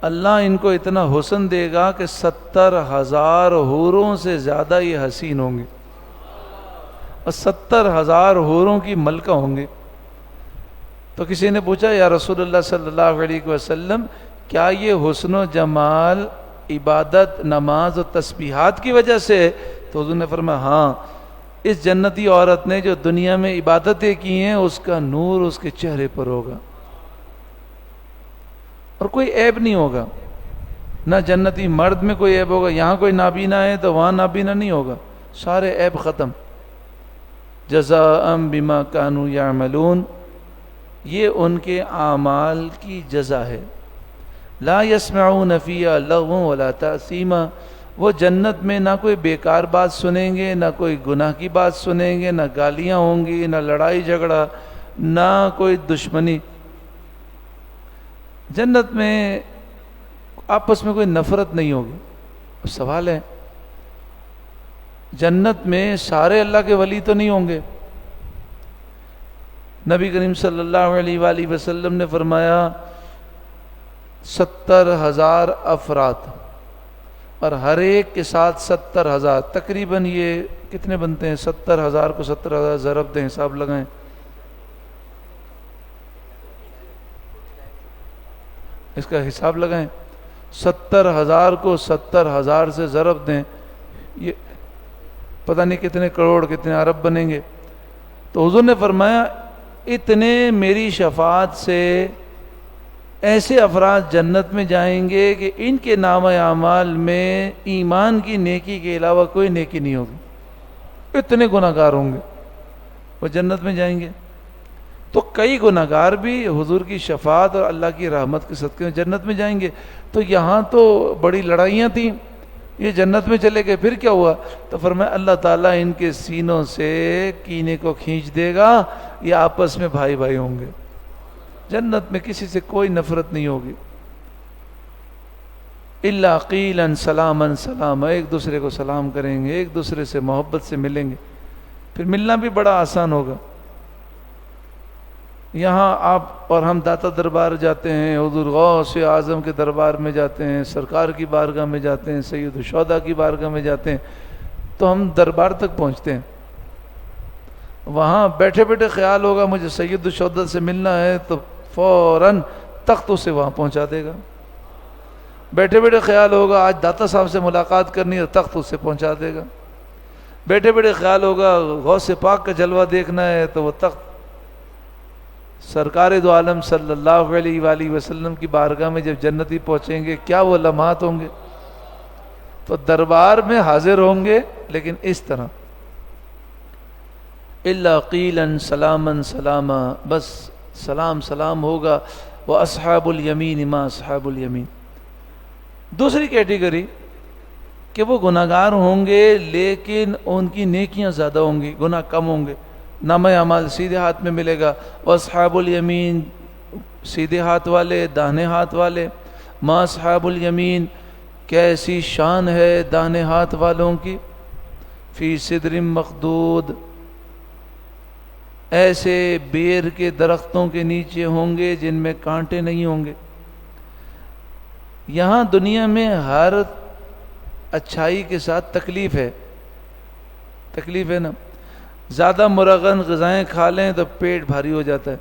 اللہ ان کو اتنا حسن دے گا کہ 70,000 حوروں سے زیادہ یہ حسین ہوں گے، اور 70,000 حوروں کی ملکہ ہوں گے. تو کسی نے پوچھا یا رسول اللہ صلی اللہ علیہ وسلم کیا یہ حسن و جمال عبادت، نماز و تسبیحات کی وجہ سے؟ تو حضور نے فرمایا ہاں، اس جنتی عورت نے جو دنیا میں عبادتیں کی ہیں اس کا نور اس کے چہرے پر ہوگا. اور کوئی عیب نہیں ہوگا، نہ جنتی مرد میں کوئی عیب ہوگا، یہاں کوئی نابینا ہے تو وہاں نابینا نہیں ہوگا، سارے عیب ختم. جزاء بما کانوا یعملون، یہ ان کے اعمال کی جزا ہے. لا یسمعون فیہا لغوا ولا تأثیما، وہ جنت میں نہ کوئی بیکار بات سنیں گے، نہ کوئی گناہ کی بات سنیں گے، نہ گالیاں ہوں گی، نہ لڑائی جھگڑا، نہ کوئی دشمنی. جنت میں آپس میں کوئی نفرت نہیں ہوگی. اب سوال ہے، جنت میں سارے اللہ کے ولی تو نہیں ہوں گے؟ نبی کریم صلی اللہ علیہ وآلہ وسلم نے فرمایا 70,000 افراد، اور ہر ایک کے ساتھ 70,000، تقریباً یہ کتنے بنتے ہیں؟ 70,000 کو 70,000 ضرب دیں، حساب لگائیں. اس کا حساب لگائیں، 70,000 کو 70,000 سے ضرب دیں، یہ پتہ نہیں کتنے کروڑ کتنے ارب بنیں گے. تو حضور نے فرمایا اتنے میری شفاعت سے ایسے افراد جنت میں جائیں گے کہ ان کے نام اعمال میں ایمان کی نیکی کے علاوہ کوئی نیکی نہیں ہوگی. اتنے گناہ گار ہوں گے وہ جنت میں جائیں گے. تو کئی گناہ گار بھی حضور کی شفاعت اور اللہ کی رحمت کے صدقے میں جنت میں جائیں گے. تو یہاں تو بڑی لڑائیاں تھیں، یہ جنت میں چلے گئے، پھر کیا ہوا؟ تو فرمایا اللہ تعالیٰ ان کے سینوں سے کینے کو کھینچ دے گا، یہ آپس میں بھائی بھائی ہوں گے. جنت میں کسی سے کوئی نفرت نہیں ہوگی. الا قیلا سلاما سلاما، ایک دوسرے کو سلام کریں گے، ایک دوسرے سے محبت سے ملیں گے، پھر ملنا بھی بڑا آسان ہوگا. یہاں آپ اور ہم داتا دربار جاتے ہیں، حضور غوث اعظم کے دربار میں جاتے ہیں، سرکار کی بارگاہ میں جاتے ہیں، سید الشہداء کی بارگاہ میں جاتے ہیں، تو ہم دربار تک پہنچتے ہیں. وہاں بیٹھے بیٹھے خیال ہوگا مجھے سید الشہداء سے ملنا ہے تو فوراً تخت اسے وہاں پہنچا دے گا. بیٹھے بیٹھے خیال ہوگا آج داتا صاحب سے ملاقات کرنی ہے، تخت اسے پہنچا دے گا. بیٹھے بیٹھے خیال ہوگا غوث پاک کا جلوہ دیکھنا ہے تو وہ تخت سرکار دو عالم صلی اللہ علیہ وآلہ وسلم کی بارگاہ میں جب جنتی پہنچیں گے کیا وہ لمحات ہوں گے. تو دربار میں حاضر ہوں گے، لیکن اس طرح الا قیلا سلاما سلاما، بس سلام سلام ہوگا. واصحاب الیمین ما اصحاب الیمین. دوسری کیٹیگری کہ وہ گناہ گار ہوں گے لیکن ان کی نیکیاں زیادہ ہوں گی، گناہ کم ہوں گے، نامہ اعمال سیدھے ہاتھ میں ملے گا. واصحاب الیمین، سیدھے ہاتھ والے، داہنے ہاتھ والے. ما اصحاب الیمین، کیسی شان ہے داہنے ہاتھ والوں کی. فی سدر مخدود، ایسے بیر کے درختوں کے نیچے ہوں گے جن میں کانٹے نہیں ہوں گے. یہاں دنیا میں ہر اچھائی کے ساتھ تکلیف ہے، تکلیف ہے نا. زیادہ مرغن غذائیں کھا لیں تو پیٹ بھاری ہو جاتا ہے،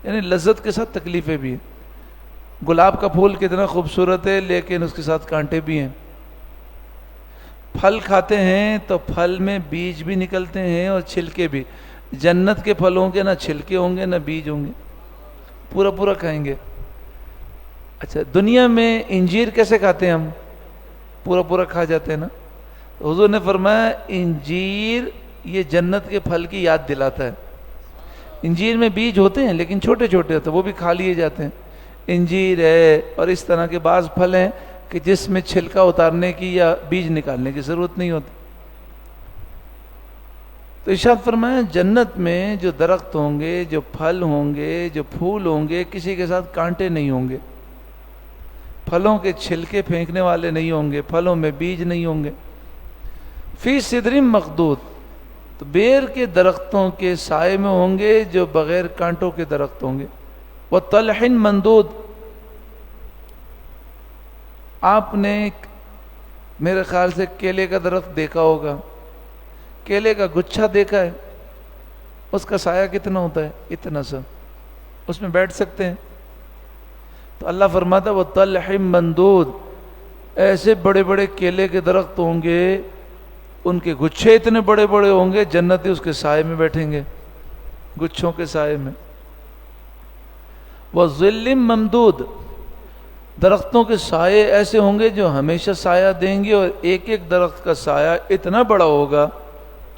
یعنی لذت کے ساتھ تکلیفیں بھی ہیں. گلاب کا پھول کتنا خوبصورت ہے لیکن اس کے ساتھ کانٹے بھی ہیں. پھل کھاتے ہیں تو پھل میں بیج بھی نکلتے ہیں اور چھلکے بھی. جنت کے پھلوں کے نہ چھلکے ہوں گے نہ بیج ہوں گے، پورا پورا کھائیں گے. اچھا دنیا میں انجیر کیسے کھاتے ہیں ہم؟ پورا پورا کھا جاتے ہیں نا. حضور نے فرمایا انجیر یہ جنت کے پھل کی یاد دلاتا ہے. انجیر میں بیج ہوتے ہیں لیکن چھوٹے چھوٹے ہوتے ہیں، وہ بھی کھا لیے جاتے ہیں. انجیر ہے اور اس طرح کے بعض پھل ہیں کہ جس میں چھلکا اتارنے کی یا بیج نکالنے کی ضرورت نہیں ہوتی. تو ارشاد فرمایا جنت میں جو درخت ہوں گے، جو پھل ہوں گے، جو پھول ہوں گے، کسی کے ساتھ کانٹے نہیں ہوں گے، پھلوں کے چھلکے پھینکنے والے نہیں ہوں گے، پھلوں میں بیج نہیں ہوں گے. فی سدر مخدود، تو بیر کے درختوں کے سائے میں ہوں گے جو بغیر کانٹوں کے درخت ہوں گے. وطلح مندود، آپ نے میرے خیال سے کیلے کا درخت دیکھا ہوگا، کیلے کا گچھا دیکھا ہے، اس کا سایہ کتنا ہوتا ہے؟ اتنا سا، اس میں بیٹھ سکتے ہیں. تو اللہ فرماتا ہے وطلح مندود، ایسے بڑے بڑے کیلے کے درخت ہوں گے، ان کے گچھے اتنے بڑے بڑے ہوں گے، جنتی اس کے سائے میں بیٹھیں گے، گچھوں کے سائے میں. وظل ممدود، درختوں کے سائے ایسے ہوں گے جو ہمیشہ سایہ دیں گے، اور ایک ایک درخت کا سایہ اتنا بڑا ہوگا،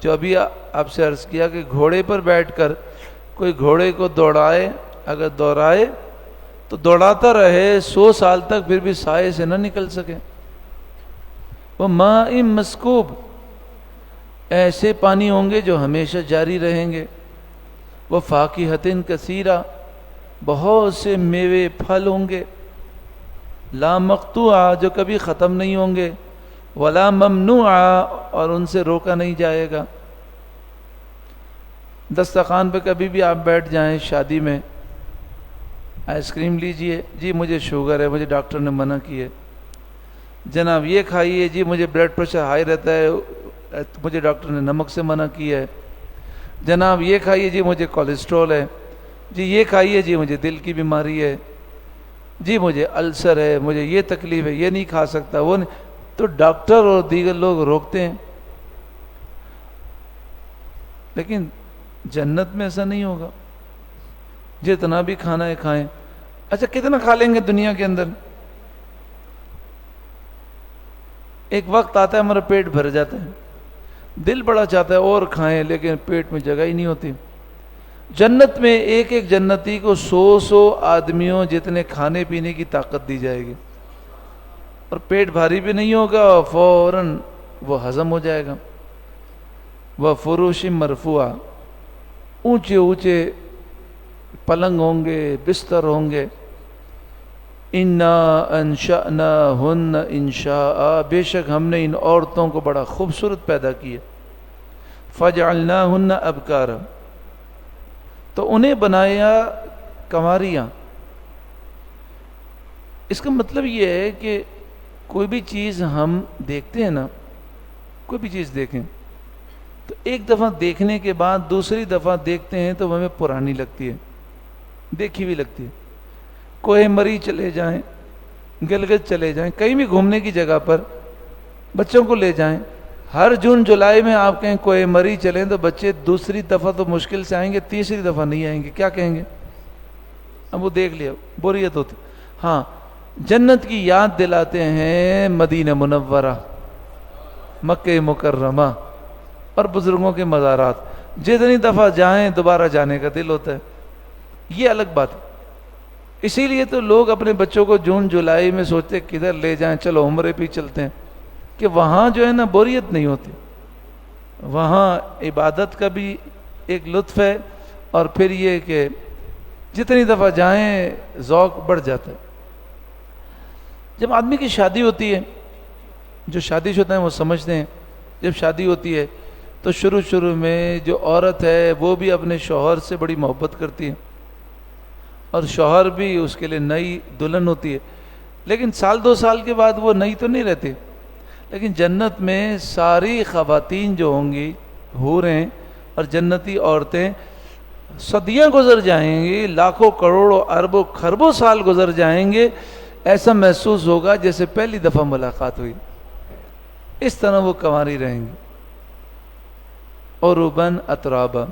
جو ابھی آپ سے عرض کیا کہ گھوڑے پر بیٹھ کر کوئی گھوڑے کو دوڑائے، اگر دوڑائے تو دوڑاتا رہے 100 سال تک، پھر بھی سائے سے نہ نکل سکے۔ وہ ماء مسکوب، ایسے پانی ہوں گے جو ہمیشہ جاری رہیں گے۔ وہ فاکہۃ کثیرہ، بہت سے میوے پھل ہوں گے۔ لا مقطوعہ، جو کبھی ختم نہیں ہوں گے، ولا ممنوعہ، اور ان سے روکا نہیں جائے گا۔ دسترخوان پہ کبھی بھی آپ بیٹھ جائیں شادی میں، آئس کریم لیجئے، جی مجھے شوگر ہے، مجھے ڈاکٹر نے منع کی ہے۔ جناب یہ کھائیے، جی مجھے بلڈ پریشر ہائی رہتا ہے، مجھے ڈاکٹر نے نمک سے منع کیا ہے۔ جناب یہ کھائیے، جی مجھے کولیسٹرول ہے۔ جی یہ کھائیے، جی مجھے دل کی بیماری ہے۔ جی مجھے السر ہے، مجھے یہ تکلیف ہے، یہ نہیں کھا سکتا، وہ نہیں۔ تو ڈاکٹر اور دیگر لوگ روکتے ہیں، لیکن جنت میں ایسا نہیں ہوگا، جتنا بھی کھانا ہے کھائیں۔ اچھا کتنا کھا لیں گے دنیا کے اندر؟ ایک وقت آتا ہے ہمارا پیٹ بھر جاتا ہے، دل بڑا چاہتا ہے اور کھائیں، لیکن پیٹ میں جگہ ہی نہیں ہوتی۔ جنت میں ایک ایک جنتی کو 100 آدمیوں جتنے کھانے پینے کی طاقت دی جائے گی، اور پیٹ بھاری بھی نہیں ہوگا، اور فوراً وہ ہضم ہو جائے گا۔ وہ فروش مرفوعہ، اونچے اونچے پلنگ ہوں گے، بستر ہوں گے۔ انا انشأناہن انشاء، بے شک ہم نے ان عورتوں کو بڑا خوبصورت پیدا کیا۔ فجعلناہن ابکارا، تو انہیں بنایا کنواریاں۔ اس کا مطلب یہ ہے کہ کوئی بھی چیز ہم دیکھتے ہیں نا، کوئی بھی چیز دیکھیں تو ایک دفعہ دیکھنے کے بعد دوسری دفعہ دیکھتے ہیں تو ہمیں پرانی لگتی ہے، دیکھی ہوئی لگتی ہے۔ کوہ مری چلے جائیں، گلگت چلے جائیں، کہیں بھی گھومنے کی جگہ پر بچوں کو لے جائیں، ہر جون جولائی میں آپ کہیں کوہ مری چلیں تو بچے دوسری دفعہ تو مشکل سے آئیں گے، تیسری دفعہ نہیں آئیں گے۔ کیا کہیں گے؟ اب وہ دیکھ لیا، بوریت ہوتی۔ ہاں، جنت کی یاد دلاتے ہیں مدینہ منورہ، مکہ مکرمہ اور بزرگوں کے مزارات۔ جتنی دفعہ جائیں دوبارہ جانے کا دل ہوتا ہے، یہ الگ بات ہے۔ اسی لیے تو لوگ اپنے بچوں کو جون جولائی میں سوچتے کدھر لے جائیں، چلو عمرے پہ چلتے ہیں، کہ وہاں جو ہے نا بوریت نہیں ہوتی، وہاں عبادت کا بھی ایک لطف ہے، اور پھر یہ کہ جتنی دفعہ جائیں ذوق بڑھ جاتا ہے۔ جب آدمی کی شادی ہوتی ہے، جو شادی شدہ ہیں وہ سمجھتے ہیں، جب شادی ہوتی ہے تو شروع میں جو عورت ہے وہ بھی اپنے شوہر سے بڑی محبت کرتی ہے، اور شوہر بھی اس کے لیے نئی دلہن ہوتی ہے، لیکن سال 2 سال کے بعد وہ نئی تو نہیں رہتی۔ لیکن جنت میں ساری خواتین جو ہوں گی، حوریں اور جنتی عورتیں، صدیاں گزر جائیں گی، لاکھوں کروڑوں اربوں خربوں سال گزر جائیں گے، ایسا محسوس ہوگا جیسے پہلی دفعہ ملاقات ہوئی، اس طرح وہ کنواری رہیں گی۔ عرباً اترابا،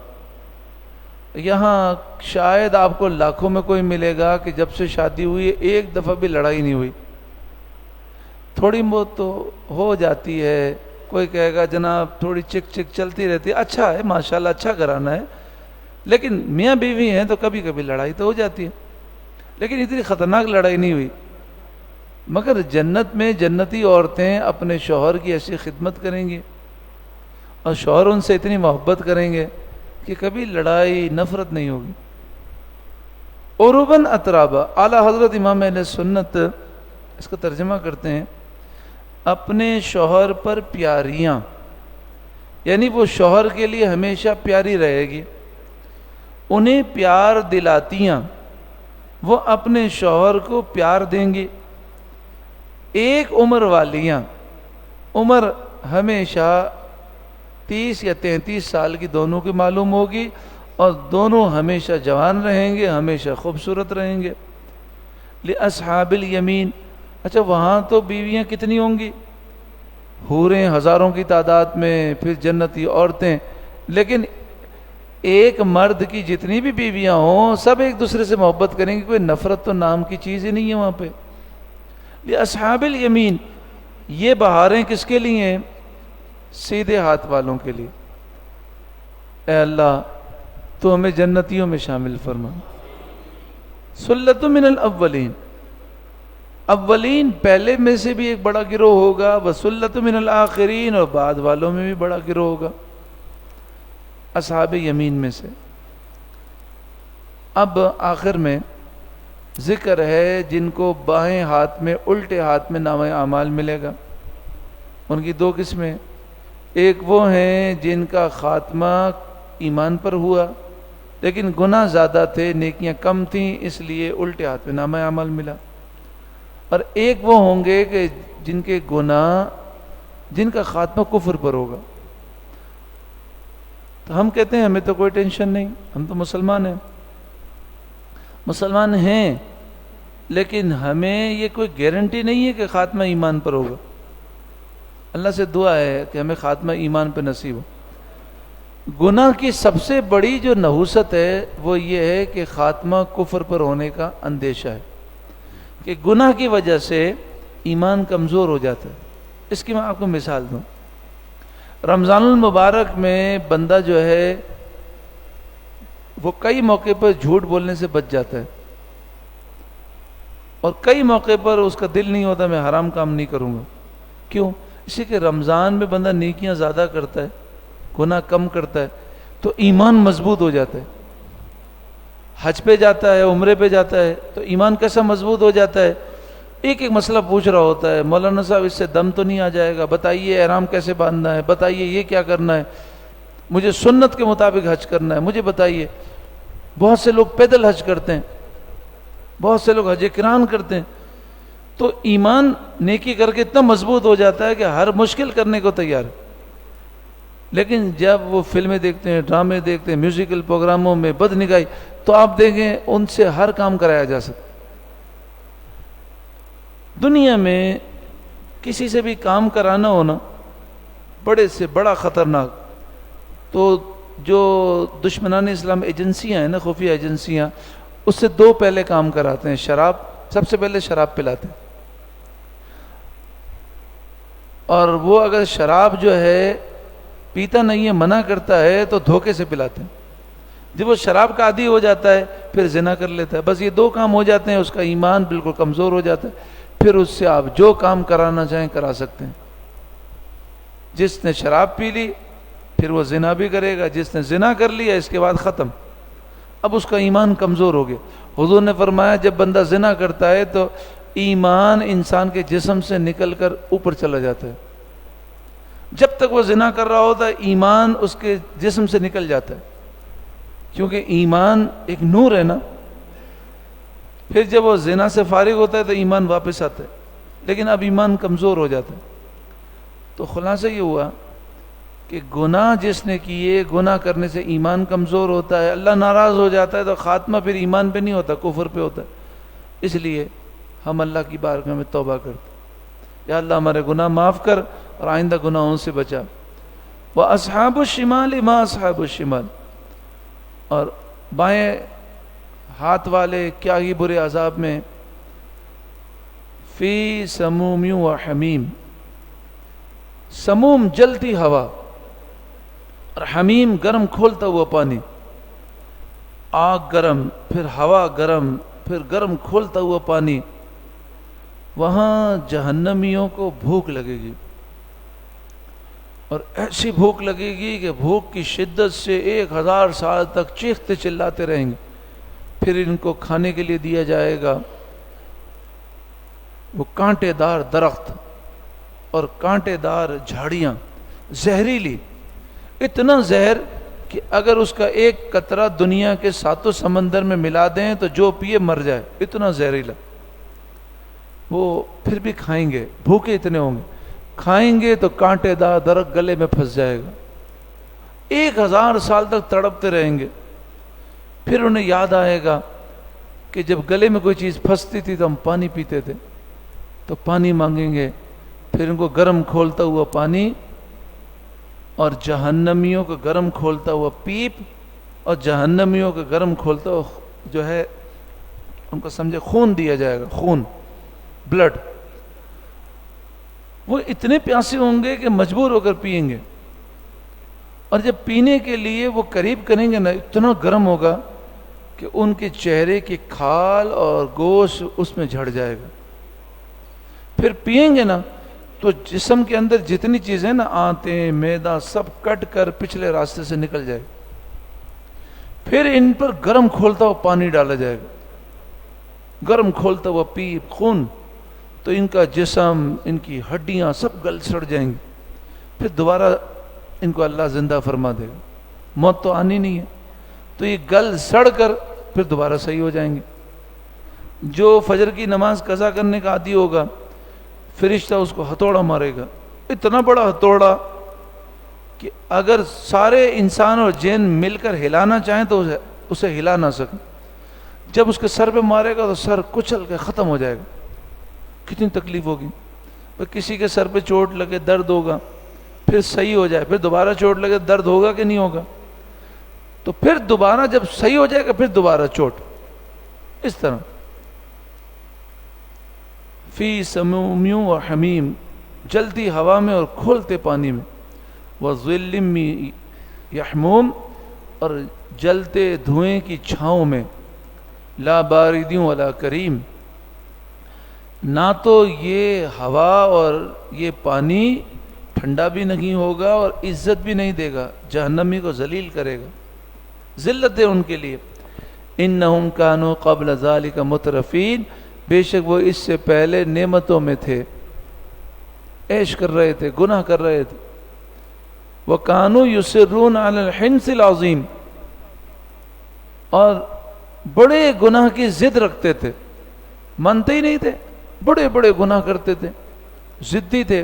یہاں شاید آپ کو لاکھوں میں کوئی ملے گا کہ جب سے شادی ہوئی ایک دفعہ بھی لڑائی نہیں ہوئی، تھوڑی بہت تو ہو جاتی ہے، کوئی کہے گا جناب تھوڑی چک چک چلتی رہتی ہے، اچھا ہے ماشاءاللہ، اچھا گھرانہ ہے، لیکن میاں بیوی ہیں تو کبھی کبھی لڑائی تو ہو جاتی ہے، لیکن اتنی خطرناک لڑائی نہیں ہوئی۔ مگر جنت میں جنتی عورتیں اپنے شوہر کی ایسی خدمت کریں گی، اور شوہر ان سے اتنی محبت کریں گے کہ کبھی لڑائی نفرت نہیں ہوگی۔ عرباً اترابا، اعلیٰ حضرت امام اہل سنت اس کا ترجمہ کرتے ہیں اپنے شوہر پر پیاریاں، یعنی وہ شوہر کے لیے ہمیشہ پیاری رہے گی، انہیں پیار دلاتیاں، وہ اپنے شوہر کو پیار دیں گی۔ ایک عمر والیاں، عمر ہمیشہ 30 یا 33 سال کی دونوں کی معلوم ہوگی، اور دونوں ہمیشہ جوان رہیں گے، ہمیشہ خوبصورت رہیں گے۔ لِأَصْحَابِ الْيَمِينَ، اچھا وہاں تو بیویاں کتنی ہوں گی؟ حوریں ہزاروں کی تعداد میں، پھر جنتی عورتیں، لیکن ایک مرد کی جتنی بھی بیویاں ہوں سب ایک دوسرے سے محبت کریں گے، کوئی نفرت تو نام کی چیز ہی نہیں ہے وہاں پہ۔ لِأَصْحَابِ الیمین، یہ بہاریں کس کے لیے ہیں؟ سیدھے ہاتھ والوں کے لیے۔ اے اللہ تو ہمیں جنتیوں میں شامل فرما۔ سلۃ من الاولین، اولین پہلے میں سے بھی ایک بڑا گروہ ہوگا، وسلۃ من الآخرین، اور بعد والوں میں بھی بڑا گروہ ہوگا اصحاب یمین میں سے۔ اب آخر میں ذکر ہے جن کو بائیں ہاتھ میں، الٹے ہاتھ میں نامہ اعمال ملے گا۔ ان کی دو قسمیں، ایک وہ ہیں جن کا خاتمہ ایمان پر ہوا لیکن گناہ زیادہ تھے، نیکیاں کم تھیں، اس لیے الٹے ہاتھ میں نامہ اعمال ملا۔ اور ایک وہ ہوں گے کہ جن کے گناہ، جن کا خاتمہ کفر پر ہوگا۔ تو ہم کہتے ہیں ہمیں تو کوئی ٹینشن نہیں، ہم تو مسلمان ہیں، مسلمان ہیں، لیکن ہمیں یہ کوئی گارنٹی نہیں ہے کہ خاتمہ ایمان پر ہوگا۔ اللہ سے دعا ہے کہ ہمیں خاتمہ ایمان پہ نصیب ہو۔ گناہ کی سب سے بڑی جو نحوست ہے وہ یہ ہے کہ خاتمہ کفر پر ہونے کا اندیشہ ہے، کہ گناہ کی وجہ سے ایمان کمزور ہو جاتا ہے۔ اس کی میں آپ کو مثال دوں، رمضان المبارک میں بندہ جو ہے وہ کئی موقع پر جھوٹ بولنے سے بچ جاتا ہے، اور کئی موقع پر اس کا دل نہیں ہوتا میں حرام کام نہیں کروں گا۔ کیوں؟ اسی کہ رمضان میں بندہ نیکیاں زیادہ کرتا ہے، گناہ کم کرتا ہے، تو ایمان مضبوط ہو جاتا ہے۔ حج پہ جاتا ہے، عمرے پہ جاتا ہے، تو ایمان کیسا مضبوط ہو جاتا ہے؟ ایک ایک مسئلہ پوچھ رہا ہوتا ہے، مولانا صاحب اس سے دم تو نہیں آ جائے گا، بتائیے احرام کیسے باندھنا ہے، بتائیے یہ کیا کرنا ہے، مجھے سنت کے مطابق حج کرنا ہے، مجھے بتائیے۔ بہت سے لوگ پیدل حج کرتے ہیں، بہت سے لوگ حج قران کرتے ہیں، تو ایمان نیکی کر کے اتنا مضبوط ہو جاتا ہے کہ ہر مشکل کرنے کو تیار ہے۔ لیکن جب وہ فلمیں دیکھتے ہیں، ڈرامے دیکھتے ہیں، میوزیکل پروگراموں میں بد نگاہی، تو آپ دیکھیں ان سے ہر کام کرایا جا سکتا۔ دنیا میں کسی سے بھی کام کرانا ہونا بڑے سے بڑا خطرناک، تو جو دشمنان اسلام ایجنسیاں ہیں نا، خفیہ ایجنسیاں، اس سے دو پہلے کام کراتے ہیں۔ شراب، سب سے پہلے شراب پلاتے ہیں، اور وہ اگر شراب جو ہے پیتا نہیں ہے، منع کرتا ہے، تو دھوکے سے پلاتے ہیں۔ جب وہ شراب کا عادی ہو جاتا ہے پھر زنا کر لیتا ہے۔ بس یہ دو کام ہو جاتے ہیں، اس کا ایمان بالکل کمزور ہو جاتا ہے، پھر اس سے آپ جو کام کرانا چاہیں کرا سکتے ہیں۔ جس نے شراب پی لی پھر وہ زنا بھی کرے گا، جس نے زنا کر لیا اس کے بعد ختم، اب اس کا ایمان کمزور ہو گیا۔ حضور نے فرمایا جب بندہ زنا کرتا ہے تو ایمان انسان کے جسم سے نکل کر اوپر چلا جاتا ہے۔ جب تک وہ زنا کر رہا ہوتا ہے ایمان اس کے جسم سے نکل جاتا ہے، کیونکہ ایمان ایک نور ہے نا۔ پھر جب وہ زنا سے فارغ ہوتا ہے تو ایمان واپس آتا ہے، لیکن اب ایمان کمزور ہو جاتا ہے۔ تو خلاصہ یہ ہوا کہ گناہ جس نے کیے، گناہ کرنے سے ایمان کمزور ہوتا ہے، اللہ ناراض ہو جاتا ہے، تو خاتمہ پھر ایمان پہ نہیں ہوتا، کفر پہ ہوتا ہے۔ اس لیے ہم اللہ کی بارگاہ میں توبہ کرتے، یا اللہ ہمارے گناہ معاف کر اور آئندہ گناہوں سے بچا۔ وَأَصْحَابُ الشِّمَالِ مَا أَصْحَابُ الشِّمَالِ، اور بائیں ہاتھ والے کیا ہی برے عذاب میں، فی سموم و حمیم، سموم جلتی ہوا، اور حمیم گرم کھولتا ہوا پانی۔ آگ گرم، پھر ہوا گرم، پھر گرم کھولتا ہوا پانی۔ وہاں جہنمیوں کو بھوک لگے گی، اور ایسی بھوک لگے گی کہ بھوک کی شدت سے 1000 سال تک چیختے چلاتے رہیں گے۔ پھر ان کو کھانے کے لیے دیا جائے گا وہ کانٹے دار درخت اور کانٹے دار جھاڑیاں، زہریلی، اتنا زہر کہ اگر اس کا ایک قطرہ دنیا کے 7 سمندر میں ملا دیں تو جو پیے مر جائے، اتنا زہریلا۔ وہ پھر بھی کھائیں گے، بھوکے اتنے ہوں گے، کھائیں گے تو کانٹے دار درخت گلے میں پھنس جائے گا، 1000 سال تک تڑپتے رہیں گے۔ پھر انہیں یاد آئے گا کہ جب گلے میں کوئی چیز پھنستی تھی تو ہم پانی پیتے تھے، تو پانی مانگیں گے، پھر ان کو گرم کھولتا ہوا پانی اور جہنمیوں کو گرم کھولتا ہوا پیپ، اور جہنمیوں کو گرم کھولتا ہوا جو ہے ان کو سمجھے خون دیا جائے گا، خون، بلڈ، وہ اتنے پیاسے ہوں گے کہ مجبور ہو کر پئیں گے، اور جب پینے کے لیے وہ قریب کریں گے نا، اتنا گرم ہوگا کہ ان کے چہرے کی کھال اور گوشت اس میں جھڑ جائے گا۔ پھر پئیں گے نا تو جسم کے اندر جتنی چیزیں نا، آنتیں، معدہ، سب کٹ کر پچھلے راستے سے نکل جائے گا۔ پھر ان پر گرم کھولتا ہوا پانی ڈالا جائے گا، گرم کھولتا ہوا پیپ خون، تو ان کا جسم، ان کی ہڈیاں سب گل سڑ جائیں گی۔ پھر دوبارہ ان کو اللہ زندہ فرما دے گا، موت تو آنی نہیں ہے، تو یہ گل سڑ کر پھر دوبارہ صحیح ہو جائیں گے۔ جو فجر کی نماز قضا کرنے کا عادی ہوگا، فرشتہ اس کو ہتھوڑا مارے گا، اتنا بڑا ہتھوڑا کہ اگر سارے انسان اور جن مل کر ہلانا چاہیں تو اسے ہلا نہ سکیں۔ جب اس کے سر پہ مارے گا تو سر کچل کے ختم ہو جائے گا۔ کتنی تکلیف ہوگی۔ کسی کے سر پہ چوٹ لگے، درد ہوگا، پھر صحیح ہو جائے، پھر دوبارہ چوٹ لگے، درد ہوگا کہ نہیں ہوگا؟ تو پھر دوبارہ جب صحیح ہو جائے گا پھر دوبارہ چوٹ، اس طرح۔ فی سموم و حمیم، جلتی ہوا میں اور کھولتے پانی میں، وظل من یحموم، اور جلتے دھوئیں کی چھاؤں میں، لا بارد ولا کریم، نہ تو یہ ہوا اور یہ پانی ٹھنڈا بھی نہیں ہوگا اور عزت بھی نہیں دے گا، جہنمی کو ذلیل کرے گا، ذلت ہے ان کے لیے۔ انہم کانوا قبل ذلک مترفین، بے شک وہ اس سے پہلے نعمتوں میں تھے، عیش کر رہے تھے، گناہ کر رہے تھے۔ وَكَانُوا يُصِرُّونَ عَلَى الْحِنْثِ الْعَظِيمِ، اور بڑے گناہ کی ضد رکھتے تھے، مانتے ہی نہیں تھے، بڑے بڑے گناہ کرتے تھے، ضدی تھے۔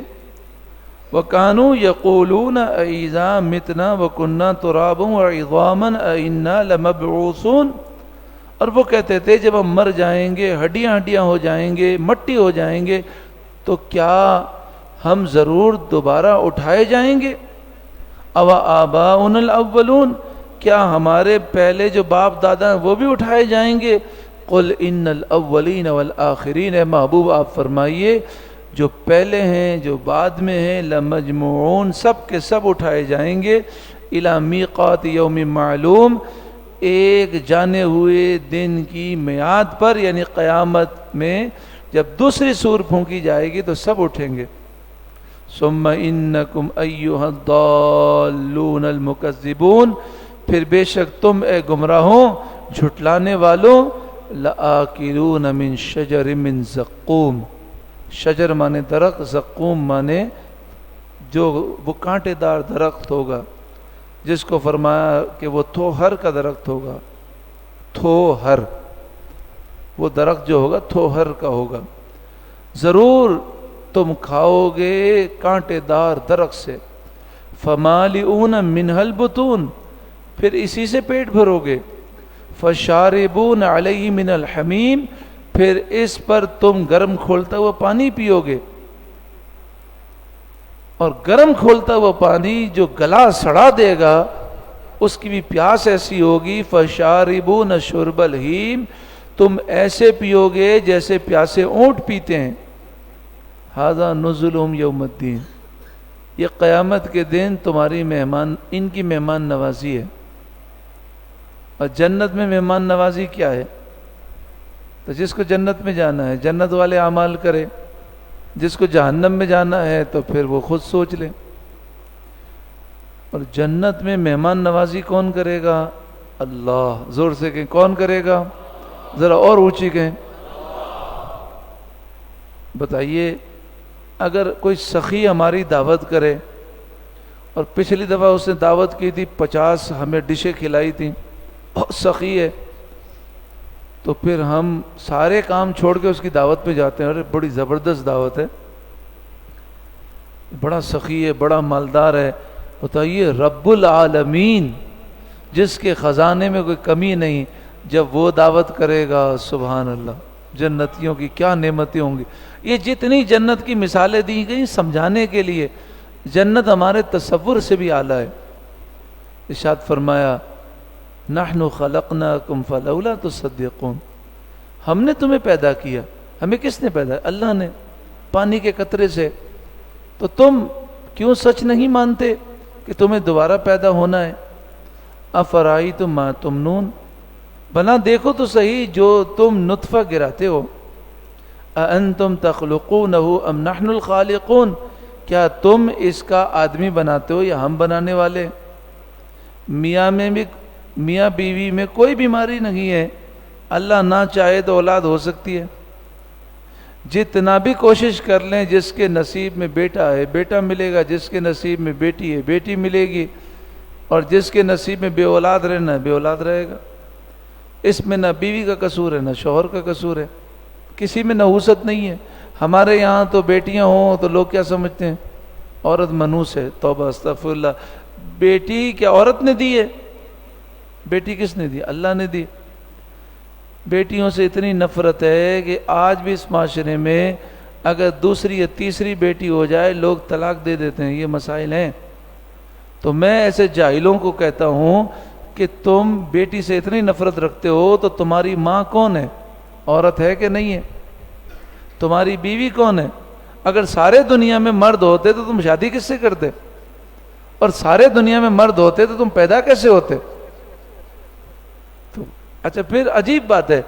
وَكَانُوا يَقُولُونَ أَإِذَا مِتْنَا وَكُنَّا تُرَابًا وَعِظَامًا أَإِنَّا لَمَبْعُوثُونَ، اور وہ کہتے تھے جب ہم مر جائیں گے، ہڈیاں ہڈیاں ہو جائیں گے، مٹی ہو جائیں گے، تو کیا ہم ضرور دوبارہ اٹھائے جائیں گے؟ اَوَ آبَاؤُنَا الْأَوَّلُونَ، کیا ہمارے پہلے جو باپ دادا ہیں وہ بھی اٹھائے جائیں گے؟ قُلْ إِنَّ الْأَوَّلِينَ وَالْآخِرِينَ، اے محبوب آپ فرمائیے جو پہلے ہیں جو بعد میں ہیں، لَمَجْمُوعُونَ، سب کے سب اٹھائے جائیں گے، إِلَى مِيقَاتِ يَوْمٍ مَعْلُومٍ، ایک جانے ہوئے دن کی میعاد پر، یعنی قیامت میں جب دوسری سور پھونکی جائے گی تو سب اٹھیں گے۔ ثم انکم ایھا الضالون المکذبون، پھر بے شک تم اے گمراہوں جھٹلانے والوں، لآکلون من شجر من زقوم، شجر مانے درخت، زقوم مانے جو وہ کانٹے دار درخت ہوگا، جس کو فرمایا کہ وہ تھوہر کا درخت ہوگا، تھوہر، وہ درخت جو ہوگا تھوہر کا ہوگا، ضرور تم کھاؤ گے کانٹے دار درخت سے، فمالئون منها البطون، پھر اسی سے پیٹ بھرو گے، فشاربون علیہ من الحمیم، پھر اس پر تم گرم کھولتا ہوا پانی پیو گے، اور گرم کھولتا ہوا پانی جو گلا سڑا دے گا اس کی بھی پیاس ایسی ہوگی، فشاربون شرب الہیم، تم ایسے پیو گے جیسے پیاسے اونٹ پیتے ہیں، ھذا نزلہم یوم الدین، یہ قیامت کے دن تمہاری مہمان، ان کی مہمان نوازی ہے۔ اور جنت میں مہمان نوازی کیا ہے؟ تو جس کو جنت میں جانا ہے جنت والے اعمال کرے، جس کو جہنم میں جانا ہے تو پھر وہ خود سوچ لے۔ اور جنت میں مہمان نوازی کون کرے گا؟ اللہ، زور سے کہیں کون کرے گا؟ ذرا اور اونچی کہیں۔ بتائیے اگر کوئی سخی ہماری دعوت کرے، اور پچھلی دفعہ اس نے دعوت کی تھی 50 ہمیں ڈشیں کھلائی تھیں، بہت سخی ہے، تو پھر ہم سارے کام چھوڑ کے اس کی دعوت پہ جاتے ہیں، ارے بڑی زبردست دعوت ہے، بڑا سخی ہے، بڑا مالدار ہے۔ بتائیے رب العالمین جس کے خزانے میں کوئی کمی نہیں، جب وہ دعوت کرے گا، سبحان اللہ، جنتیوں کی کیا نعمتیں ہوں گی۔ یہ جتنی جنت کی مثالیں دی گئی سمجھانے کے لیے، جنت ہمارے تصور سے بھی اعلیٰ ہے۔ ارشاد فرمایا نحن خلقناکم فلولا تصدقون، ہم نے تمہیں پیدا کیا، ہمیں کس نے پیدا؟ اللہ نے، پانی کے قطرے سے، تو تم کیوں سچ نہیں مانتے کہ تمہیں دوبارہ پیدا ہونا ہے؟ افرائیتم ما تمنون، بنا دیکھو تو صحیح جو تم نطفہ گراتے ہو، اانتم تخلقونہ ام نحن الخالقون، کیا تم اس کا آدمی بناتے ہو یا ہم بنانے والے؟ میاں بیوی میں کوئی بیماری نہیں ہے، اللہ نہ چاہے تو اولاد ہو سکتی ہے، جتنا بھی کوشش کر لیں، جس کے نصیب میں بیٹا ہے بیٹا ملے گا، جس کے نصیب میں بیٹی ہے بیٹی ملے گی، اور جس کے نصیب میں بے اولاد رہنا ہے بے اولاد رہے گا۔ اس میں نہ بیوی کا قصور ہے نہ شوہر کا قصور ہے، کسی میں نحوست نہیں ہے۔ ہمارے یہاں تو بیٹیاں ہوں تو لوگ کیا سمجھتے ہیں؟ عورت منحوس ہے، توبہ استغفر اللہ۔ بیٹی کیا عورت نے دی ہے؟ بیٹی کس نے دی؟ اللہ نے دی۔ بیٹیوں سے اتنی نفرت ہے کہ آج بھی اس معاشرے میں اگر دوسری یا تیسری بیٹی ہو جائے لوگ طلاق دے دیتے ہیں، یہ مسائل ہیں۔ تو میں ایسے جاہلوں کو کہتا ہوں کہ تم بیٹی سے اتنی نفرت رکھتے ہو تو تمہاری ماں کون ہے؟ عورت ہے کہ نہیں ہے؟ تمہاری بیوی کون ہے؟ اگر سارے دنیا میں مرد ہوتے تو تم شادی کس سے کرتے؟ اور سارے دنیا میں مرد ہوتے تو تم پیدا کیسے ہوتے؟ تو اچھا پھر عجیب بات ہے،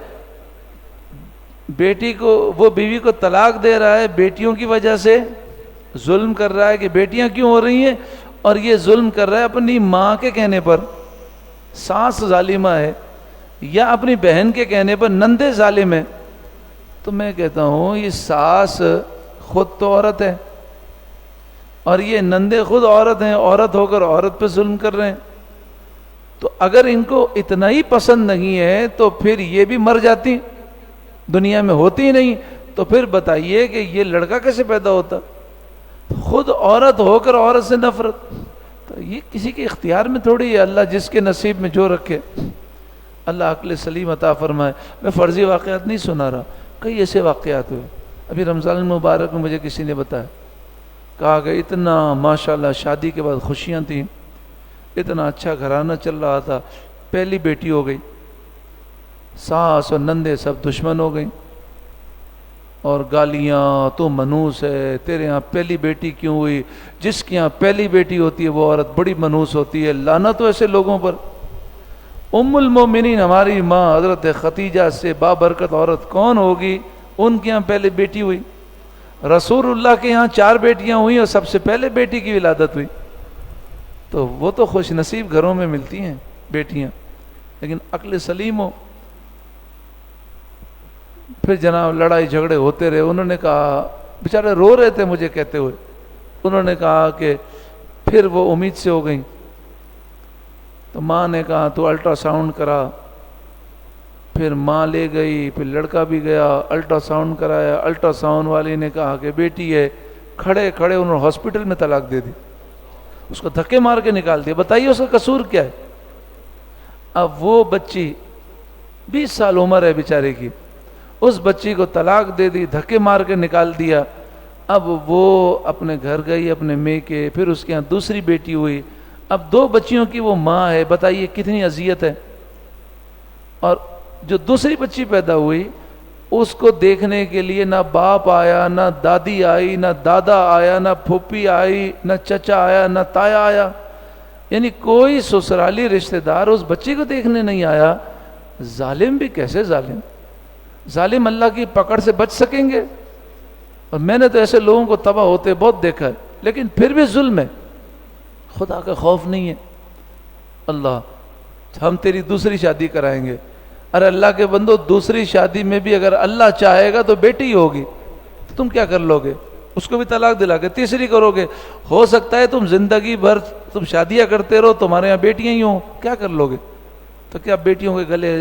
بیٹی کو وہ بیوی کو طلاق دے رہا ہے بیٹیوں کی وجہ سے، ظلم کر رہا ہے کہ بیٹیاں کیوں ہو رہی ہیں، اور یہ ظلم کر رہا ہے اپنی ماں کے کہنے پر، ساس ظالمہ ہے، یا اپنی بہن کے کہنے پر نندے ظالم ہے۔ تو میں کہتا ہوں یہ ساس خود تو عورت ہے اور یہ نندے خود عورت ہیں، عورت ہو کر عورت پہ ظلم کر رہے ہیں۔ تو اگر ان کو اتنا ہی پسند نہیں ہے تو پھر یہ بھی مر جاتی، دنیا میں ہوتی ہی نہیں، تو پھر بتائیے کہ یہ لڑکا کیسے پیدا ہوتا؟ خود عورت ہو کر عورت سے نفرت، تو یہ کسی کے اختیار میں تھوڑی ہے، اللہ جس کے نصیب میں جو رکھے۔ اللہ عقل سلیم عطا فرمائے۔ میں فرضی واقعات نہیں سنا رہا، کئی ایسے واقعات ہوئے۔ ابھی رمضان المبارک میں مجھے کسی نے بتایا، کہا کہ اتنا ماشاءاللہ شادی کے بعد خوشیاں تھیں، اتنا اچھا گھرانہ چل رہا تھا، پہلی بیٹی ہو گئی، ساس اور نندے سب دشمن ہو گئیں، اور گالیاں، تو منحوس ہے، تیرے ہاں پہلی بیٹی کیوں ہوئی؟ جس کے ہاں پہلی بیٹی ہوتی ہے وہ عورت بڑی منحوس ہوتی ہے، لعنت ہو ایسے لوگوں پر۔ ام المومنین ہماری ماں حضرت خدیجہ سے بابرکت عورت کون ہوگی؟ ان کے ہاں پہلے بیٹی ہوئی۔ رسول اللہ کے ہاں 4 بیٹیاں ہوئیں اور سب سے پہلے بیٹی کی ولادت ہوئی، تو وہ تو خوش نصیب گھروں میں ملتی ہیں بیٹیاں، لیکن عقل سلیم ہو۔ پھر جناب لڑائی جھگڑے ہوتے رہے، انہوں نے کہا، بیچارے رو رہے تھے مجھے کہتے ہوئے، انہوں نے کہا کہ پھر وہ امید سے ہو گئیں، تو ماں نے کہا تو الٹرا ساؤنڈ کرا، پھر ماں لے گئی، پھر لڑکا بھی گیا، الٹرا ساؤنڈ کرایا، الٹرا ساؤنڈ والی نے کہا کہ بیٹی ہے، کھڑے کھڑے انہوں نے ہاسپٹل میں طلاق دے دی، اس کو دھکے مار کے نکال دیا۔ بتائیے اس کا قصور کیا ہے؟ اب وہ بچی 20 سال عمر ہے بیچارے کی، اس بچی کو طلاق دے دی، دھکے مار کے نکال دیا۔ اب وہ اپنے گھر گئی اپنے ماں کے، پھر اس کے ہاں دوسری بیٹی ہوئی، اب 2 بچیوں کی وہ ماں ہے، بتائیے کتنی اذیت ہے۔ اور جو دوسری بچی پیدا ہوئی اس کو دیکھنے کے لیے نہ باپ آیا، نہ دادی آئی، نہ دادا آیا، نہ پھوپھی آئی، نہ چچا آیا، نہ تایا آیا، یعنی کوئی سسرالی رشتہ دار اس بچی کو دیکھنے نہیں آیا۔ ظالم بھی کیسے ظالم، ظالم اللہ کی پکڑ سے بچ سکیں گے؟ اور میں نے تو ایسے لوگوں کو تباہ ہوتے بہت دیکھا ہے، لیکن پھر بھی ظلم ہے، خدا کا خوف نہیں ہے۔ اللہ ہم تیری دوسری شادی کرائیں گے، ارے اللہ کے بندو دوسری شادی میں بھی اگر اللہ چاہے گا تو بیٹی ہی ہوگی، تو تم کیا کر لو گے؟ اس کو بھی طلاق دلا کے تیسری کرو گے؟ ہو سکتا ہے تم زندگی بھر تم شادیاں کرتے رہو، تمہارے یہاں بیٹیاں ہی ہوں، کیا کر لو گے؟ تو کیا بیٹیوں کے گلے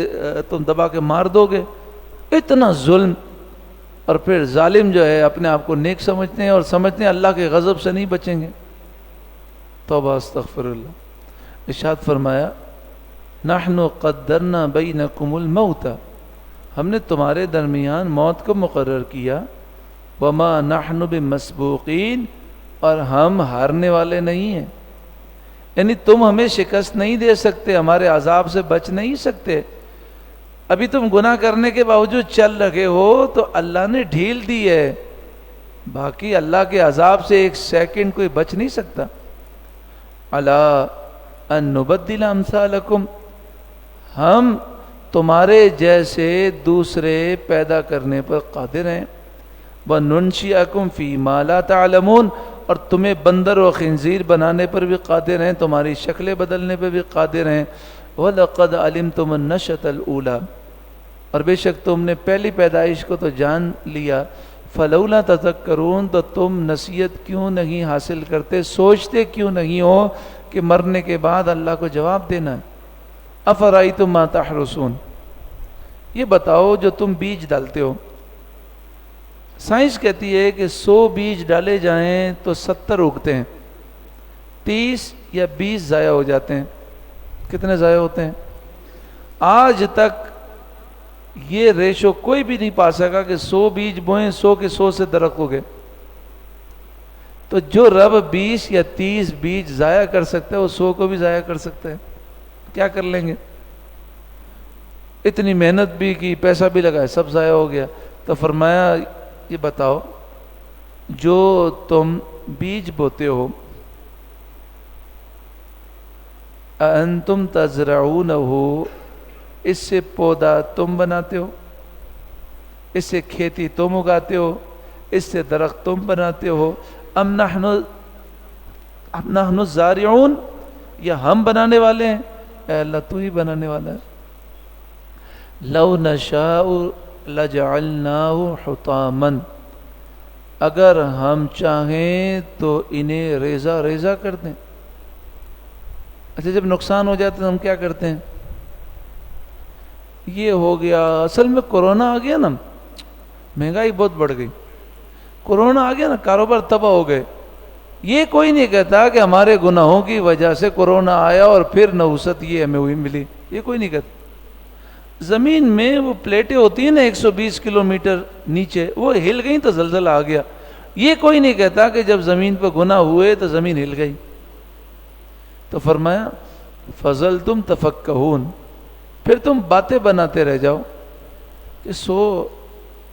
تم دبا کے مار دو گے؟ اتنا ظلم۔ اور پھر ظالم جو ہے اپنے آپ کو نیک سمجھتے ہیں اور سمجھتے ہیں اللہ کے غضب سے نہیں بچیں گے۔ توبہ استغفر اللہ۔ ارشاد فرمایا نحن قدرنا بینکم الموت، ہم نے تمہارے درمیان موت کو مقرر کیا، وما نحن بمسبوقین، اور ہم ہارنے والے نہیں ہیں، یعنی تم ہمیں شکست نہیں دے سکتے، ہمارے عذاب سے بچ نہیں سکتے۔ ابھی تم گناہ کرنے کے باوجود چل رہے ہو تو اللہ نے ڈھیل دی ہے، باقی اللہ کے عذاب سے ایک سیکنڈ کوئی بچ نہیں سکتا. الا ان نبدل امثالکم، ہم تمہارے جیسے دوسرے پیدا کرنے پر قادر ہیں. وَنُنْشِئَكُمْ فِي مَا لَا تَعْلَمُونَ، اور تمہیں بندر و خنزیر بنانے پر بھی قادر ہیں، تمہاری شکلیں بدلنے پر بھی قادر ہیں. وَلَقَدْ عَلِمْتُمُ النَّشْأَةَ الْأُولَىٰ، اور بے شک تم نے پہلی پیدائش کو تو جان لیا. فَلَوْلَا تَذَكَّرُونَ، تو تم نصیحت کیوں نہیں حاصل کرتے، سوچتے کیوں نہیں ہو کہ مرنے کے بعد اللہ کو جواب دینا ہے. أَفَرَأَيْتُمْ مَا تَحْرُثُونَ، یہ بتاؤ جو تم بیج ڈالتے ہو. سائنس کہتی ہے کہ 100 بیج ڈالے جائیں تو 70 اگتے ہیں، 30 یا 20 ضائع ہو جاتے ہیں. کتنے ضائع ہوتے ہیں؟ آج تک یہ ریشو کوئی بھی نہیں پا سکا کہ 100 بیج بوئیں 100 کے 100 سے درخت ہو گئے. تو جو رب 20 یا 30 بیج ضائع کر سکتا ہے وہ 100 کو بھی ضائع کر سکتا ہے. کیا کر لیں گے؟ اتنی محنت بھی کی، پیسہ بھی لگایا، سب ضائع ہو گیا. تو فرمایا یہ بتاؤ جو تم بیج بوتے ہو، انتم تزرعونہ، اس سے پودا تم بناتے ہو، اس سے کھیتی تم اگاتے ہو، اس سے درخت تم بناتے ہو. ام نحن الزارعون، یا ہم بنانے والے ہیں؟ اے اللہ تو ہی بنانے والا ہے. لو نشاء لجعلناہ حطاما، اگر ہم چاہیں تو انہیں ریزہ ریزہ کر دیں. اچھا جب نقصان ہو جاتا ہے تو ہم کیا کرتے ہیں؟ یہ ہو گیا، اصل میں کورونا آ گیا نا، مہنگائی بہت بڑھ گئی، کورونا آ گیا نا، کاروبار تباہ ہو گئے. یہ کوئی نہیں کہتا کہ ہمارے گناہوں کی وجہ سے کورونا آیا اور پھر نحوست یہ ہمیں ہوئی ملی، یہ کوئی نہیں کہتا. زمین میں وہ پلیٹیں ہوتی ہیں نا 120 کلومیٹر نیچے، وہ ہل گئیں تو زلزلہ آ گیا. یہ کوئی نہیں کہتا کہ جب زمین پہ گناہ ہوئے تو زمین ہل گئی. تو فرمایا فَظَلْتُمْ تَفَكَّهُونَ، پھر تم باتیں بناتے رہ جاؤ کہ 100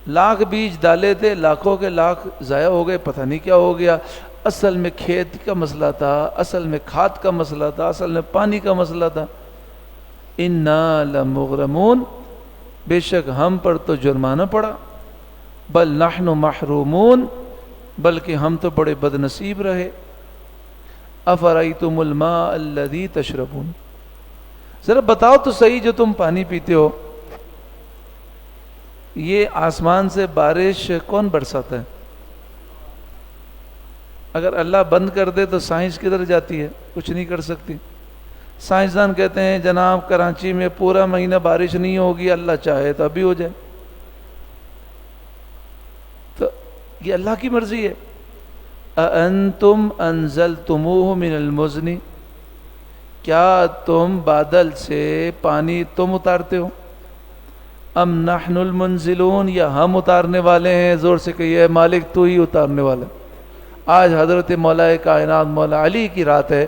لاکھ بیج ڈالے تھے، لاکھوں کے لاکھ ضائع ہو گئے، پتہ نہیں کیا ہو گیا. اصل میں کھیت کا مسئلہ تھا، اصل میں کھاد کا مسئلہ تھا، اصل میں پانی کا مسئلہ تھا. اِنَّا لَمُغْرَمُونَ، بے شک ہم پر تو جرمانہ پڑا. بل نحن محرومون، بلکہ ہم تو بڑے بد نصیب رہے. افرأیتم الماء الذی تشربون، ذرا بتاؤ تو صحیح جو تم پانی پیتے ہو، یہ آسمان سے بارش کون برساتا ہے؟ اگر اللہ بند کر دے تو سائنس کدھر جاتی ہے؟ کچھ نہیں کر سکتی. سائنسدان کہتے ہیں جناب کراچی میں پورا مہینہ بارش نہیں ہوگی، اللہ چاہے تو ابھی ہو جائے. تو یہ اللہ کی مرضی ہے. اَأَنْتُمْ أَنزَلْتُمُوهُ مِنَ الْمُزْنِ، کیا تم بادل سے پانی تم اتارتے ہو؟ ام نحن المنزلون، یا ہم اتارنے والے ہیں؟ زور سے کہیے مالک تو ہی اتارنے والا. آج حضرت مولا کائنات مولا علی کی رات ہے،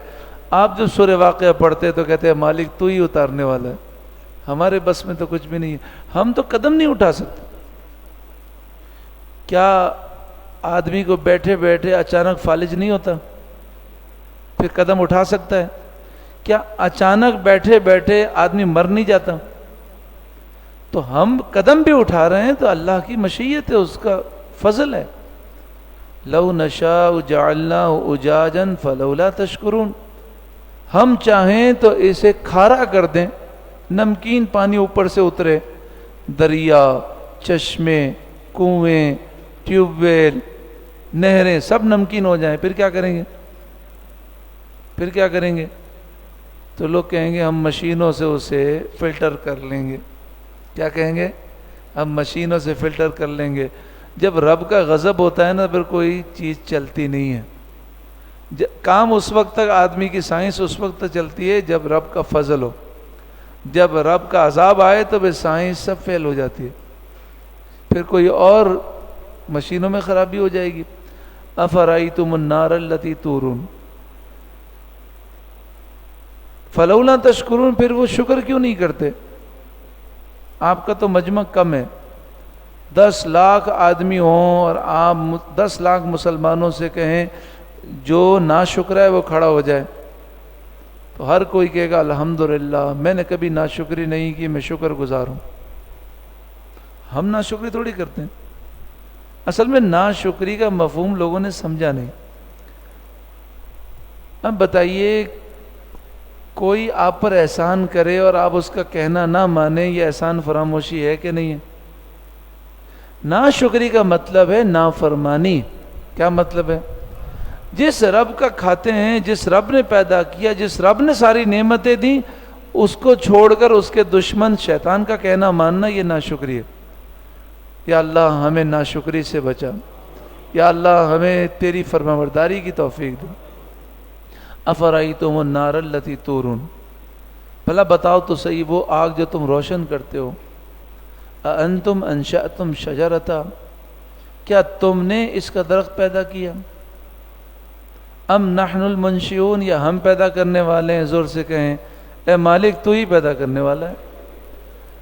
آپ جو سورہ واقعہ پڑھتے تو کہتے ہیں مالک تو ہی اتارنے والا ہے. ہمارے بس میں تو کچھ بھی نہیں ہے، ہم تو قدم نہیں اٹھا سکتے. کیا آدمی کو بیٹھے بیٹھے اچانک فالج نہیں ہوتا؟ پھر قدم اٹھا سکتا ہے؟ کیا اچانک بیٹھے بیٹھے آدمی مر نہیں جاتا؟ تو ہم قدم بھی اٹھا رہے ہیں تو اللہ کی مشیت ہے، اس کا فضل ہے. لو نشاء جعلناہ اجاجا فلولا تشکرون، ہم چاہیں تو اسے کھارا کر دیں، نمکین پانی اوپر سے اترے، دریا، چشمے، کنویں، ٹیوب ویل، نہریں سب نمکین ہو جائیں، پھر کیا کریں گے؟ پھر کیا کریں گے؟ تو لوگ کہیں گے ہم مشینوں سے اسے فلٹر کر لیں گے. کیا کہیں گے؟ ہم مشینوں سے فلٹر کر لیں گے. جب رب کا غضب ہوتا ہے نا پھر کوئی چیز چلتی نہیں ہے. کام اس وقت تک آدمی کی سائنس اس وقت تک چلتی ہے جب رب کا فضل ہو. جب رب کا عذاب آئے تو پھر سائنس سب فیل ہو جاتی ہے، پھر کوئی اور مشینوں میں خرابی ہو جائے گی. افرأیتم النار التی تورون فلولا تشکرون، پھر وہ شکر کیوں نہیں کرتے؟ آپ کا تو مجمع کم ہے، 10 لاکھ آدمی ہوں اور آپ 10 لاکھ مسلمانوں سے کہیں جو ناشکر ہے وہ کھڑا ہو جائے، تو ہر کوئی کہے گا الحمدللہ میں نے کبھی ناشکری نہیں کی، میں شکر گزار ہوں۔ ہم ناشکری تھوڑی کرتے ہیں۔ اصل میں ناشکری کا مفہوم لوگوں نے سمجھا نہیں۔ اب بتائیے کوئی آپ پر احسان کرے اور آپ اس کا کہنا نہ مانیں، یہ احسان فراموشی ہے کہ نہیں ہے؟ ناشکری کا مطلب ہے نافرمانی۔ کیا مطلب ہے؟ جس رب کا کھاتے ہیں، جس رب نے پیدا کیا، جس رب نے ساری نعمتیں دیں، اس کو چھوڑ کر اس کے دشمن شیطان کا کہنا ماننا، یہ ناشکری ہے۔ یا اللہ ہمیں ناشکری سے بچا، یا اللہ ہمیں تیری فرمانبرداری کی توفیق دے۔ افرأیتم النار التی تورون، بھلا بتاؤ تو صحیح وہ آگ جو تم روشن کرتے ہو، اانتم انشأتم شجرتها، کیا تم نے اس کا درخت پیدا کیا؟ ام نحن المنشئون، یا ہم پیدا کرنے والے ہیں؟ زور سے کہیں اے مالک تو ہی پیدا کرنے والا ہے۔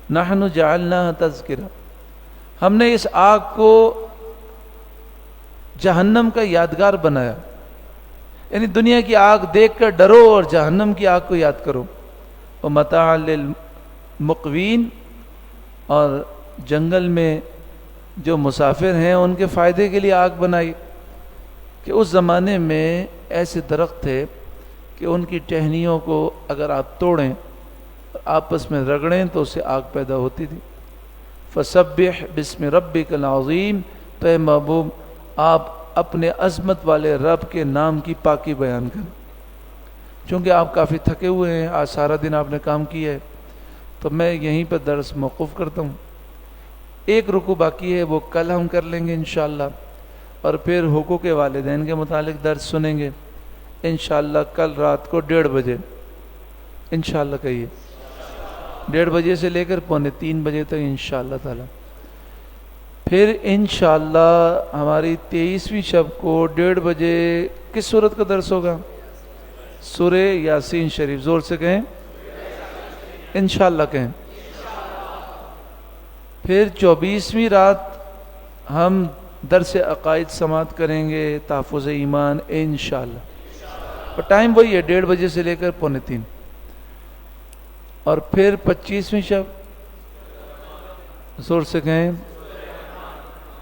نحن جعلناها تذکرہ، ہم نے اس آگ کو جہنم کا یادگار بنایا، یعنی دنیا کی آگ دیکھ کر ڈرو اور جہنم کی آگ کو یاد کرو۔ ومتاعا للمقوین، اور جنگل میں جو مسافر ہیں ان کے فائدے کے لیے آگ بنائی، کہ اس زمانے میں ایسے درخت تھے کہ ان کی ٹہنیوں کو اگر آپ توڑیں آپس میں رگڑیں تو اس سے آگ پیدا ہوتی تھی۔ فسبح بسم ربک العظیم، تو اے محبوب آپ اپنے عظمت والے رب کے نام کی پاکی بیان کریں۔ چونکہ آپ کافی تھکے ہوئے ہیں، آج سارا دن آپ نے کام کیا ہے، تو میں یہیں پر درس موقوف کرتا ہوں۔ ایک رکوع باقی ہے، وہ کل ہم کر لیں گے انشاءاللہ، اور پھر حقوق والدین کے متعلق درس سنیں گے انشاءاللہ کل رات کو 1:30 بجے انشاءاللہ، کہیے 1:30 بجے سے لے کر 2:45 بجے تک انشاءاللہ تعالی۔ پھر انشاءاللہ ہماری 23ویں شب کو 1:30 بجے کس سورت کا درس ہوگا؟ سورہ یاسین شریف، زور سے کہیں انشاءاللہ کہیں۔ پھر 24ویں رات ہم درس عقائد سماعت کریں گے، تحفظ ایمان انشاءاللہ، اور ٹائم وہی ہے 1:30 بجے سے لے کر 2:45۔ اور پھر 25ویں شب زور سے کہیں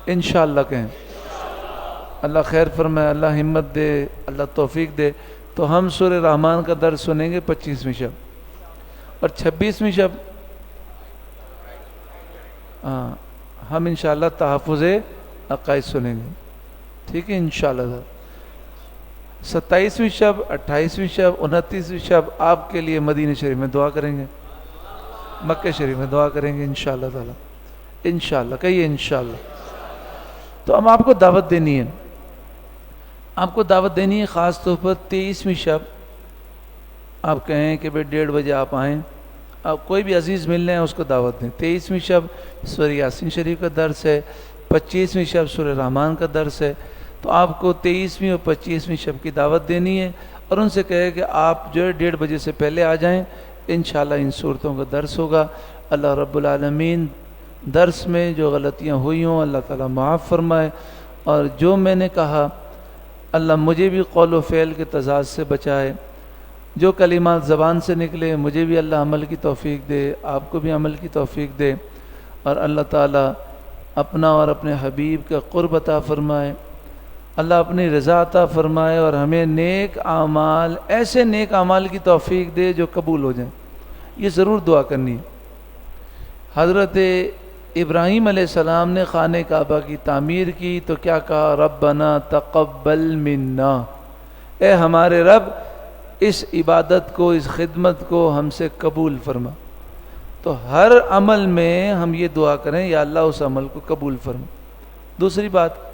انشاءاللہ کہیں۔ اللہ خیر فرمائے، اللہ ہمت دے، اللہ توفیق دے، تو ہم سورہ رحمان کا درس سنیں گے 25ویں شب، اور 26ویں شب ہم انشاءاللہ تحفظ عقائد سنیں گے، ٹھیک ہے انشاءاللہ۔ 27ویں شب، 28ویں شب، 29ویں شب آپ کے لیے مدینہ شریف میں دعا کریں گے، مکہ شریف میں دعا کریں گے انشاءاللہ تعالی، انشاءاللہ کہیے انشاءاللہ۔ تو ہم آپ کو دعوت دینی ہے، آپ کو دعوت دینی ہے خاص طور پر 23ویں شب۔ آپ کہیں کہ بھئی 1:30 بجے آپ آئیں، آپ کوئی بھی عزیز ملنے ہیں اس کو دعوت دیں۔ 23ویں شب سورہ یاسین شریف کا درس ہے، 25ویں شب سورہ رحمان کا درس ہے، تو آپ کو 23ویں اور 25ویں شب کی دعوت دینی ہے، اور ان سے کہے کہ آپ جو ہے 1:30 بجے سے پہلے آ جائیں، انشاءاللہ ان صورتوں کا درس ہوگا۔ اللہ رب العالمین درس میں جو غلطیاں ہوئی ہوں اللہ تعالیٰ معاف فرمائے، اور جو میں نے کہا اللہ مجھے بھی قول و فعل کے تضاد سے بچائے، جو کلمات زبان سے نکلے مجھے بھی اللہ عمل کی توفیق دے، آپ کو بھی عمل کی توفیق دے، اور اللہ تعالیٰ اپنا اور اپنے حبیب کا قرب عطا فرمائے، اللہ اپنی رضا عطا فرمائے، اور ہمیں نیک اعمال، ایسے نیک اعمال کی توفیق دے جو قبول ہو جائیں۔ یہ ضرور دعا کرنی ہے۔ حضرت ابراہیم علیہ السلام نے خانہ کعبہ کی تعمیر کی تو کیا کہا؟ ربنا تقبل منا، اے ہمارے رب اس عبادت کو، اس خدمت کو ہم سے قبول فرما۔ تو ہر عمل میں ہم یہ دعا کریں یا اللہ اس عمل کو قبول فرما۔ دوسری بات،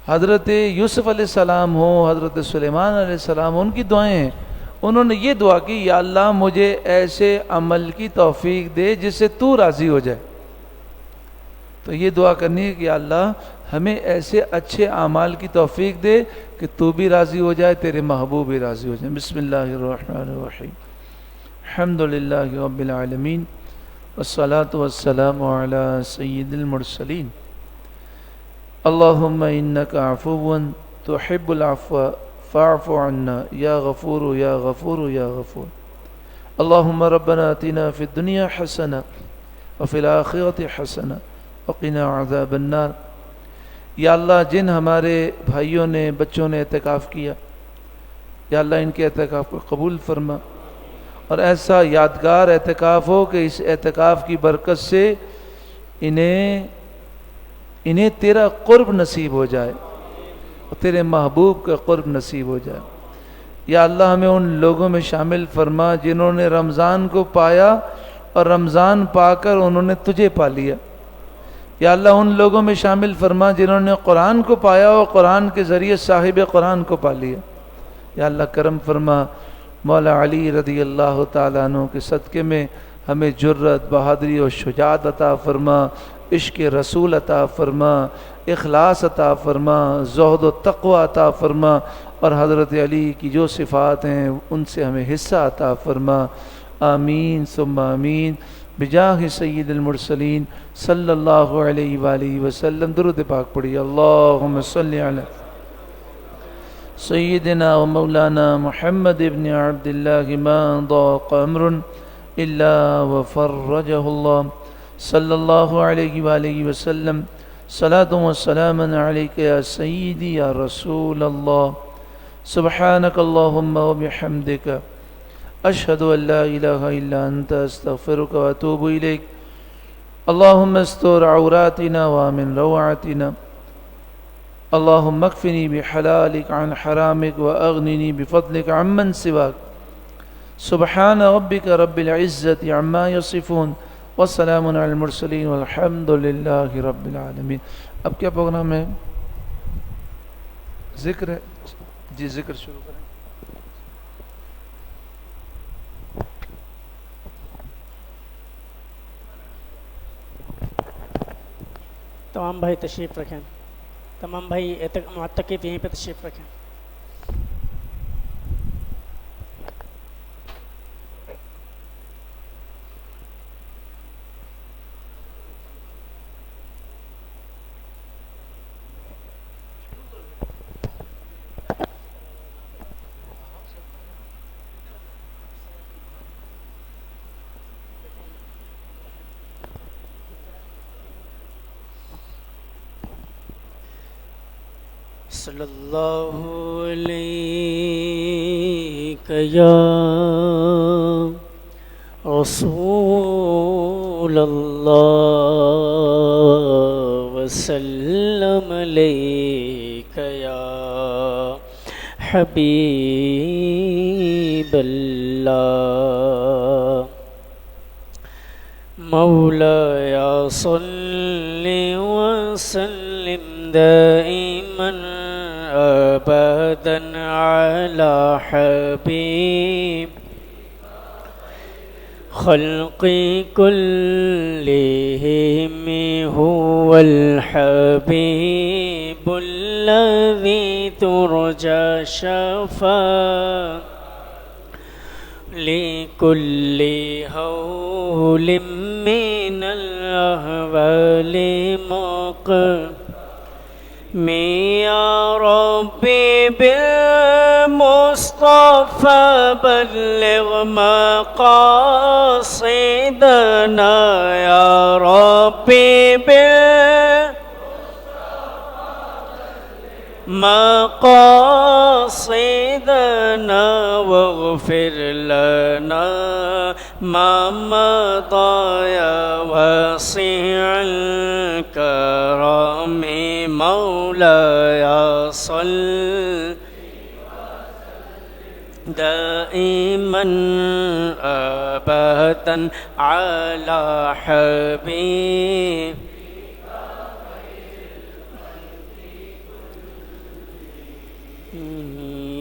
حضرت یوسف علیہ السلام ہو، حضرت سلیمان علیہ السلام ہو، ان کی دعائیں ہیں، انہوں نے یہ دعا کی یا اللہ مجھے ایسے عمل کی توفیق دے جس سے تو راضی ہو جائے۔ تو یہ دعا کرنی ہے کہ یا اللہ ہمیں ایسے اچھے اعمال کی توفیق دے کہ تو بھی راضی ہو جائے، تیرے محبوب بھی راضی ہو جائے۔ بسم اللہ الرحمن الرحیم، الحمد للہ رب العالمین، والصلاة والسلام على سيد المرسلين اللهم إنك عفو تحب العفو فاعف عنا يا غفور يا غفور يا غفور اللهم ربنا آتنا في الدنيا حسنة وفي الآخرة حسنة وقنا عذاب النار. یا اللہ جن ہمارے بھائیوں نے بچوں نے اعتکاف کیا یا اللہ ان کے اعتکاف کو قبول فرما اور ایسا یادگار اعتکاف ہو کہ اس اعتکاف کی برکت سے انہیں تیرا قرب نصیب ہو جائے اور تیرے محبوب کا قرب نصیب ہو جائے. یا اللہ ہمیں ان لوگوں میں شامل فرما جنہوں نے رمضان کو پایا اور رمضان پا کر انہوں نے تجھے پا لیا. یا اللہ ان لوگوں میں شامل فرما جنہوں نے قرآن کو پایا اور قرآن کے ذریعے صاحب قرآن کو پا لیا. یا اللہ کرم فرما مولا علی رضی اللہ تعالیٰ عنہ کے صدقے میں ہمیں جرت بہادری اور شجاعت عطا فرما, عشق رسول عطا فرما, اخلاص عطا فرما, زہد و تقوی عطا فرما اور حضرت علی کی جو صفات ہیں ان سے ہمیں حصہ عطا فرما. آمین ثم آمین بجاہ سید المرسلین صلی اللہ علیہ وآلہ وسلم. درود پاک پڑھی. اللہم صلی علی سیدنا و مولانا محمد ابن عبداللہ ما ضاق امر الا وفرجہ اللہ صلی اللہ علیہ وآلہ وسلم. صلاۃ و سلام علیک یا سیدی یا رسول اللہ. سبحانک اللہم و بحمدک اشہد ان لا الہ الا انت استغفرک و اتوب الیک. اللہم استر عوراتنا وامن روعاتنا. اللہم اکفنی بحلالک عن حرامک واغننی بفضلک عمن سواک. سبحان ربک رب العزت عما یصفون والسلام علی المرسلین والحمد للہ رب العالمین. اب کیا پروگرام ہے؟ ذکر ہے جی, ذکر شروع کریں. تمام بھائی تشریف رکھیں. تمام بھائی معتکف یہیں پہ تشریف رکھیں. صلی اللہ علیک یا رسول اللہ وسلم علیک یا حبیب اللہ. مولایا صلی وسلم دائما أبدا على حبيب خلق كلهم هو الحبيب الذي ترجى شفاعة لكل هول من الأهوال يا ربي بالمصطفى بلغ مقاصدنا. يا ربي مقاصدنا واغفر لنا ما مضى يا واسع الكرم. مولاي صل دائما أبدا على حبيب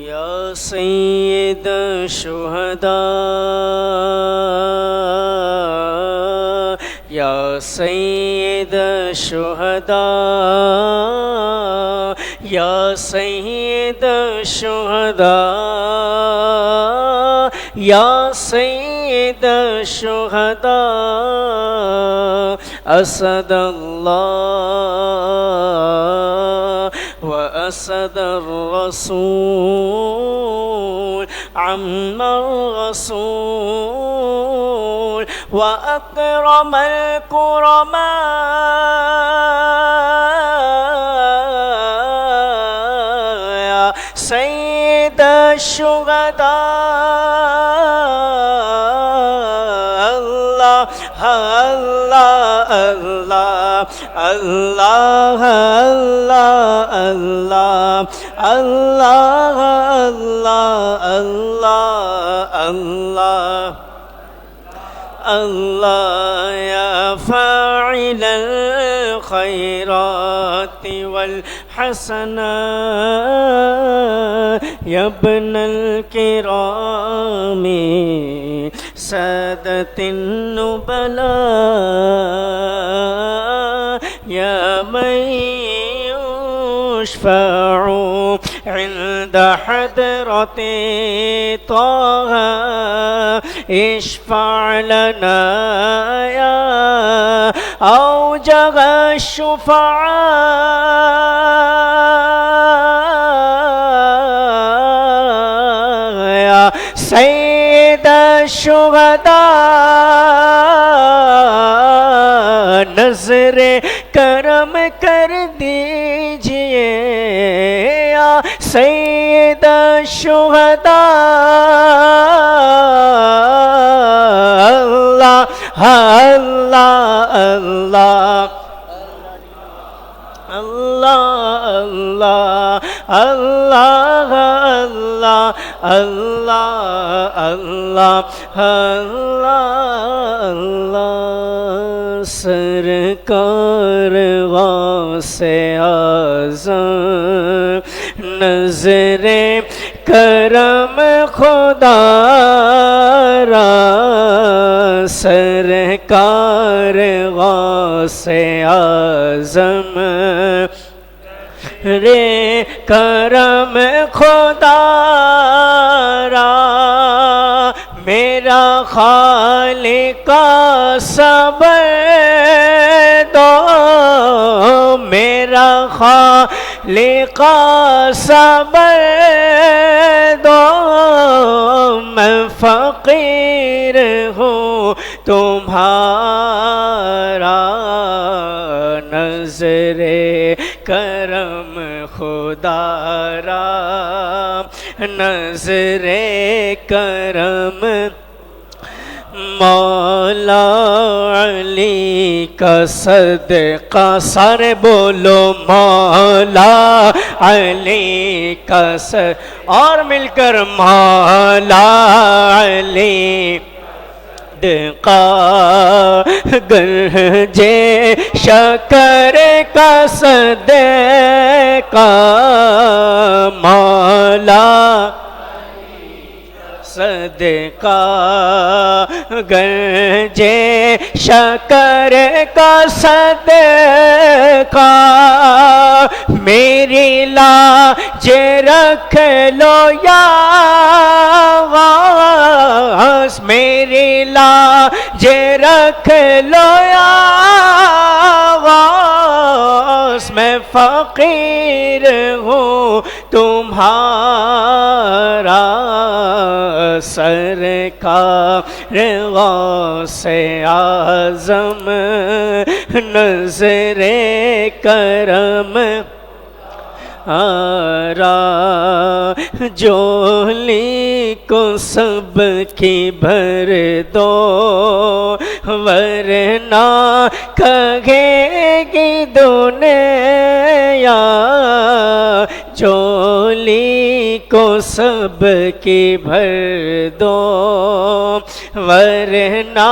يا سيد الشهداء يا سيد الشهداء يا سيد الشهداء يا سيد سید الشهداء أسد الله وأسد الرسول عم الرسول وأكرم الكرماء سيد الشهداء الله الله الله الله الله الله الله الله الله الله يا فاعل الخيرات والحسنات يا ابن الكرام سادة النبلاء يا من يشفع عند حضرة طه اشفع لنا يا أوجه الشفعاء يا سيد الشهداء نظر کرم کر دیجئے یا سید الشہداء اللہ اللہ اللہ اللہ اللہ اللہ اللہ اللہ اللہ سرکار غوث اعظم نظر کرم خدا را سرکار غوث اعظم رے کرم خدا را میرا خالق صبر دو میرا خالق صبر دو میں فقیر ہوں تمہارا نظر کرم خدا را نظر کرم مولا علی کا صدقہ سر بولو مولا علی کا اور مل کر مولا علی کا گرجے شکر کا صدقہ مولا صدقہ گرجے شکر کا صدقہ میری لاج رکھ لو یا غوث میری لاج رکھ لو یا غوث میں فقیر ہوں تمہارا سرکار غوث اعظم نظر کرم آرا جولی کو سب کی بھر دو ورنہ کہے گی دنیا جولی کو سب کی بھر دو ورنہ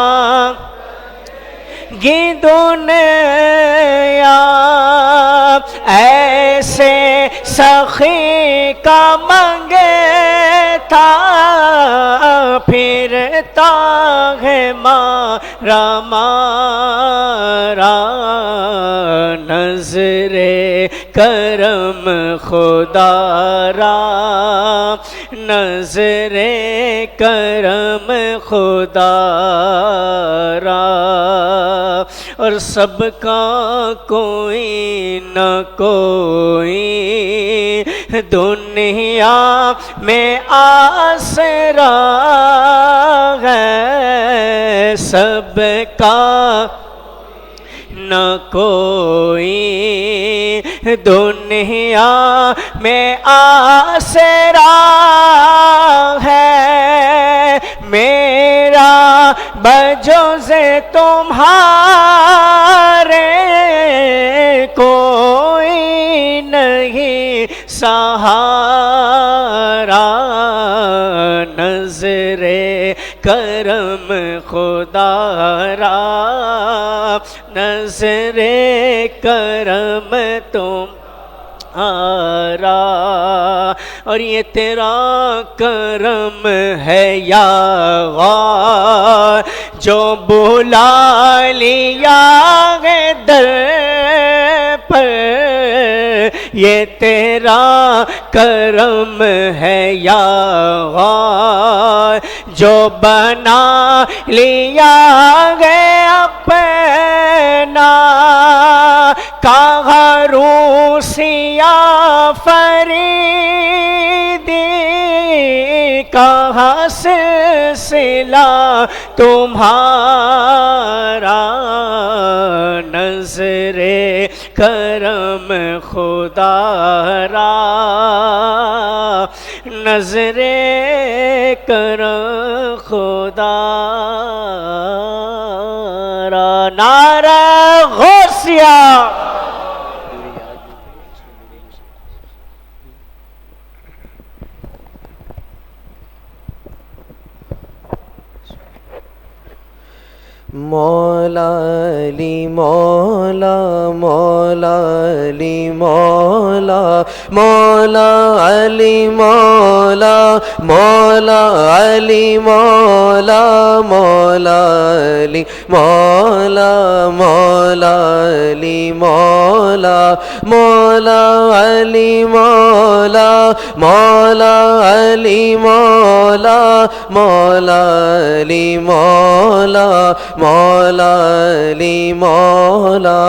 گی دنیا ایسے سخی کا منگے تھا پھرتا ہے مارا مارا نظر کرم خدا را نظر کرم خدا را، اور سب کا کوئی نہ کوئی دنیا میں آسرا ہے، سب کا نہ کوئی دنیا میں آسرا ہے، میرا بجز تمہارے کوئی نہیں سہارا، نظر کرم خدا را، نظر کرم تمہارا، اور یہ تیرا کرم ہے یا غار، جو بلا لیا ہے در پر، یہ تیرا کرم ہے یا غار، جو بنا لیا گے اپنا، کہاں روسیا فریدی، کہاں سلسلہ تمہارا، نظر کرم خدا را، نظر کرم خدا را، نعرہ غوثیہ۔ مولا علی مولا مولا علی مولا مولا علی مولا مولا علی مولا مولا علی مولا مولا علی مولا مولا علی مولا مولا علی مولا مولا علی مولا مولا علی مولا،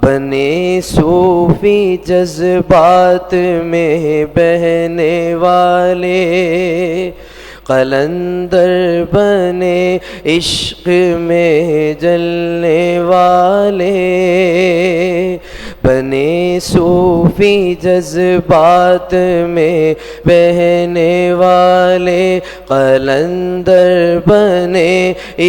بنے صوفی جذبات میں بہنے والے، قلندر بنے عشق میں جلنے والے، بنے صوفی جذبات میں بہنے والے، قلندر بنے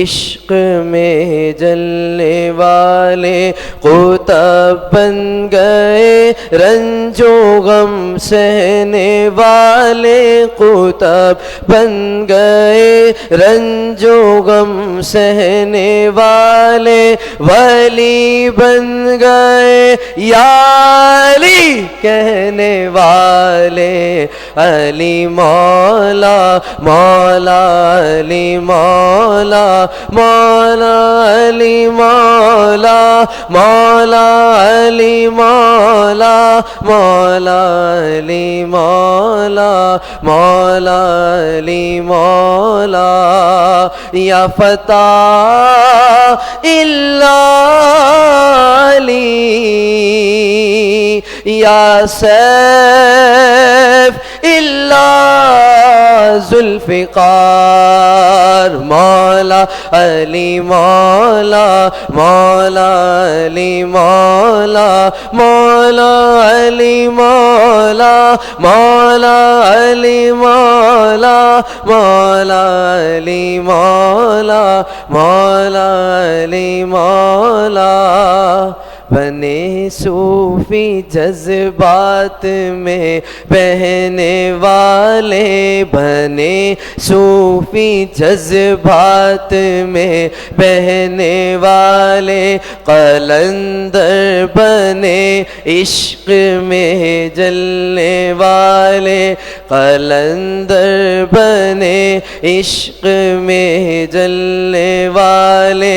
عشق میں جلنے والے، قطب بن گئے رنج و غم سہنے والے، قطب بن گئے رنج و غم سہنے والے، ولی بن گئے یا علی کہنے والے، علی مولا مولا علی مولا مولا علی مولا مولا علی مولا مولا علی مولا مولا علی مولا، یا فتح اللہ علی یا سیف اللہ ذوالفقار، مولا علی مولا مولا علی مولا مولا علی مولا مولا علی مولا مولا علی مولا مولا علی مولا، بنے صوفی جذبات میں بہنے والے، بنے صوفی جذبات میں بہنے والے، قلندر بنے عشق میں جلنے والے، قلندر بنے عشق میں جلنے والے،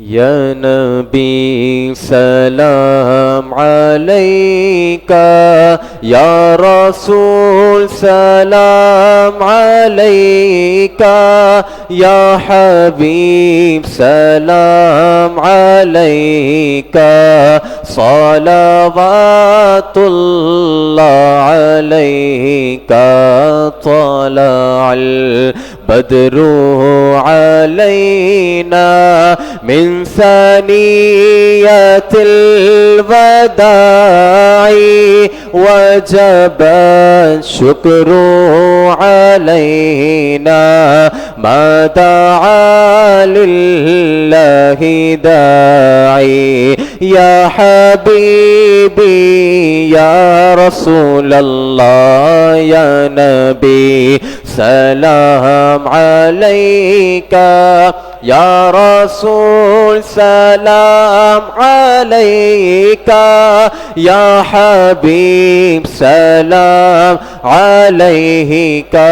یا نبی سلام علیکہ یا رسول سلام علیکہ یا حبیب سلام علیکہ صلوات اللہ علیکہ طلع البدر علینا من ثنیۃ الوداع وجب الشکر علینا ما دعا للہ داعی یا حبیبی یا رسول اللہ یا نبی سلام علیکہ یا رسول سلام علیکہ یا حبیب سلام علیکہ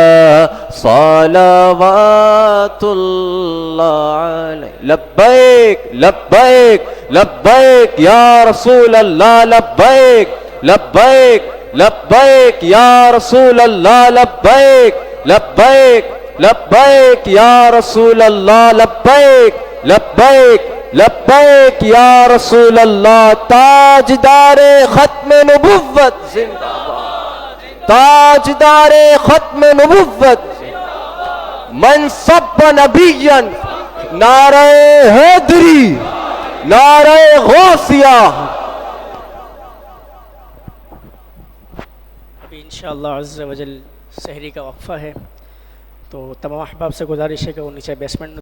صلوات اللہ علیہ لبیک لبیک لبیک یا رسول اللہ لبیک لبیک لبیک یا رسول اللہ لبیک لبیک لبیک یا رسول اللہ لبیک لبیک لبیک یا رسول اللہ تاجدار ختم نبوت زندہ باد تاجدار ختم نبوت من سب نبیا نعرہ حیدری نعرہ غوثیہ. ابھی انشاءاللہ عز و جل سحری کا وقفہ ہے، تو تمام احباب سے گزارش ہے کہ وہ نیچے بیسمنٹ